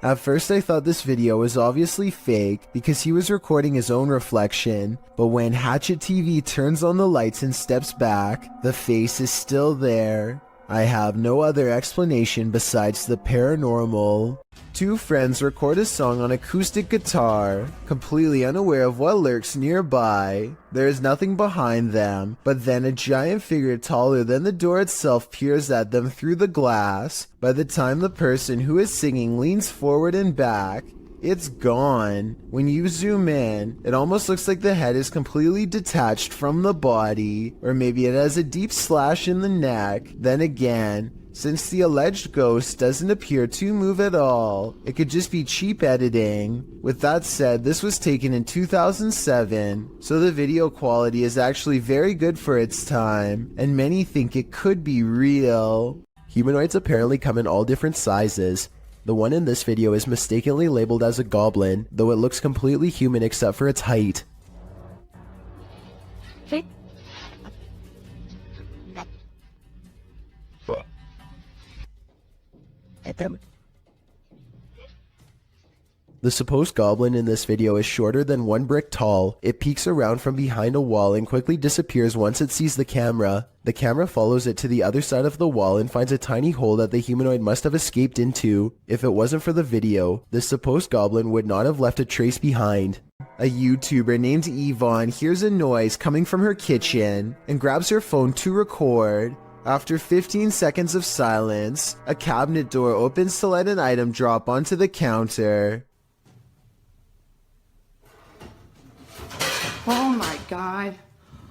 Speaker 1: At first I thought this video was obviously fake because he was recording his own reflection, but when Hatchet TV turns on the lights and steps back, the face is still there. I have no other explanation besides the paranormal. Two friends record a song on acoustic guitar, completely unaware of what lurks nearby. There is nothing behind them, but then a giant figure taller than the door itself peers at them through the glass. By the time the person who is singing leans forward and back, it's gone. When you zoom in, it almost looks like the head is completely detached from the body, or maybe it has a deep slash in the neck. Then again, since the alleged ghost doesn't appear to move at all, it could just be cheap editing. With that said, this was taken in 2007, so the video quality is actually very good for its time, and many think it could be real. Humanoids apparently come in all different sizes. The one in this video is mistakenly labeled as a goblin, though it looks completely human except for its height.
Speaker 2: Hey.
Speaker 1: The supposed goblin in this video is shorter than 1 brick tall. It peeks around from behind a wall and quickly disappears once it sees the camera. The camera follows it to the other side of the wall and finds a tiny hole that the humanoid must have escaped into. If it wasn't for the video, this supposed goblin would not have left a trace behind. A YouTuber named Yvonne hears a noise coming from her kitchen and grabs her phone to record. After 15 seconds of silence, a cabinet door opens to let an item drop onto the counter.
Speaker 2: Oh my god.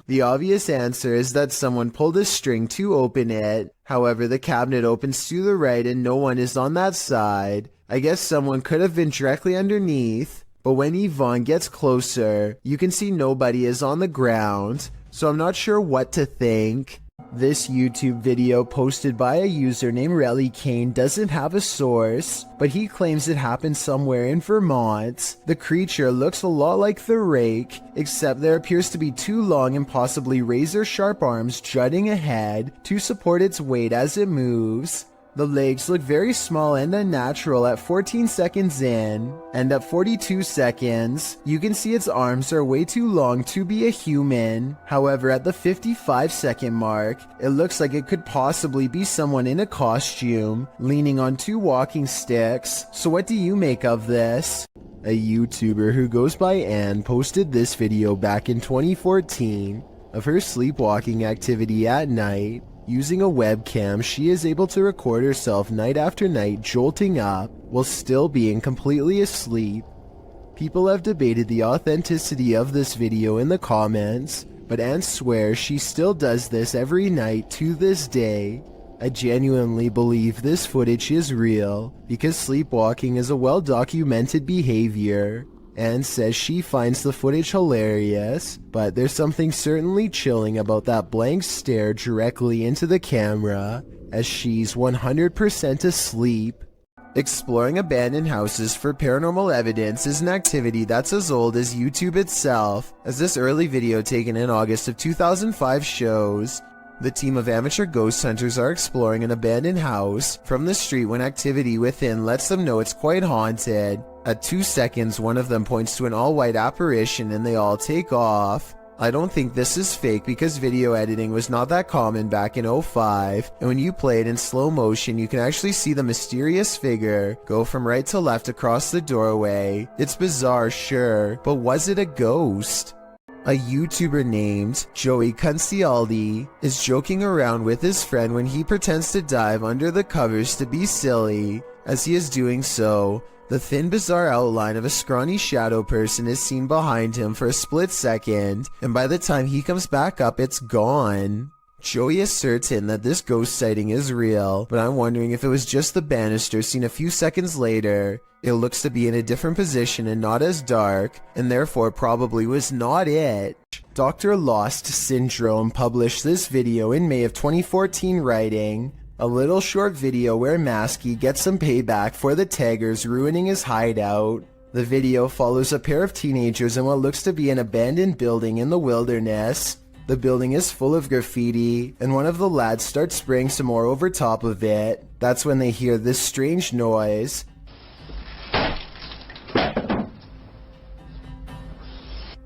Speaker 1: The obvious answer is that someone pulled a string to open it. However, the cabinet opens to the right and no one is on that side. I guess someone could have been directly underneath. But when Yvonne gets closer, you can see nobody is on the ground. So I'm not sure what to think. This YouTube video posted by a user named Relly Kane doesn't have a source, but he claims it happened somewhere in Vermont. The creature looks a lot like the Rake, except there appears to be 2 long and possibly razor-sharp arms jutting ahead to support its weight as it moves. The legs look very small and unnatural at 14 seconds in, and at 42 seconds, you can see its arms are way too long to be a human. However, at the 55-second mark, it looks like it could possibly be someone in a costume, leaning on 2 walking sticks. So what do you make of this? A YouTuber who goes by Anne posted this video back in 2014 of her sleepwalking activity at night. Using a webcam, she is able to record herself night after night jolting up while still being completely asleep. People have debated the authenticity of this video in the comments, but Anne swears she still does this every night to this day. I genuinely believe this footage is real because sleepwalking is a well-documented behavior. Anne says she finds the footage hilarious, but there's something certainly chilling about that blank stare directly into the camera, as she's 100% asleep. Exploring abandoned houses for paranormal evidence is an activity that's as old as YouTube itself, as this early video taken in August of 2005 shows. The team of amateur ghost hunters are exploring an abandoned house from the street when activity within lets them know it's quite haunted. At 2 seconds, one of them points to an all-white apparition and they all take off. I don't think this is fake because video editing was not that common back in 2005, and when you play it in slow motion, you can actually see the mysterious figure go from right to left across the doorway. It's bizarre, sure, but was it a ghost? A YouTuber named Joey Cuncialdi is joking around with his friend when he pretends to dive under the covers to be silly. As he is doing so, the thin, bizarre outline of a scrawny shadow person is seen behind him for a split second, and by the time he comes back up, it's gone. Joey is certain that this ghost sighting is real, but I'm wondering if it was just the banister seen a few seconds later. It looks to be in a different position and not as dark, and therefore probably was not it. Dr. Lost Syndrome published this video in May of 2014 writing, a little short video where Masky gets some payback for the taggers ruining his hideout. The video follows a pair of teenagers in what looks to be an abandoned building in the wilderness. The building is full of graffiti, and one of the lads starts spraying some more over top of it. That's when they hear this strange noise.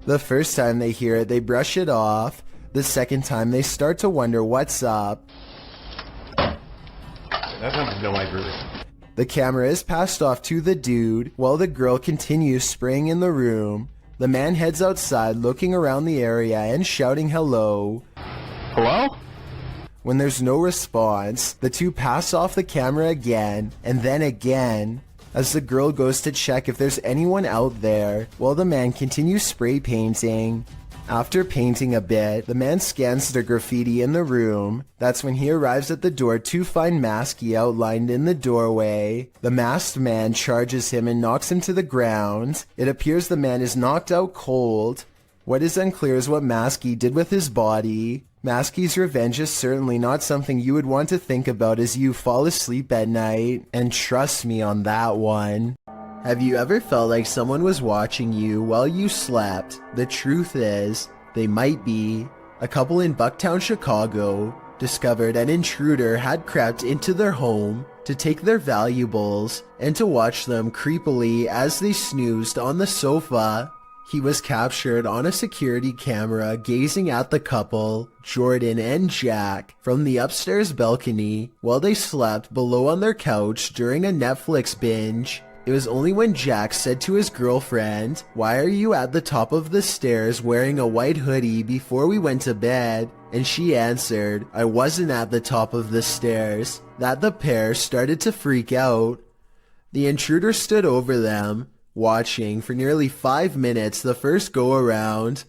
Speaker 1: The first time they hear it, they brush it off. The second time, they start to wonder what's up. The camera is passed off to the dude, while the girl continues spraying in the room. The man heads outside, looking around the area and shouting hello.
Speaker 10: Hello?
Speaker 1: When there's no response, the two pass off the camera again, and then again, as the girl goes to check if there's anyone out there, while the man continues spray painting. After painting a bit, the man scans the graffiti in the room. That's when he arrives at the door to find Masky outlined in the doorway. The masked man charges him and knocks him to the ground. It appears the man is knocked out cold. What is unclear is what Masky did with his body. Masky's revenge is certainly not something you would want to think about as you fall asleep at night, and trust me on that one. Have you ever felt like someone was watching you while you slept? The truth is, they might be. A couple in Bucktown, Chicago, discovered an intruder had crept into their home to take their valuables and to watch them creepily as they snoozed on the sofa. He was captured on a security camera gazing at the couple, Jordan and Jack, from the upstairs balcony while they slept below on their couch during a Netflix binge. It was only when Jack said to his girlfriend, "Why are you at the top of the stairs wearing a white hoodie before we went to bed?" and she answered, "I wasn't at the top of the stairs," that the pair started to freak out. The intruder stood over them, watching for nearly 5 minutes the first go-around.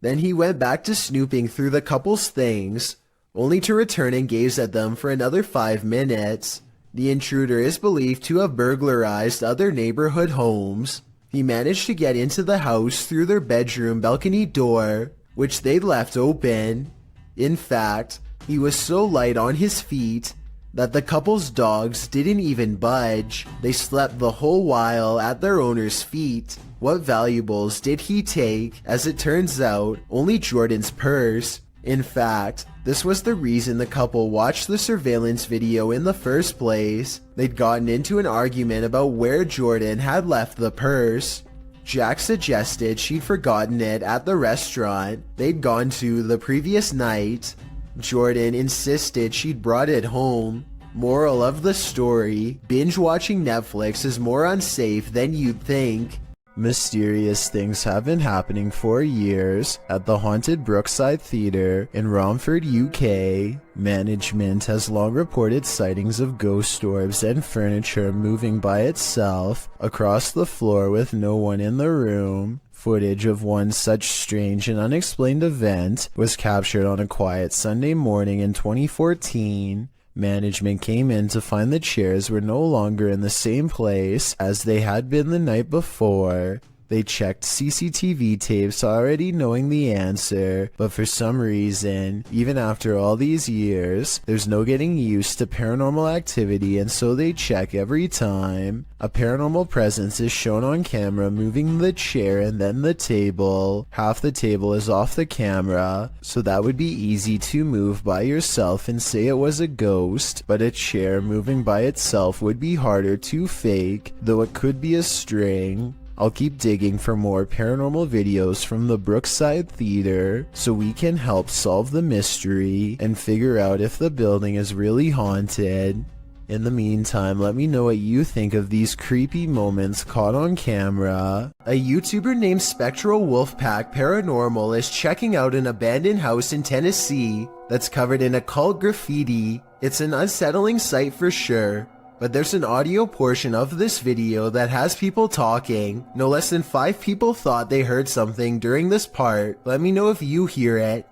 Speaker 1: Then he went back to snooping through the couple's things, only to return and gaze at them for another 5 minutes. The intruder is believed to have burglarized other neighborhood homes. He managed to get into the house through their bedroom balcony door, which they'd left open. In fact, he was so light on his feet that the couple's dogs didn't even budge. They slept the whole while at their owner's feet. What valuables did he take? As it turns out, only Jordan's purse. In fact, this was the reason the couple watched the surveillance video in the first place. They'd gotten into an argument about where Jordan had left the purse. Jack suggested she'd forgotten it at the restaurant they'd gone to the previous night. Jordan insisted she'd brought it home. Moral of the story, binge watching Netflix is more unsafe than you'd think. Mysterious things have been happening for years at the haunted Brookside Theatre in Romford, UK. Management has long reported sightings of ghost orbs and furniture moving by itself across the floor with no one in the room. Footage of one such strange and unexplained event was captured on a quiet Sunday morning in 2014. Management came in to find the chairs were no longer in the same place as they had been the night before. They checked CCTV tapes already knowing the answer, but for some reason, even after all these years, there's no getting used to paranormal activity, and so they check every time. A paranormal presence is shown on camera moving the chair and then the table. Half the table is off the camera, so that would be easy to move by yourself and say it was a ghost, but a chair moving by itself would be harder to fake, though it could be a string. I'll keep digging for more paranormal videos from the Brookside Theatre so we can help solve the mystery and figure out if the building is really haunted. In the meantime, let me know what you think of these creepy moments caught on camera. A YouTuber named Spectral Wolfpack Paranormal is checking out an abandoned house in Tennessee that's covered in occult graffiti. It's an unsettling sight for sure, but there's an audio portion of this video that has people talking. No less than 5 people thought they heard something during this part. Let me know if you hear it.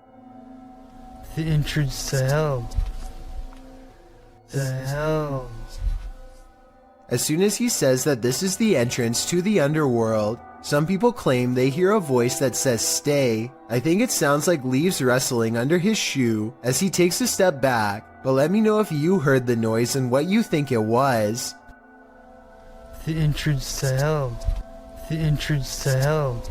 Speaker 12: The entrance to hell. The hell.
Speaker 1: As soon as he says that this is the entrance to the underworld, some people claim they hear a voice that says stay. I think it sounds like leaves rustling under his shoe as he takes a step back, but let me know if you heard the noise and what you think it was.
Speaker 12: The entrance to hell. The entrance to hell.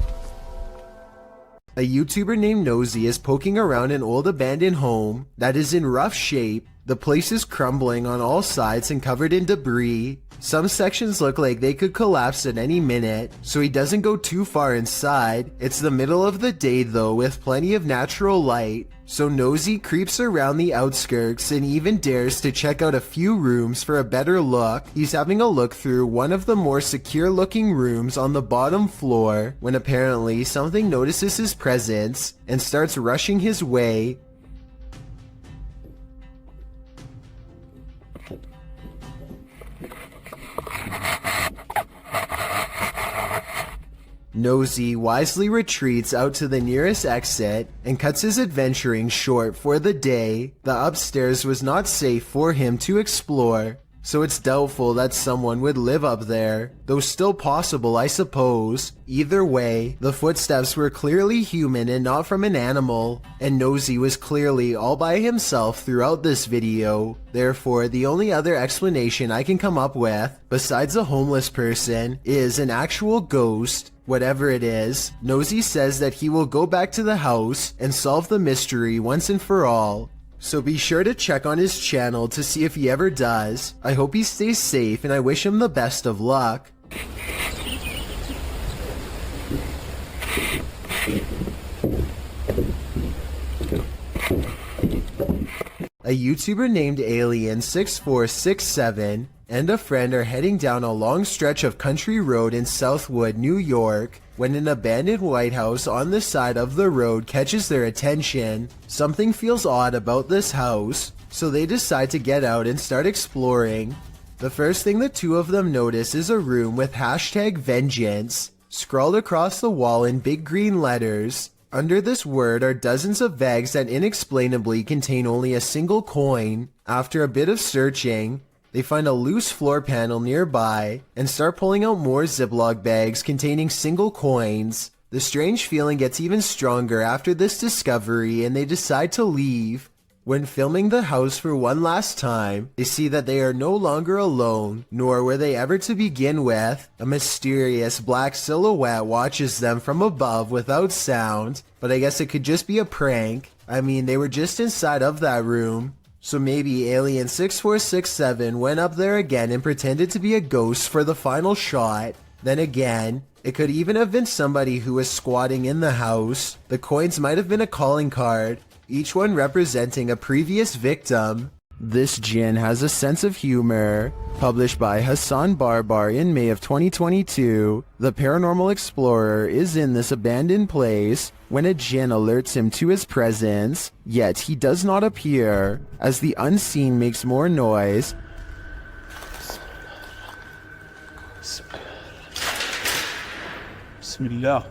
Speaker 1: A YouTuber named Nosy is poking around an old abandoned home that is in rough shape. The place is crumbling on all sides and covered in debris. Some sections look like they could collapse at any minute, so he doesn't go too far inside. It's the middle of the day though, with plenty of natural light, so Nosy creeps around the outskirts and even dares to check out a few rooms for a better look. He's having a look through one of the more secure looking rooms on the bottom floor when apparently something notices his presence and starts rushing his way. Nosy wisely retreats out to the nearest exit and cuts his adventuring short for the day. The upstairs was not safe for him to explore, so it's doubtful that someone would live up there, though still possible I suppose. Either way, the footsteps were clearly human and not from an animal, and Nosy was clearly all by himself throughout this video. Therefore, the only other explanation I can come up with, besides a homeless person, is an actual ghost. Whatever it is, Nosy says that he will go back to the house and solve the mystery once and for all. So be sure to check on his channel to see if he ever does. I hope he stays safe and I wish him the best of luck. A YouTuber named Alien6467 and a friend are heading down a long stretch of country road in Southwood, New York, when an abandoned White House on the side of the road catches their attention. Something feels odd about this house, so they decide to get out and start exploring. The first thing the two of them notice is a room with #vengeance scrawled across the wall in big green letters. Under this word are dozens of bags that inexplainably contain only a single coin. After a bit of searching, they find a loose floor panel nearby and start pulling out more Ziploc bags containing single coins. The strange feeling gets even stronger after this discovery and they decide to leave. When filming the house for one last time, they see that they are no longer alone, nor were they ever to begin with. A mysterious black silhouette watches them from above without sound, but I guess it could just be a prank. I mean, they were just inside of that room. So maybe Alien6467 went up there again and pretended to be a ghost for the final shot. Then again, it could even have been somebody who was squatting in the house. The coins might have been a calling card, each one representing a previous victim. This Jinn has a sense of humor. Published by Hassan Barbar in May of 2022, the paranormal explorer is in this abandoned place when a Jinn alerts him to his presence, yet he does not appear. As the unseen makes more noise,
Speaker 12: Bismillah.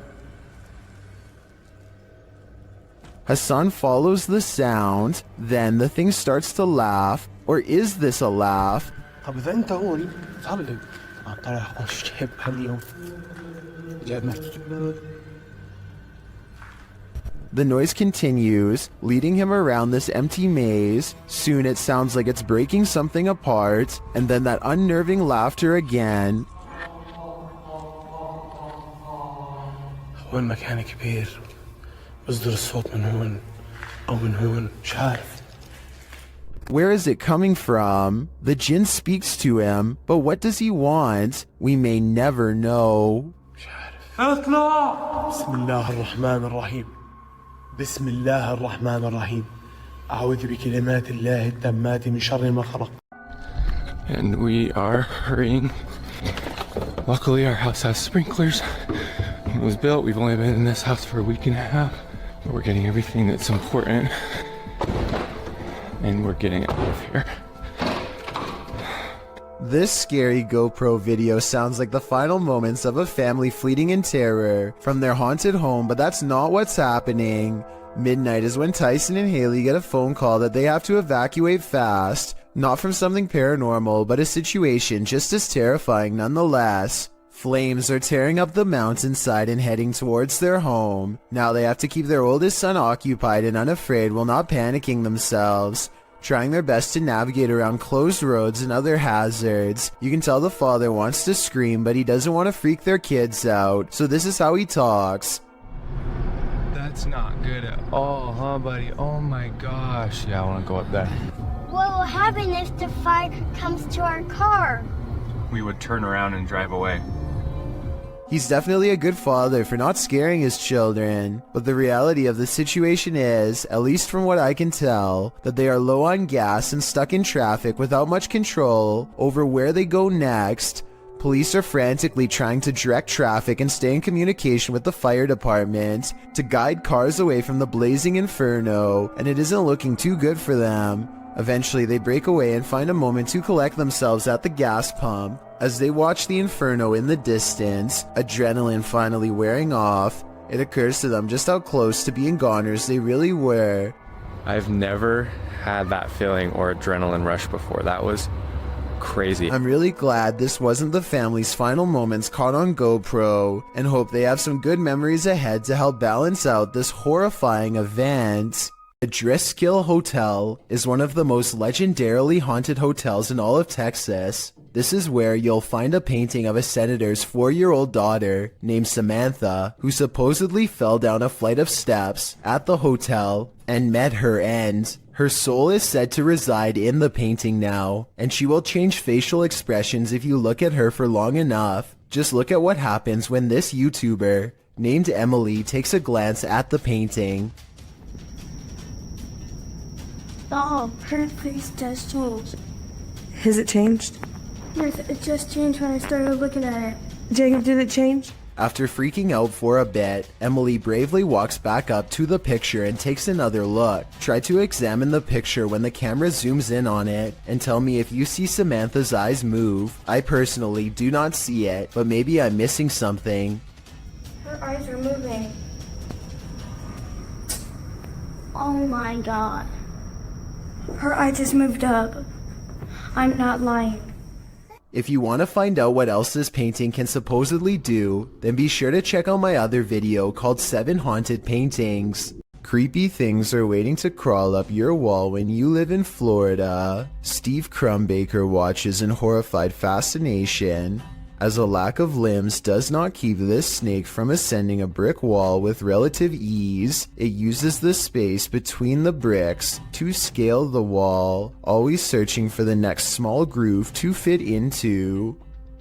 Speaker 1: Hassan follows the sound, then the thing starts to laugh. Or is this a laugh?
Speaker 12: طب إذا أنت هون تعال لي طلع أخش جيب اليوم جابنا.
Speaker 1: The noise continues, leading him around this empty maze. Soon it sounds like it's breaking something apart, and then that unnerving laughter again.
Speaker 12: هو المكان كبير بصدر الصوت من هون أو من هون مش عارف.
Speaker 1: Where is it coming from? The Jinn speaks to him, but what does he want? We may never know.
Speaker 12: اطلع. بسم الله الرحمن الرحيم. بسم الله الرحمن الرحيم. أعوذ بكلمات الله التامات من شر ما خلق.
Speaker 11: and we are hurrying. Luckily, our house has sprinklers. When it was built, we've only been in this house for a week and a half, but we're getting everything that's important, and we're getting it out of here.
Speaker 1: This scary GoPro video sounds like the final moments of a family fleeing in terror from their haunted home, but that's not what's happening. Midnight is when Tyson and Haley get a phone call that they have to evacuate fast. Not from something paranormal, but a situation just as terrifying nonetheless. Flames are tearing up the mountainside and heading towards their home. Now they have to keep their oldest son occupied and unafraid while not panicking themselves, trying their best to navigate around closed roads and other hazards. You can tell the father wants to scream, but he doesn't want to freak their kids out, so this is how he talks.
Speaker 11: That's not good at all, huh, buddy? Oh my gosh. Yeah, I want to go up there.
Speaker 17: What will happen if the fire comes to our car?
Speaker 11: We would turn around and drive away.
Speaker 1: He's definitely a good father for not scaring his children, but the reality of the situation is, at least from what I can tell, that they are low on gas and stuck in traffic without much control over where they go next. Police are frantically trying to direct traffic and stay in communication with the fire department to guide cars away from the blazing inferno, and it isn't looking too good for them. Eventually, they break away and find a moment to collect themselves at the gas pump. As they watch the inferno in the distance, adrenaline finally wearing off, it occurs to them just how close to being goners they really were.
Speaker 11: I've never had that feeling or adrenaline rush before. That was crazy.
Speaker 1: I'm really glad this wasn't the family's final moments caught on GoPro, and hope they have some good memories ahead to help balance out this horrifying event. The Driskill Hotel is one of the most legendarily haunted hotels in all of Texas. This is where you'll find a painting of a senator's 4-year-old daughter named Samantha, who supposedly fell down a flight of steps at the hotel and met her end. Her soul is said to reside in the painting now, and she will change facial expressions if you look at her for long enough. Just look at what happens when this YouTuber, named Emily, takes a glance at the painting.
Speaker 17: Oh, her face does change.
Speaker 2: Has it changed?
Speaker 17: Yes, it just changed when I started looking at it.
Speaker 2: Jacob, did it change?
Speaker 1: After freaking out for a bit, Emily bravely walks back up to the picture and takes another look. Try to examine the picture when the camera zooms in on it, and tell me if you see Samantha's eyes move. I personally do not see it, but maybe I'm missing something.
Speaker 17: Her eyes are moving. Oh my god. Her eye just moved up. I'm not lying.
Speaker 1: If you want to find out what else this painting can supposedly do, then be sure to check out my other video called 7 Haunted Paintings. Creepy things are waiting to crawl up your wall when you live in Florida. Steve Crumbaker watches in horrified fascination as a lack of limbs does not keep this snake from ascending a brick wall with relative ease. It uses the space between the bricks to scale the wall, always searching for the next small groove to fit into.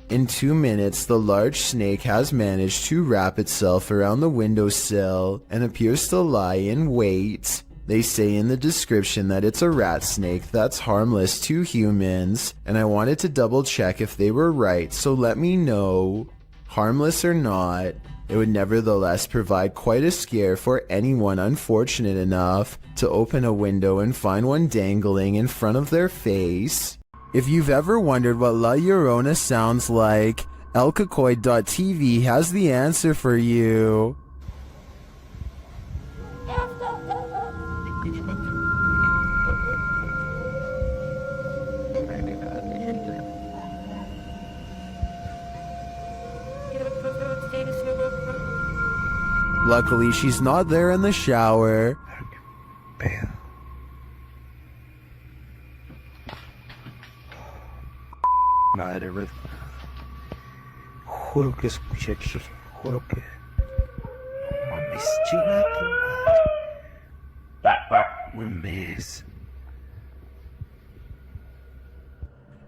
Speaker 1: In 2 minutes, the large snake has managed to wrap itself around the windowsill and appears to lie in wait. They say in the description that it's a rat snake that's harmless to humans, and I wanted to double check if they were right, so let me know. Harmless or not, it would nevertheless provide quite a scare for anyone unfortunate enough to open a window and find one dangling in front of their face. If you've ever wondered what La Llorona sounds like, elcacoid.tv has the answer for you. Luckily, she's not there in the shower.
Speaker 12: Madre, juro que escuché eso, juro que... Mames, chinga tu madre. Mames.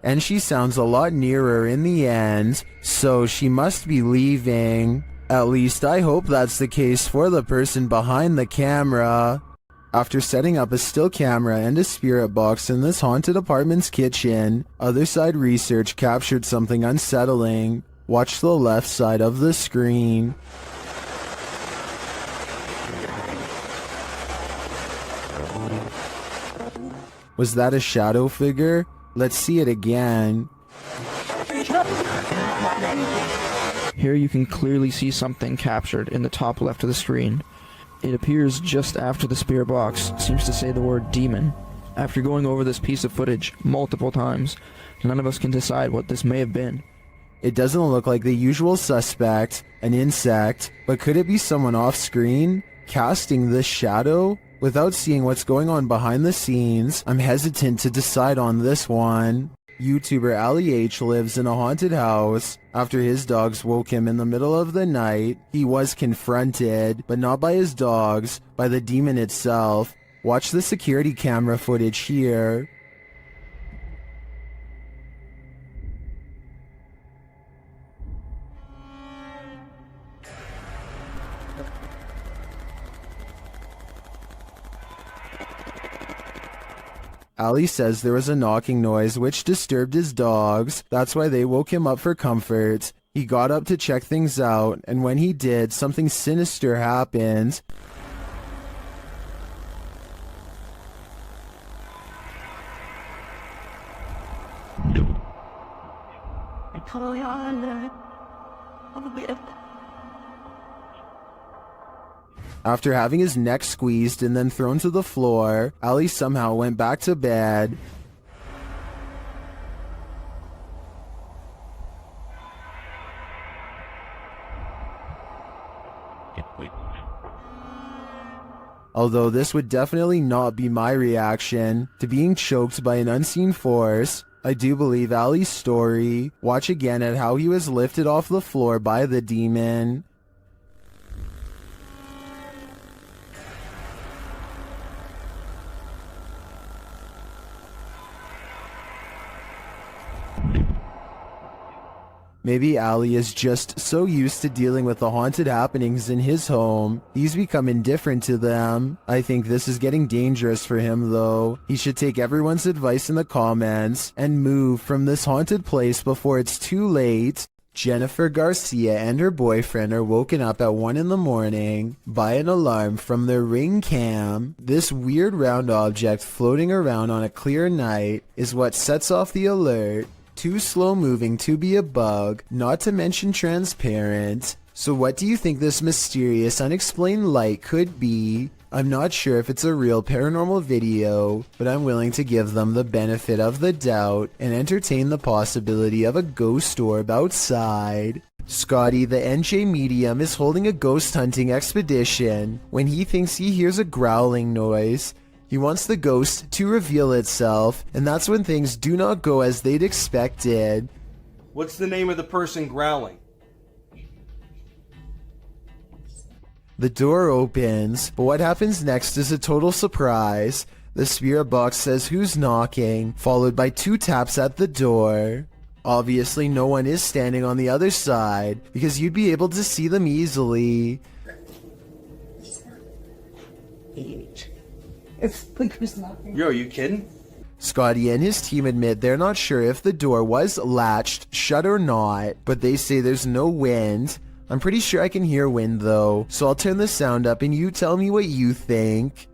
Speaker 1: And she sounds a lot nearer in the end, so she must be leaving. At least I hope that's the case for the person behind the camera. After setting up a still camera and a spirit box in this haunted apartment's kitchen, Other Side Research captured something unsettling. Watch the left side of the screen. Was that a shadow figure? Let's see it again.
Speaker 8: Here you can clearly see something captured in the top left of the screen. It appears just after the spirit box seems to say the word demon. After going over this piece of footage multiple times, none of us can decide what this may have been.
Speaker 1: It doesn't look like the usual suspect, an insect, but could it be someone off screen, casting this shadow? Without seeing what's going on behind the scenes, I'm hesitant to decide on this one. YouTuber Ali H lives in a haunted house. After his dogs woke him in the middle of the night, he was confronted, but not by his dogs, by the demon itself. Watch the security camera footage here. Ali says there was a knocking noise which disturbed his dogs. That's why they woke him up for comfort. He got up to check things out, and when he did, something sinister happened. After having his neck squeezed and then thrown to the floor, Ali somehow went back to bed. Although this would definitely not be my reaction to being choked by an unseen force, I do believe Ali's story. Watch again at how he was lifted off the floor by the demon. Maybe Ali is just so used to dealing with the haunted happenings in his home, he's become indifferent to them. I think this is getting dangerous for him though. He should take everyone's advice in the comments and move from this haunted place before it's too late. Jennifer Garcia and her boyfriend are woken up at 1 in the morning by an alarm from their Ring cam. This weird round object floating around on a clear night is what sets off the alert. Too slow moving to be a bug, not to mention transparent. So what do you think this mysterious unexplained light could be? I'm not sure if it's a real paranormal video, but I'm willing to give them the benefit of the doubt and entertain the possibility of a ghost orb outside. Scotty, the NJ medium, is holding a ghost hunting expedition when he thinks he hears a growling noise. He wants the ghost to reveal itself, and that's when things do not go as they'd expected.
Speaker 15: What's the name of the person growling?
Speaker 1: The door opens, but what happens next is a total surprise. The spirit box says who's knocking, followed by 2 taps at the door. Obviously no one is standing on the other side, because you'd be able to see them easily.
Speaker 15: Yo, are you kidding?
Speaker 1: Scotty and his team admit they're not sure if the door was latched shut or not, but they say there's no wind. I'm pretty sure I can hear wind though, so I'll turn the sound up and you tell me what you think.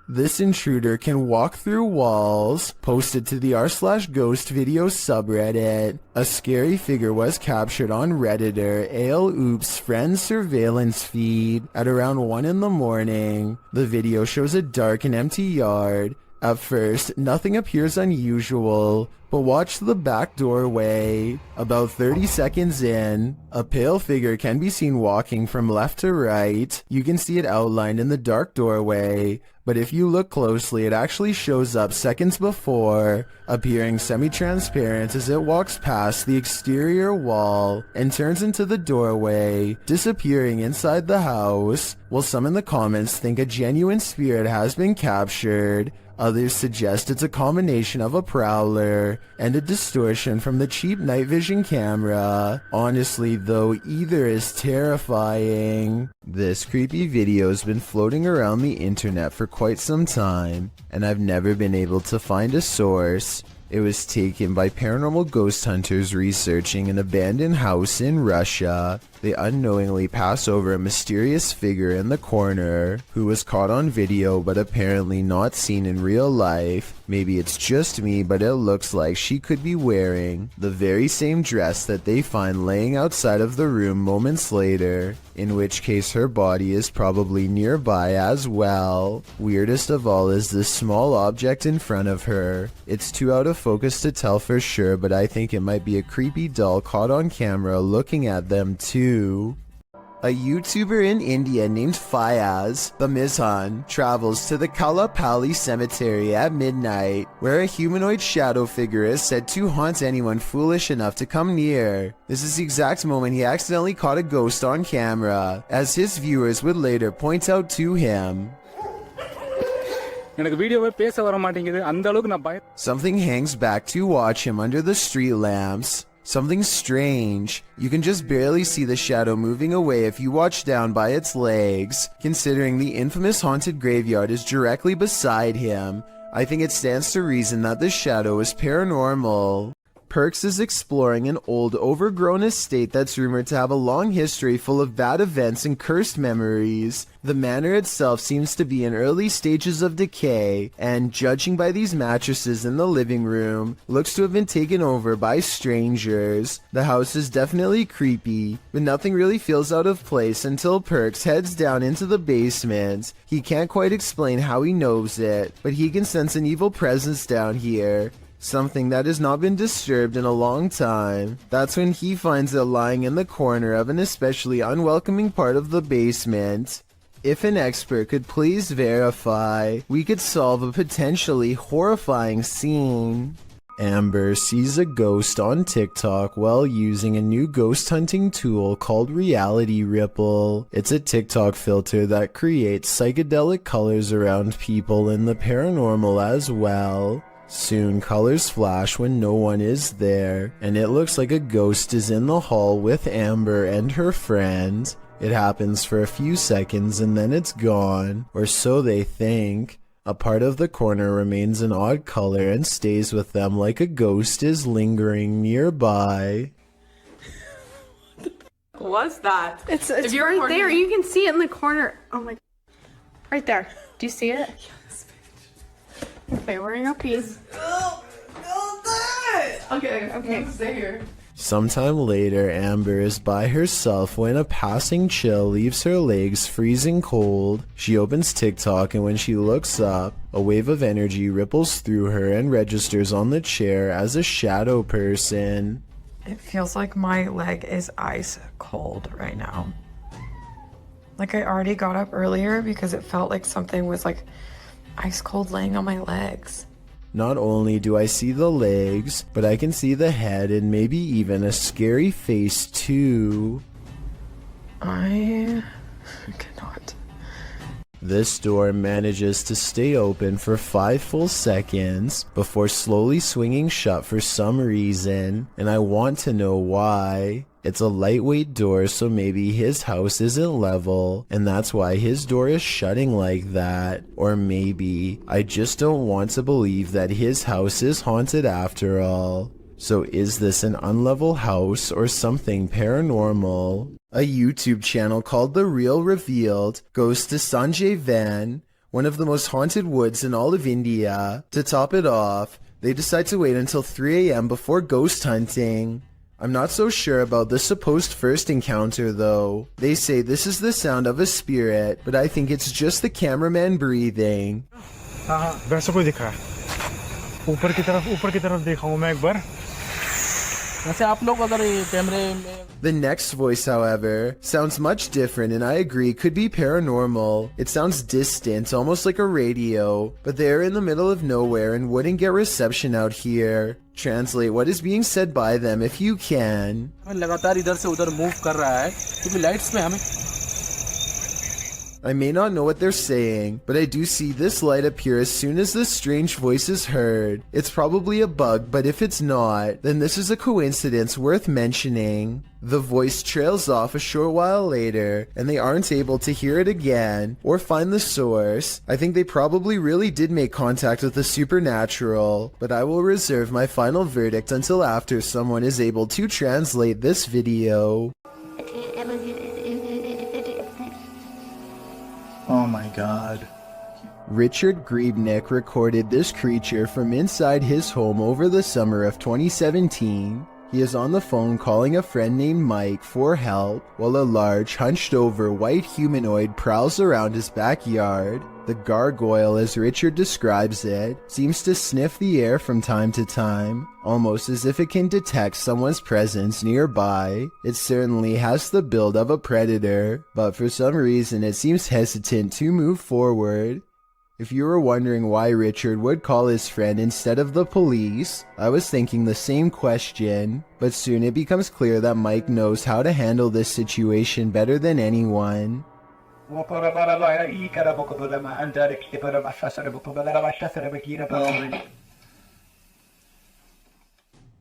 Speaker 1: This intruder can walk through walls. Posted to the r/ghost video subreddit. A scary figure was captured on Redditor ALOOP's friend surveillance feed at around 1 in the morning. The video shows a dark and empty yard. At first, nothing appears unusual, but watch the back doorway. About 30 seconds in, a pale figure can be seen walking from left to right. You can see it outlined in the dark doorway, but if you look closely, it actually shows up seconds before, appearing semi-transparent as it walks past the exterior wall and turns into the doorway, disappearing inside the house. While some in the comments think a genuine spirit has been captured, Others suggest it's a combination of a prowler and a distortion from the cheap night vision camera. Honestly though, either is terrifying. This creepy video has been floating around the internet for quite some time, and I've never been able to find a source. It was taken by paranormal ghost hunters researching an abandoned house in Russia. They unknowingly pass over a mysterious figure in the corner who was caught on video but apparently not seen in real life. Maybe it's just me, but it looks like she could be wearing the very same dress that they find laying outside of the room moments later, in which case her body is probably nearby as well. Weirdest of all is this small object in front of her. It's too out of focus to tell for sure, but I think it might be a creepy doll caught on camera looking at them too. A YouTuber in India named Fayaz, the Mizhan, travels to the Kalapalli cemetery at midnight, where a humanoid shadow figure is said to haunt anyone foolish enough to come near. This is the exact moment he accidentally caught a ghost on camera, as his viewers would later point out to him. Something hangs back to watch him under the street lamps. Something strange. You can just barely see the shadow moving away if you watch down by its legs. Considering the infamous haunted graveyard is directly beside him, I think it stands to reason that the shadow is paranormal. Perks is exploring an old, overgrown estate that's rumored to have a long history full of bad events and cursed memories. The manor itself seems to be in early stages of decay, and judging by these mattresses in the living room, looks to have been taken over by strangers. The house is definitely creepy, but nothing really feels out of place until Perks heads down into the basement. He can't quite explain how he knows it, but he can sense an evil presence down here. Something that has not been disturbed in a long time. That's when he finds it lying in the corner of an especially unwelcoming part of the basement. If an expert could please verify, we could solve a potentially horrifying scene. Amber sees a ghost on TikTok while using a new ghost hunting tool called Reality Ripple. It's a TikTok filter that creates psychedelic colors around people in the paranormal as well. Soon colors flash when no one is there, and it looks like a ghost is in the hall with Amber and her friend. It happens for a few seconds and then it's gone, or so they think. A part of the corner remains an odd color and stays with them like a ghost is lingering nearby.
Speaker 2: What's that?
Speaker 18: It's right there. You can see it in the corner. Oh my. Right there. Do you see it? Okay, we're in a piece. Okay, stay here.
Speaker 1: Sometime later, Amber is by herself when a passing chill leaves her legs freezing cold. She opens TikTok, and when she looks up, a wave of energy ripples through her and registers on the chair as a shadow person.
Speaker 2: It feels like my leg is ice cold right now. Like I already got up earlier because it felt like something was like ice cold laying on my legs.
Speaker 1: Not only do I see the legs, but I can see the head and maybe even a scary face too.
Speaker 2: I cannot.
Speaker 1: This door manages to stay open for 5 full seconds before slowly swinging shut for some reason, and I want to know why. It's a lightweight door, so maybe his house isn't level, and that's why his door is shutting like that. Or maybe I just don't want to believe that his house is haunted after all. So is this an unlevel house or something paranormal? A YouTube channel called The Real Revealed goes to Sanjay Van, one of the most haunted woods in all of India. To top it off, they decide to wait until 3 a.m. before ghost hunting. I'm not so sure about the supposed first encounter though. They say this is the sound of a spirit, but I think it's just the cameraman breathing.
Speaker 9: वैसा कोई दिख रहा है ऊपर की तरफ देखा मैं एक बार वैसे आप लोग अगर कैमरे में
Speaker 1: The next voice, however, sounds much different, and I agree could be paranormal. It sounds distant, almost like a radio, but they're in the middle of nowhere and wouldn't get reception out here. Translate what is being said by them if you can.
Speaker 9: लगातार इधर से उधर move कर रहा है क्योंकि lights में हमें
Speaker 1: I may not know what they're saying, but I do see this light appear as soon as this strange voice is heard. It's probably a bug, but if it's not, then this is a coincidence worth mentioning. The voice trails off a short while later, and they aren't able to hear it again or find the source. I think they probably really did make contact with the supernatural, but I will reserve my final verdict until after someone is able to translate this video.
Speaker 23: Oh my god.
Speaker 1: Richard Griebnick recorded this creature from inside his home over the summer of 2017. He is on the phone calling a friend named Mike for help while a large, hunched-over white humanoid prowls around his backyard. The gargoyle, as Richard describes it, seems to sniff the air from time to time, almost as if it can detect someone's presence nearby. It certainly has the build of a predator, but for some reason it seems hesitant to move forward. If you were wondering why Richard would call his friend instead of the police, I was thinking the same question, but soon it becomes clear that Mike knows how to handle this situation better than anyone.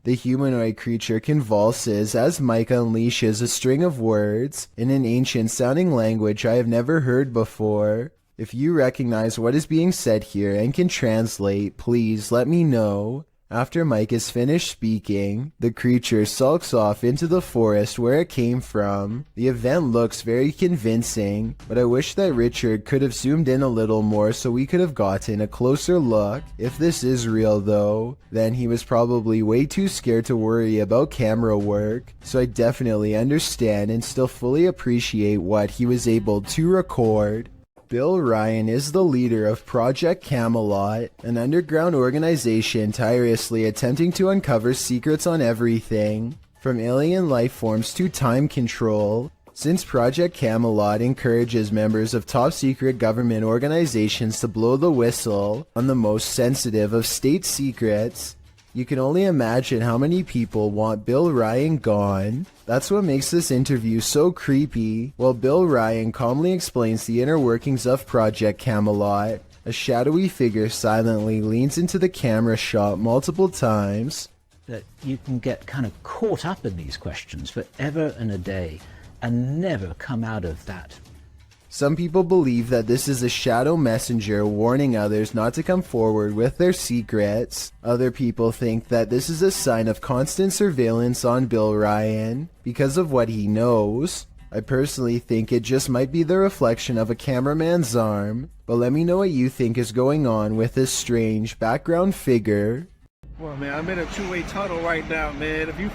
Speaker 1: The humanoid creature convulses as Mike unleashes a string of words in an ancient-sounding language I have never heard before. If you recognize what is being said here and can translate, please let me know. After Mike is finished speaking, the creature sulks off into the forest where it came from. The event looks very convincing, but I wish that Richard could have zoomed in a little more so we could have gotten a closer look. If this is real though, then he was probably way too scared to worry about camera work, so I definitely understand and still fully appreciate what he was able to record. Bill Ryan is the leader of Project Camelot, an underground organization tirelessly attempting to uncover secrets on everything, from alien life forms to time control. Since Project Camelot encourages members of top-secret government organizations to blow the whistle on the most sensitive of state secrets, you can only imagine how many people want Bill Ryan gone. That's what makes this interview so creepy. While Bill Ryan calmly explains the inner workings of Project Camelot, a shadowy figure silently leans into the camera shot multiple times.
Speaker 5: That you can get kind of caught up in these questions forever and a day and never come out of that.
Speaker 1: Some people believe that this is a shadow messenger warning others not to come forward with their secrets. Other people think that this is a sign of constant surveillance on Bill Ryan because of what he knows. I personally think it just might be the reflection of a cameraman's arm, but let me know what you think is going on with this strange background figure.
Speaker 12: Well, man, I'm in a two-way tunnel right now, man. If you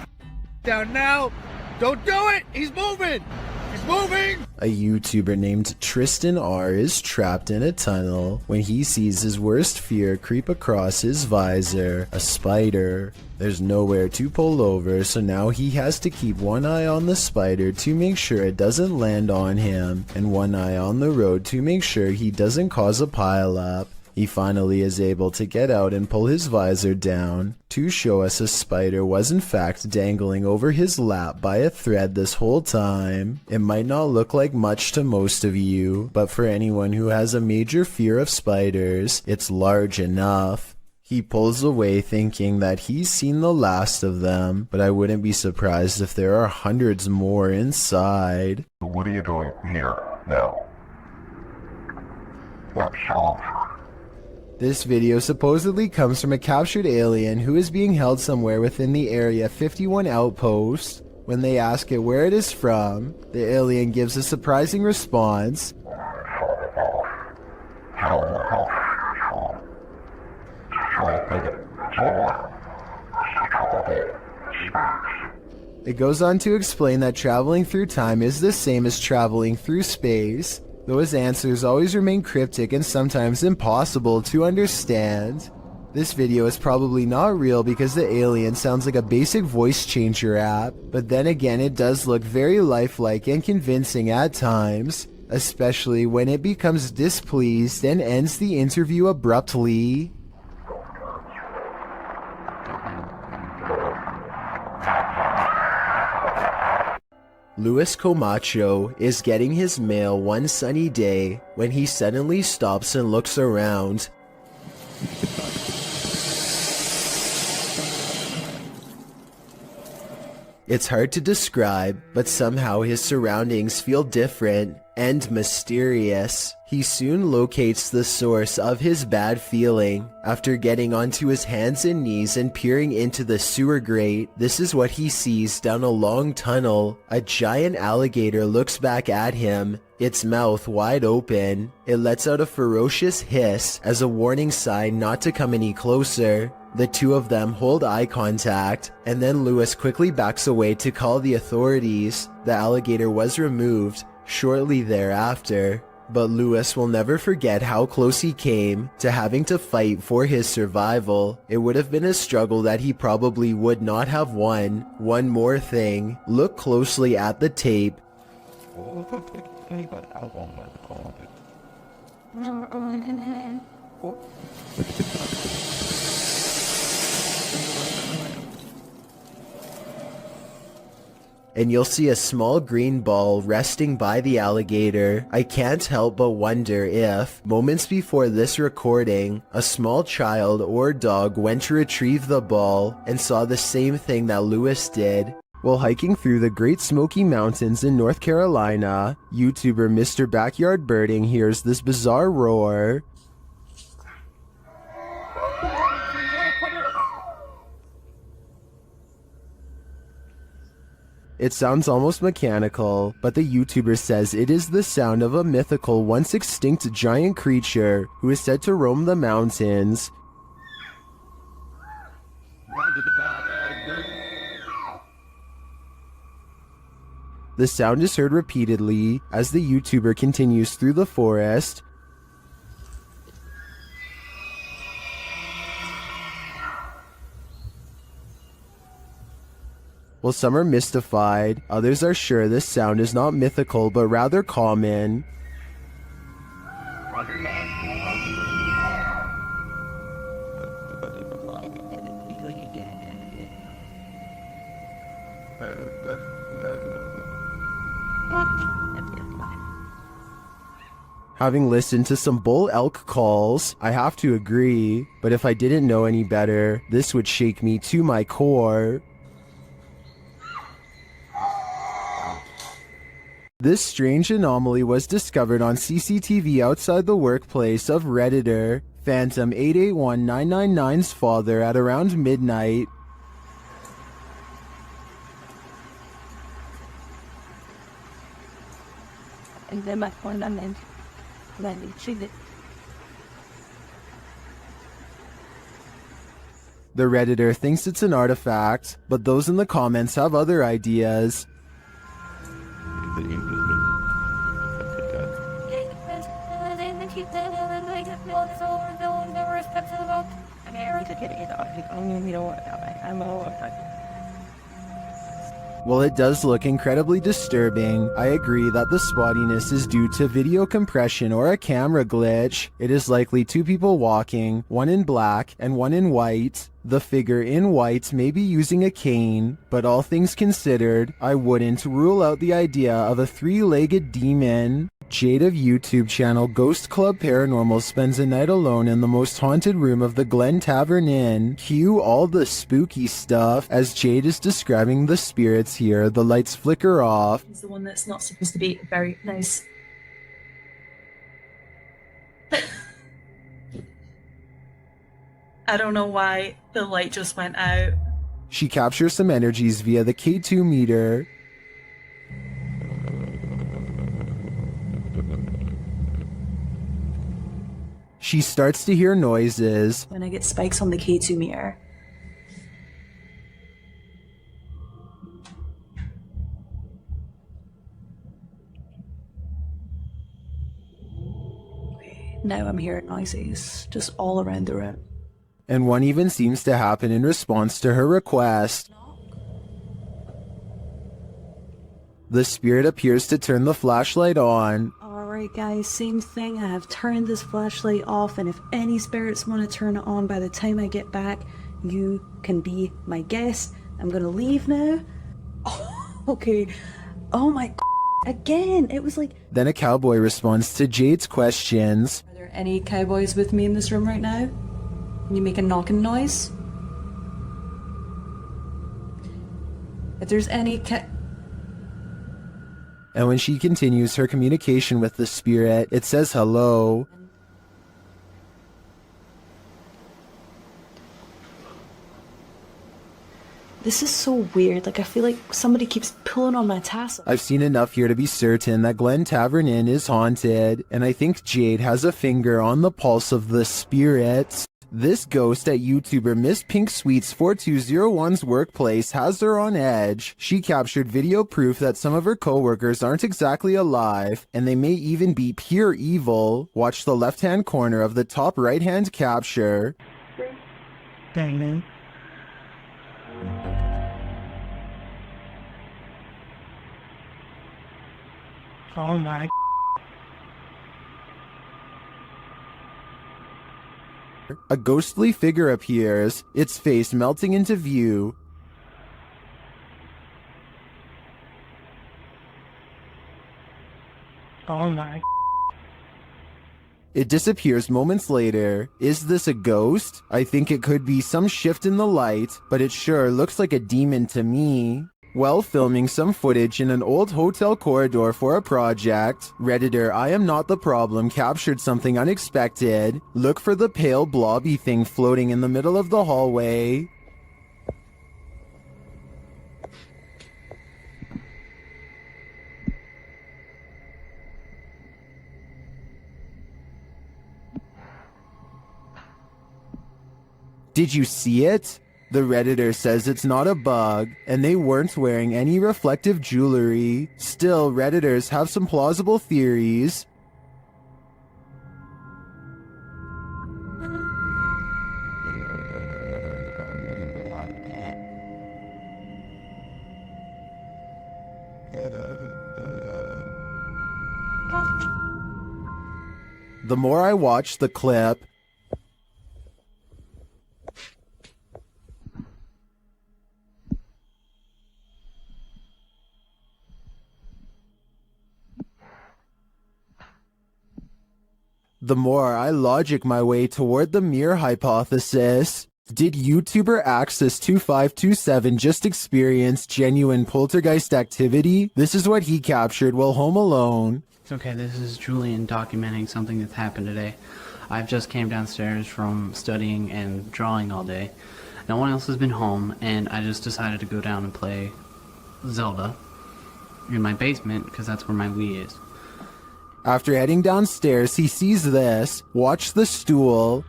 Speaker 12: down now, don't do it! He's moving! He's moving!
Speaker 1: A YouTuber named Tristan R is trapped in a tunnel when he sees his worst fear creep across his visor, a spider. There's nowhere to pull over, so now he has to keep one eye on the spider to make sure it doesn't land on him, and one eye on the road to make sure he doesn't cause a pileup. He finally is able to get out and pull his visor down to show us a spider was in fact dangling over his lap by a thread this whole time. It might not look like much to most of you, but for anyone who has a major fear of spiders, it's large enough. He pulls away thinking that he's seen the last of them, but I wouldn't be surprised if there are hundreds more inside.
Speaker 3: What are you doing here now? What's off?
Speaker 1: This video supposedly comes from a captured alien who is being held somewhere within the Area 51 outpost. When they ask it where it is from, the alien gives a surprising response. It goes on to explain that traveling through time is the same as traveling through space, though his answers always remain cryptic and sometimes impossible to understand. This video is probably not real because the alien sounds like a basic voice changer app, but then again it does look very lifelike and convincing at times, especially when it becomes displeased and ends the interview abruptly. Luis Camacho is getting his mail one sunny day when he suddenly stops and looks around. It's hard to describe, but somehow his surroundings feel different and mysterious. He soon locates the source of his bad feeling. After getting onto his hands and knees and peering into the sewer grate, this is what he sees down a long tunnel. A giant alligator looks back at him, its mouth wide open. It lets out a ferocious hiss as a warning sign not to come any closer. The two of them hold eye contact, and then Luis quickly backs away to call the authorities. The alligator was removed shortly thereafter, but Luis will never forget how close he came to having to fight for his survival. It would have been a struggle that he probably would not have won. One more thing, look closely at the tape. And you'll see a small green ball resting by the alligator. I can't help but wonder if, moments before this recording, a small child or dog went to retrieve the ball and saw the same thing that Luis did. While hiking through the Great Smoky Mountains in North Carolina, YouTuber Mr. Backyard Birding hears this bizarre roar. It sounds almost mechanical, but the YouTuber says it is the sound of a mythical, once extinct giant creature who is said to roam the mountains. The sound is heard repeatedly as the YouTuber continues through the forest. While some are mystified, others are sure this sound is not mythical but rather common. Having listened to some bull elk calls, I have to agree, but if I didn't know any better, this would shake me to my core. This strange anomaly was discovered on CCTV outside the workplace of Redditor Phantom 881999's father at around midnight. The Redditor thinks it's an artifact, but those in the comments have other ideas. While it does look incredibly disturbing, I agree that the spottiness is due to video compression or a camera glitch. It is likely two people walking, one in black and one in white. The figure in white may be using a cane, but all things considered, I wouldn't rule out the idea of a three-legged demon. Jade of YouTube channel Ghost Club Paranormal spends a night alone in the most haunted room of the Glen Tavern Inn. Cue all the spooky stuff. As Jade is describing the spirits here, the lights flicker off.
Speaker 14: He's the one that's not supposed to be very nice. I don't know why the light just went out.
Speaker 1: She captures some energies via the K2 meter. She starts to hear noises.
Speaker 14: When I get spikes on the K2 meter. Okay, now I'm hearing noises just all around the room.
Speaker 1: And one even seems to happen in response to her request. The spirit appears to turn the flashlight on.
Speaker 14: Alright guys, same thing. I have turned this flashlight off, and if any spirits want to turn it on by the time I get back, you can be my guest. I'm gonna leave now. Okay, Oh my again, it was like...
Speaker 1: Then a cowboy responds to Jade's questions.
Speaker 14: Are there any cowboys with me in this room right now? Can you make a knocking noise? If there's any
Speaker 1: And when she continues her communication with the spirit, it says hello.
Speaker 14: This is so weird. Like, I feel like somebody keeps pulling on my tassel.
Speaker 1: I've seen enough here to be certain that Glen Tavern Inn is haunted, and I think Jade has a finger on the pulse of the spirits. This ghost at YouTuber Miss Pink Sweets 4201's workplace has her on edge. She captured video proof that some of her co-workers aren't exactly alive, and they may even be pure evil. Watch the left-hand corner of the top right-hand capture.
Speaker 23: Dang, man.
Speaker 9: Oh my.
Speaker 1: A ghostly figure appears, its face melting into view.
Speaker 9: Oh my.
Speaker 1: It disappears moments later. Is this a ghost? I think it could be some shift in the light, but it sure looks like a demon to me. While filming some footage in an old hotel corridor for a project, Redditor I Am Not the Problem captured something unexpected. Look for the pale blobby thing floating in the middle of the hallway. Did you see it? The Redditor says it's not a bug, and they weren't wearing any reflective jewelry. Still, Redditors have some plausible theories. The more I watch the clip, the more I logic my way toward the mirror hypothesis. Did YouTuber Axis2527 just experience genuine poltergeist activity? This is what he captured while home alone.
Speaker 16: It's okay, this is Julian documenting something that's happened today. I've just came downstairs from studying and drawing all day. No one else has been home, and I just decided to go down and play Zelda in my basement, because that's where my Wii is.
Speaker 1: After heading downstairs, he sees this. Watch the stool.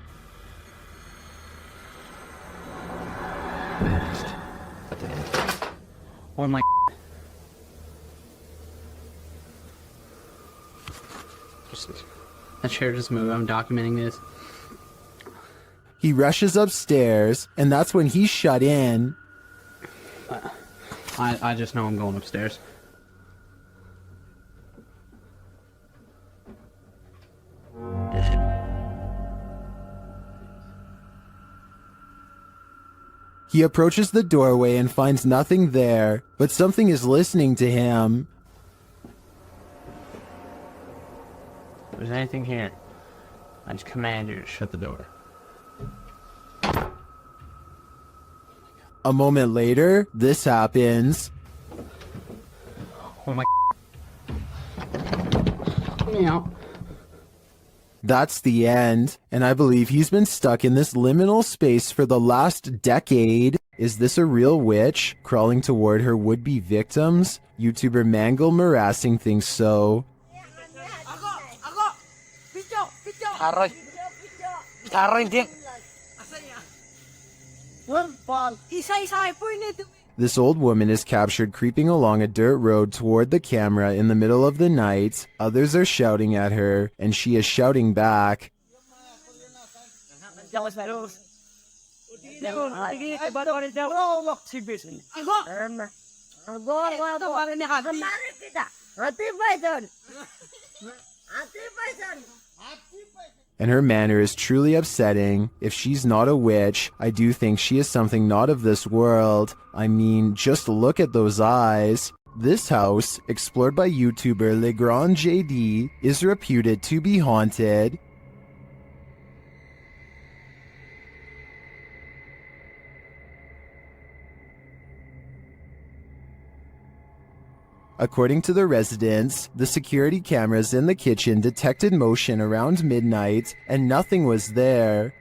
Speaker 16: Or my that chair just moved. I'm documenting this.
Speaker 1: He rushes upstairs, and that's when he's shut in.
Speaker 16: I just know I'm going upstairs.
Speaker 1: He approaches the doorway and finds nothing there, but something is listening to him.
Speaker 16: If there's anything here, I just command you to shut the door.
Speaker 1: A moment later, this happens.
Speaker 16: Oh my. Meow.
Speaker 1: That's the end, and I believe he's been stuck in this liminal space for the last decade. Is this a real witch crawling toward her would-be victims? YouTuber Mangle Marassing thinks so. This old woman is captured creeping along a dirt road toward the camera in the middle of the night. Others are shouting at her, and she is shouting back. And her manner is truly upsetting. If she's not a witch, I do think she is something not of this world. I mean, just look at those eyes. This house, explored by YouTuber Legrand JD, is reputed to be haunted. According to the residents, the security cameras in the kitchen detected motion around midnight, and nothing was there.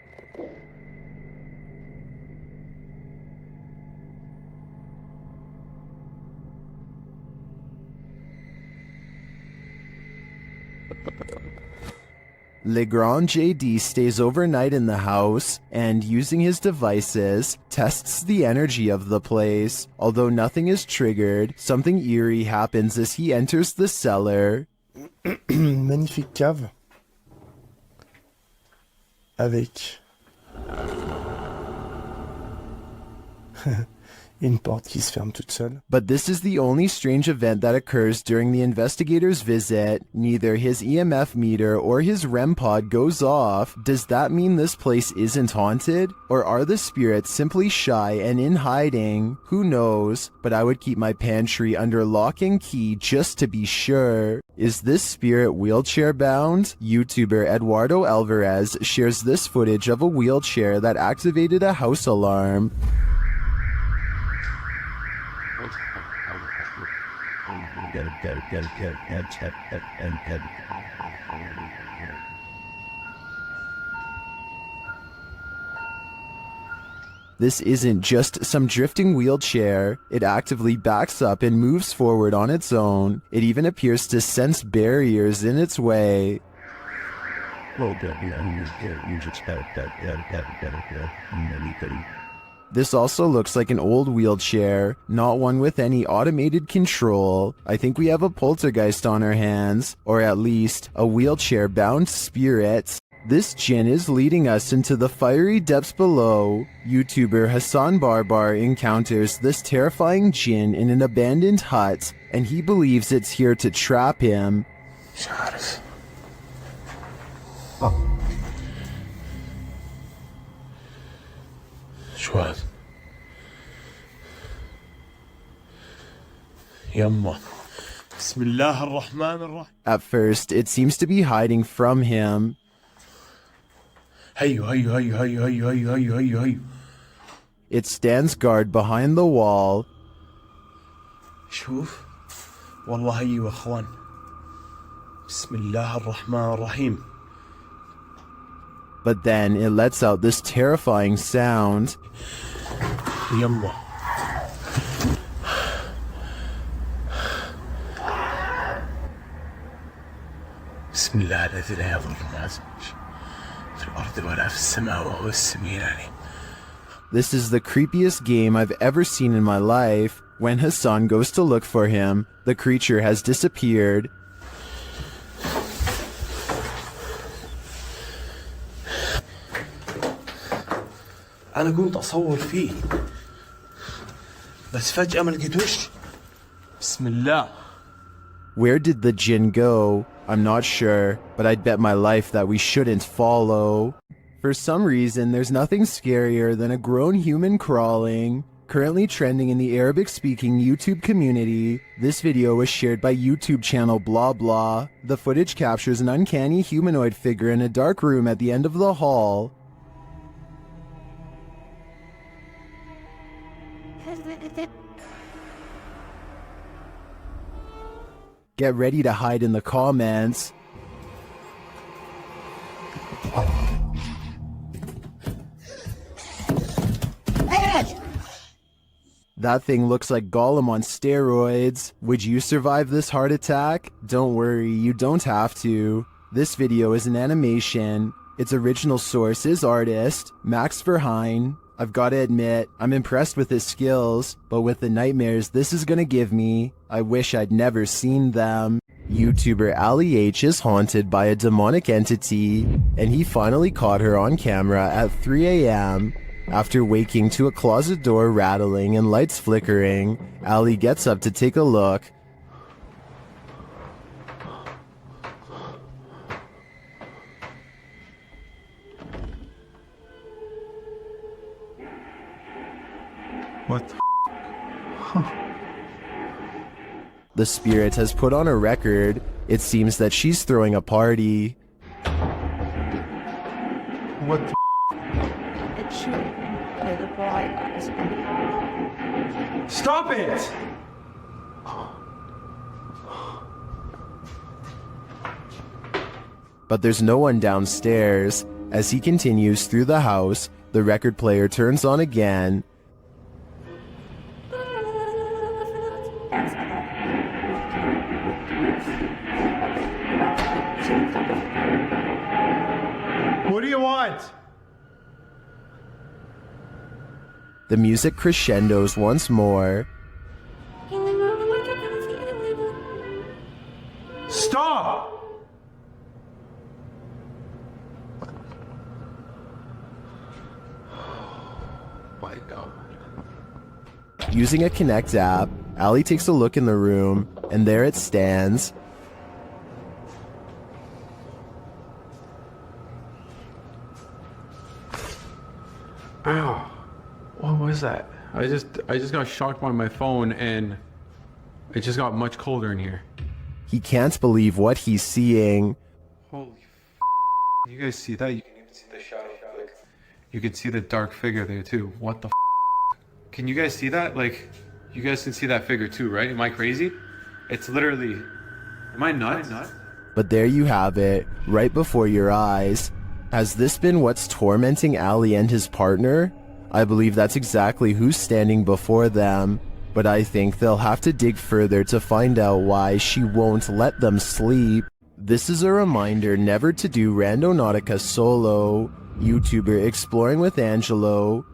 Speaker 1: Legrand JD stays overnight in the house and, using his devices, tests the energy of the place. Although nothing is triggered, something eerie happens as he enters the cellar.
Speaker 23: Magnifique cave. Avec une porte qui se ferme toute seule.
Speaker 1: But this is the only strange event that occurs during the investigator's visit. Neither his EMF meter or his REM pod goes off. Does that mean this place isn't haunted? Or are the spirits simply shy and in hiding? Who knows? But I would keep my pantry under lock and key just to be sure. Is this spirit wheelchair bound? YouTuber Eduardo Alvarez shares this footage of a wheelchair that activated a house alarm. This isn't just some drifting wheelchair. It actively backs up and moves forward on its own. It even appears to sense barriers in its way. This also looks like an old wheelchair, not one with any automated control. I think we have a poltergeist on our hands, or at least a wheelchair-bound spirit. This djinn is leading us into the fiery depths below. YouTuber Hassan Barbar encounters this terrifying djinn in an abandoned hut, and he believes it's here to trap him.
Speaker 12: شو يما بسم الله الرحمن الرحيم.
Speaker 1: At first, it seems to be hiding from him.
Speaker 12: هيو هيو هيو هيو هيو هيو هيو هيو هيو.
Speaker 1: It stands guard behind the wall.
Speaker 12: شوف والله هيو اخوان بسم الله الرحمن الرحيم.
Speaker 1: But then it lets out this terrifying sound.
Speaker 12: يما بسم الله الذي لا يضر مع اسمه في الارض ولا في السماء وهو السميع العليم.
Speaker 1: This is the creepiest game I've ever seen in my life. When Hassan goes to look for him, the creature has disappeared.
Speaker 12: أنا كنت أصور فيه بس فجأة ما لقيتوش. بسم الله.
Speaker 1: Where did the djinn go? I'm not sure, but I'd bet my life that we shouldn't follow. For some reason, there's nothing scarier than a grown human crawling. Currently trending in the Arabic-speaking YouTube community, this video was shared by YouTube channel Blah Blah. The footage captures an uncanny humanoid figure in a dark room at the end of the hall. Get ready to hide in the comments. That thing looks like Gollum on steroids. Would you survive this heart attack? Don't worry, you don't have to. This video is an animation. Its original source is artist Max Verheyen. I've got to admit, I'm impressed with his skills, but with the nightmares this is gonna give me, I wish I'd never seen them. YouTuber Ali H is haunted by a demonic entity, and he finally caught her on camera at 3 a.m. After waking to a closet door rattling and lights flickering, Ali gets up to take a look.
Speaker 12: What the
Speaker 1: The spirit has put on a record. It seems that she's throwing a party.
Speaker 12: What the
Speaker 2: It should play the bright.
Speaker 12: Stop it!
Speaker 1: But there's no one downstairs. As he continues through the house, the record player turns on again.
Speaker 12: What do you want?
Speaker 1: The music crescendos once more.
Speaker 12: Stop!
Speaker 11: My God.
Speaker 1: Using a Connect app, Allie takes a look in the room, and there it stands.
Speaker 11: Ow. What was that? I just got shocked by my phone and it just got much colder in here.
Speaker 1: He can't believe what he's seeing.
Speaker 11: Holy f***. You guys see that? You can even see the shadow. Like, you can see the dark figure there too. What the f***? Can you guys see that? Like, you guys can see that figure too, right? Am I crazy? It's literally... Am I nuts?
Speaker 1: But there you have it, right before your eyes. Has this been what's tormenting Allie and his partner? I believe that's exactly who's standing before them, but I think they'll have to dig further to find out why she won't let them sleep. This is a reminder never to do Randonautica solo. YouTuber Exploring with Angelo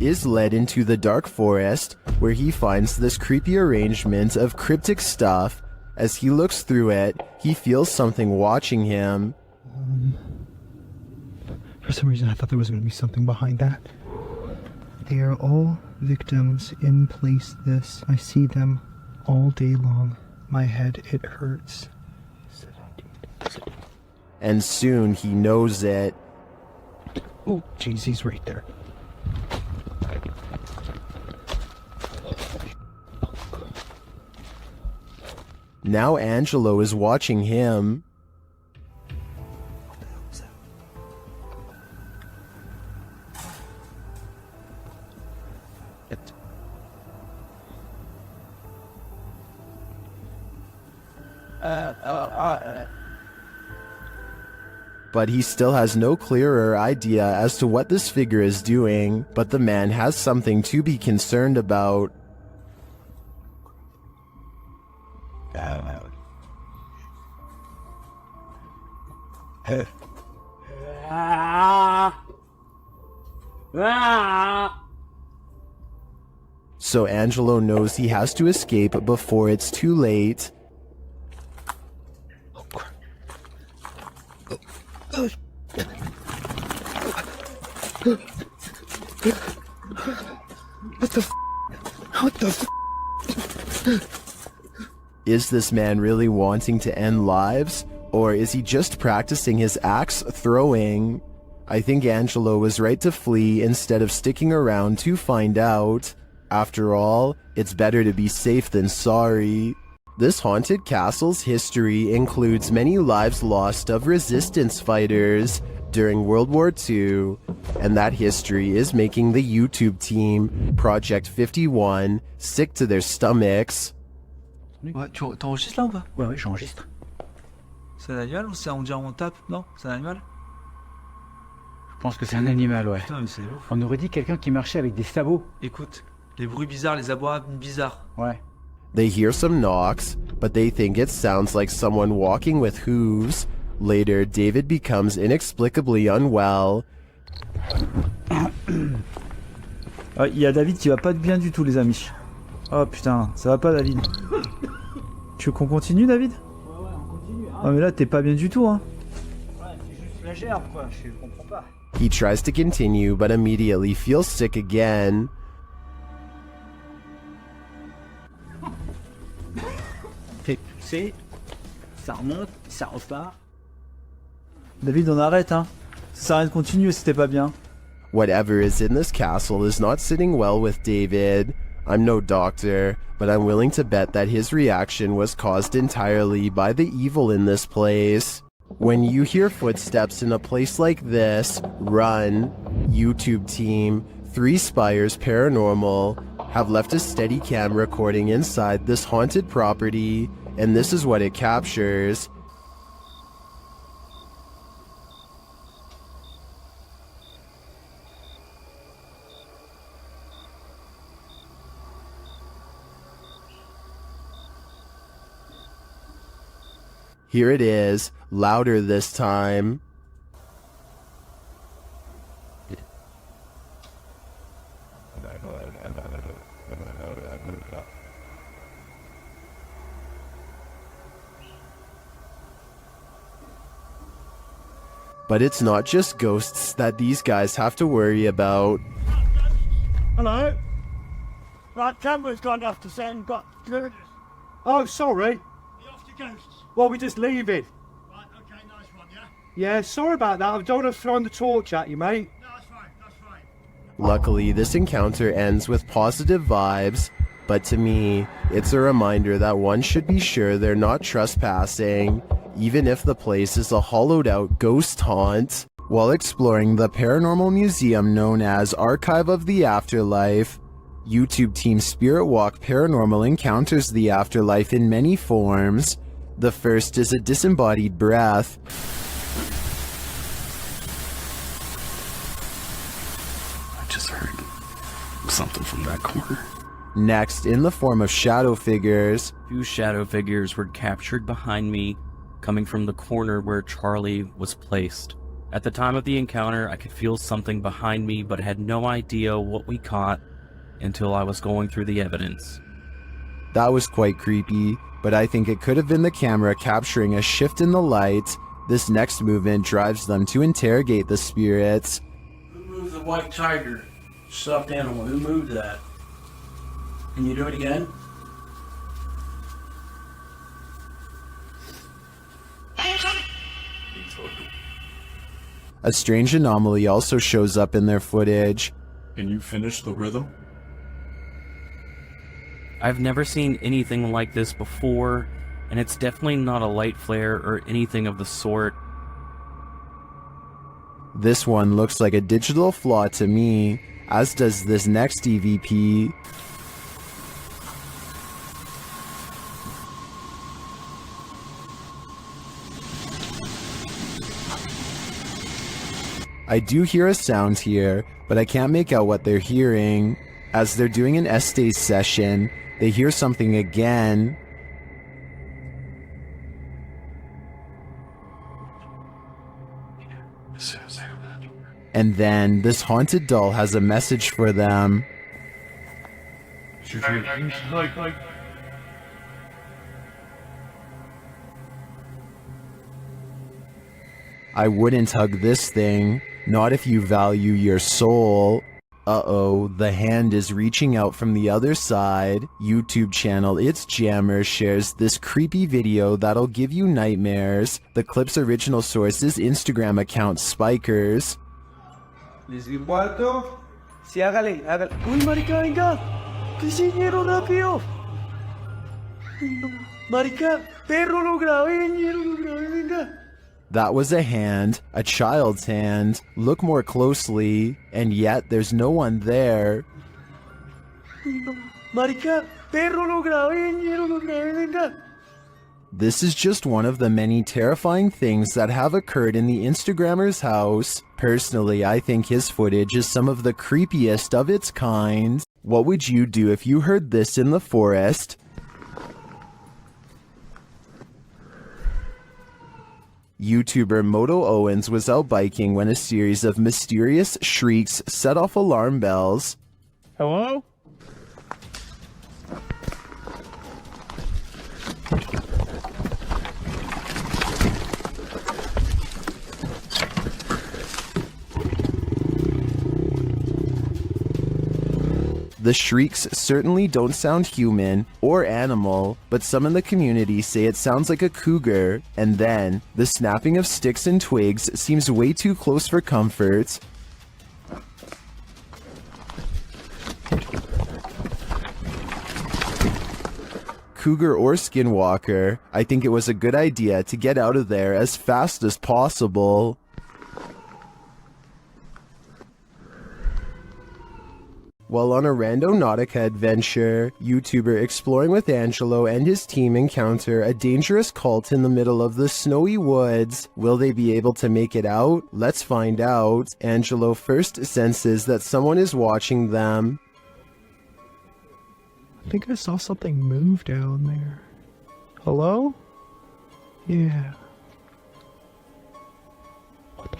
Speaker 1: is led into the dark forest where he finds this creepy arrangement of cryptic stuff. As he looks through it, he feels something watching him.
Speaker 19: For some reason I thought there was going to be something behind that. They are all victims in place this. I see them all day long. My head, it hurts.
Speaker 1: And soon he knows it.
Speaker 19: Oh, jeez, he's right there.
Speaker 1: Now Angelo is watching him. But he still has no clearer idea as to what this figure is doing, but the man has something to be concerned about. So Angelo knows he has to escape before it's too late.
Speaker 19: What the f? What the f?
Speaker 1: Is this man really wanting to end lives? Or is he just practicing his axe throwing? I think Angelo was right to flee instead of sticking around to find out. After all, it's better to be safe than sorry. This haunted castle's history includes many lives lost of resistance fighters during World War II, and that history is making the YouTube team, Project 51, sick to their stomachs.
Speaker 20: Ouais, t'enregistres là ou pas?
Speaker 5: Ouais, j'enregistre.
Speaker 20: C'est un animal ou c'est on dirait on tape? Non? C'est un animal?
Speaker 5: Je pense que c'est un animal, ouais.
Speaker 20: Putain, mais c'est ouf.
Speaker 5: On aurait dit quelqu'un qui marchait avec des sabots.
Speaker 20: Écoute, les bruits bizarres, les abois bizarres.
Speaker 5: Ouais.
Speaker 1: They hear some knocks, but they think it sounds like someone walking with hooves. Later, David becomes inexplicably unwell.
Speaker 20: Il y a David qui va pas bien du tout, les amis. Oh putain, ça va pas, David. Tu veux qu'on continue, David? Ouais, on continue. Hein. Oh, mais là, t'es pas bien du tout, hein. Ouais, c'est juste la gerbe, quoi. Je comprends pas.
Speaker 1: He tries to continue, but immediately feels sick again.
Speaker 5: Fait pousser, ça remonte, ça repart.
Speaker 20: David, on arrête, hein. Ça sert à rien de continuer si t'es pas bien.
Speaker 1: Whatever is in this castle is not sitting well with David. I'm no doctor, but I'm willing to bet that his reaction was caused entirely by the evil in this place. When you hear footsteps in a place like this, run. YouTube team, 3 Spires Paranormal, have left a steady cam recording inside this haunted property, and this is what it captures. Here it is, louder this time. But it's not just ghosts that these guys have to worry about.
Speaker 13: Hello? Right, camera's gone off the set and got... Oh, sorry. Well, we're just leaving. Right, okay, nice one, yeah? Yeah, sorry about that. I don't want to throw the torch at you, mate. No, that's fine, that's fine.
Speaker 1: Luckily, this encounter ends with positive vibes, but to me, it's a reminder that one should be sure they're not trespassing, even if the place is a hollowed-out ghost haunt. While exploring the paranormal museum known as Archive of the Afterlife, YouTube team Spirit Walk Paranormal encounters the afterlife in many forms. The first is a disembodied breath.
Speaker 4: I just heard something from that corner.
Speaker 1: Next, in the form of shadow figures.
Speaker 21: 2 shadow figures were captured behind me, coming from the corner where Charlie was placed. At the time of the encounter, I could feel something behind me, but had no idea what we caught until I was going through the evidence.
Speaker 1: That was quite creepy, but I think it could have been the camera capturing a shift in the light. This next movement drives them to interrogate the spirits.
Speaker 22: Who moved the white tiger? Stuffed animal, who moved that? Can you do it again?
Speaker 1: A strange anomaly also shows up in their footage.
Speaker 4: Can you finish the rhythm?
Speaker 21: I've never seen anything like this before, and it's definitely not a light flare or anything of the sort.
Speaker 1: This one looks like a digital flaw to me, as does this next EVP. I do hear a sound here, but I can't make out what they're hearing. As they're doing an Estes session, they hear something again. And then this haunted doll has a message for them. I wouldn't hug this thing, not if you value your soul. Uh-oh, the hand is reaching out from the other side. YouTube channel It's Jammer shares this creepy video that'll give you nightmares. The clip's original source is Instagram account Spikers.
Speaker 12: Les cuarto. Sí, hágale, hágale. Uy, marica, venga. ¿Qué señero rápido? Marica, perro, lo grabé, ñero, lo grabé, venga.
Speaker 1: That was a hand, a child's hand. Look more closely, and yet there's no one there.
Speaker 12: Marica, perro, lo grabé, ñero, lo grabé, venga.
Speaker 1: This is just one of the many terrifying things that have occurred in the Instagrammer's house. Personally, I think his footage is some of the creepiest of its kind. What would you do if you heard this in the forest? YouTuber Moto Owens was out biking when a series of mysterious shrieks set off alarm bells.
Speaker 9: Hello?
Speaker 1: The shrieks certainly don't sound human or animal, but some in the community say it sounds like a cougar, and then the snapping of sticks and twigs seems way too close for comfort. cougar or skinwalker, I think it was a good idea to get out of there as fast as possible. While on a Randonautica adventure, YouTuber Exploring with Angelo and his team encounter a dangerous cult in the middle of the snowy woods. Will they be able to make it out? Let's find out. Angelo first senses that someone is watching them.
Speaker 19: I think I saw something move down there. Hello? Yeah. What the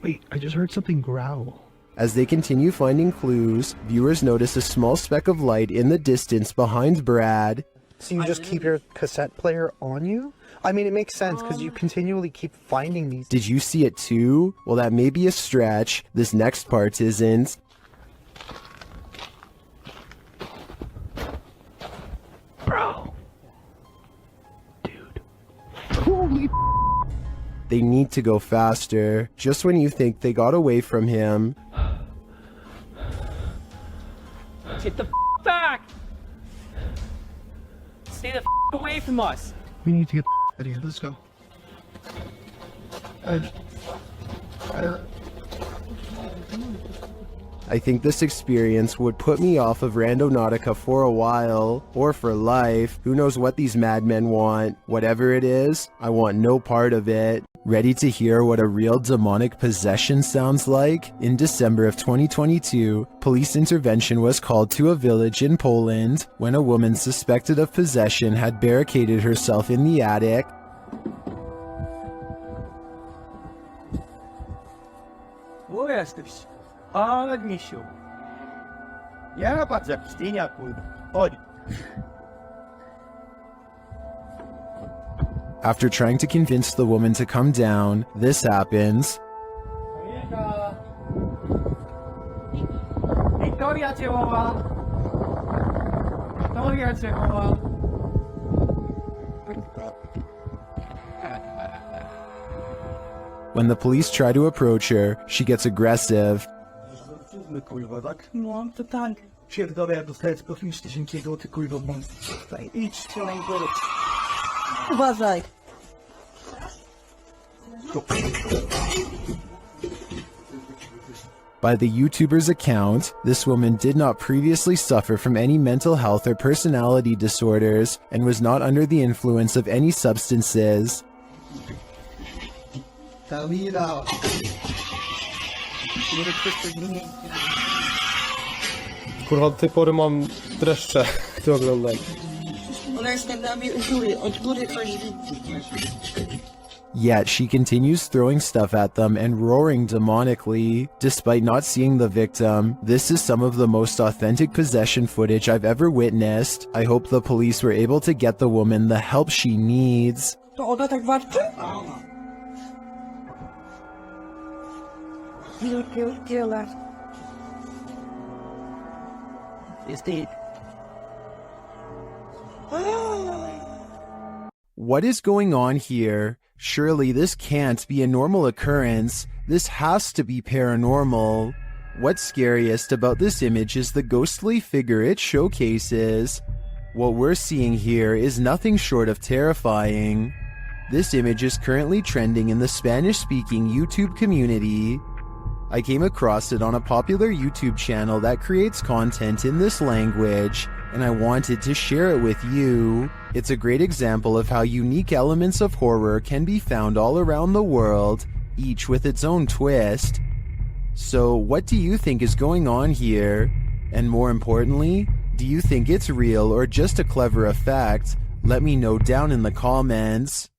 Speaker 19: Wait, I just heard something growl.
Speaker 1: As they continue finding clues, viewers notice a small speck of light in the distance behind Brad.
Speaker 19: So you just keep your cassette player on you? I mean, it makes sense because you continually keep finding these.
Speaker 1: Did you see it too? Well, that may be a stretch. This next part isn't.
Speaker 19: Bro. Dude. Holy
Speaker 1: They need to go faster. Just when you think they got away from him.
Speaker 2: Get the back! Stay the away from us!
Speaker 19: We need to get out of here. Let's go.
Speaker 1: I think this experience would put me off of Randonautica for a while, or for life. Who knows what these madmen want? Whatever it is, I want no part of it. Ready to hear what a real demonic possession sounds like? In December of 2022, police intervention was called to a village in Poland when a woman suspected of possession had barricaded herself in the attic.
Speaker 6: Who jesteś? A, misiu. Ja patrz jak stynia, kurwa. Chodź.
Speaker 1: After trying to convince the woman to come down, this happens.
Speaker 2: Victoria cię woła! Victoria cię woła!
Speaker 1: When the police try to approach her, she gets aggressive.
Speaker 6: Kurwa, tak? No, to tak. Pierdolę, jak dostaję z profilu tysięciego, ty kurwa, mam. Idź, co najgorsze. Uważaj!
Speaker 1: By the YouTuber's account, this woman did not previously suffer from any mental health or personality disorders and was not under the influence of any substances.
Speaker 9: Kurwa, do tej pory mam dreszcze, to oglądam.
Speaker 6: Ona jest nad nami od góry coś
Speaker 1: Yet she continues throwing stuff at them and roaring demonically. Despite not seeing the victim, this is some of the most authentic possession footage I've ever witnessed. I hope the police were able to get the woman the help she needs.
Speaker 6: To ona tak warczy? Tyle. Jest dead.
Speaker 1: What is going on here? Surely this can't be a normal occurrence. This has to be paranormal. What's scariest about this image is the ghostly figure it showcases. What we're seeing here is nothing short of terrifying. This image is currently trending in the Spanish-speaking YouTube community. I came across it on a popular YouTube channel that creates content in this language, and I wanted to share it with you. It's a great example of how unique elements of horror can be found all around the world, each with its own twist. So, what do you think is going on here? And more importantly, do you think it's real or just a clever effect? Let me know down in the comments.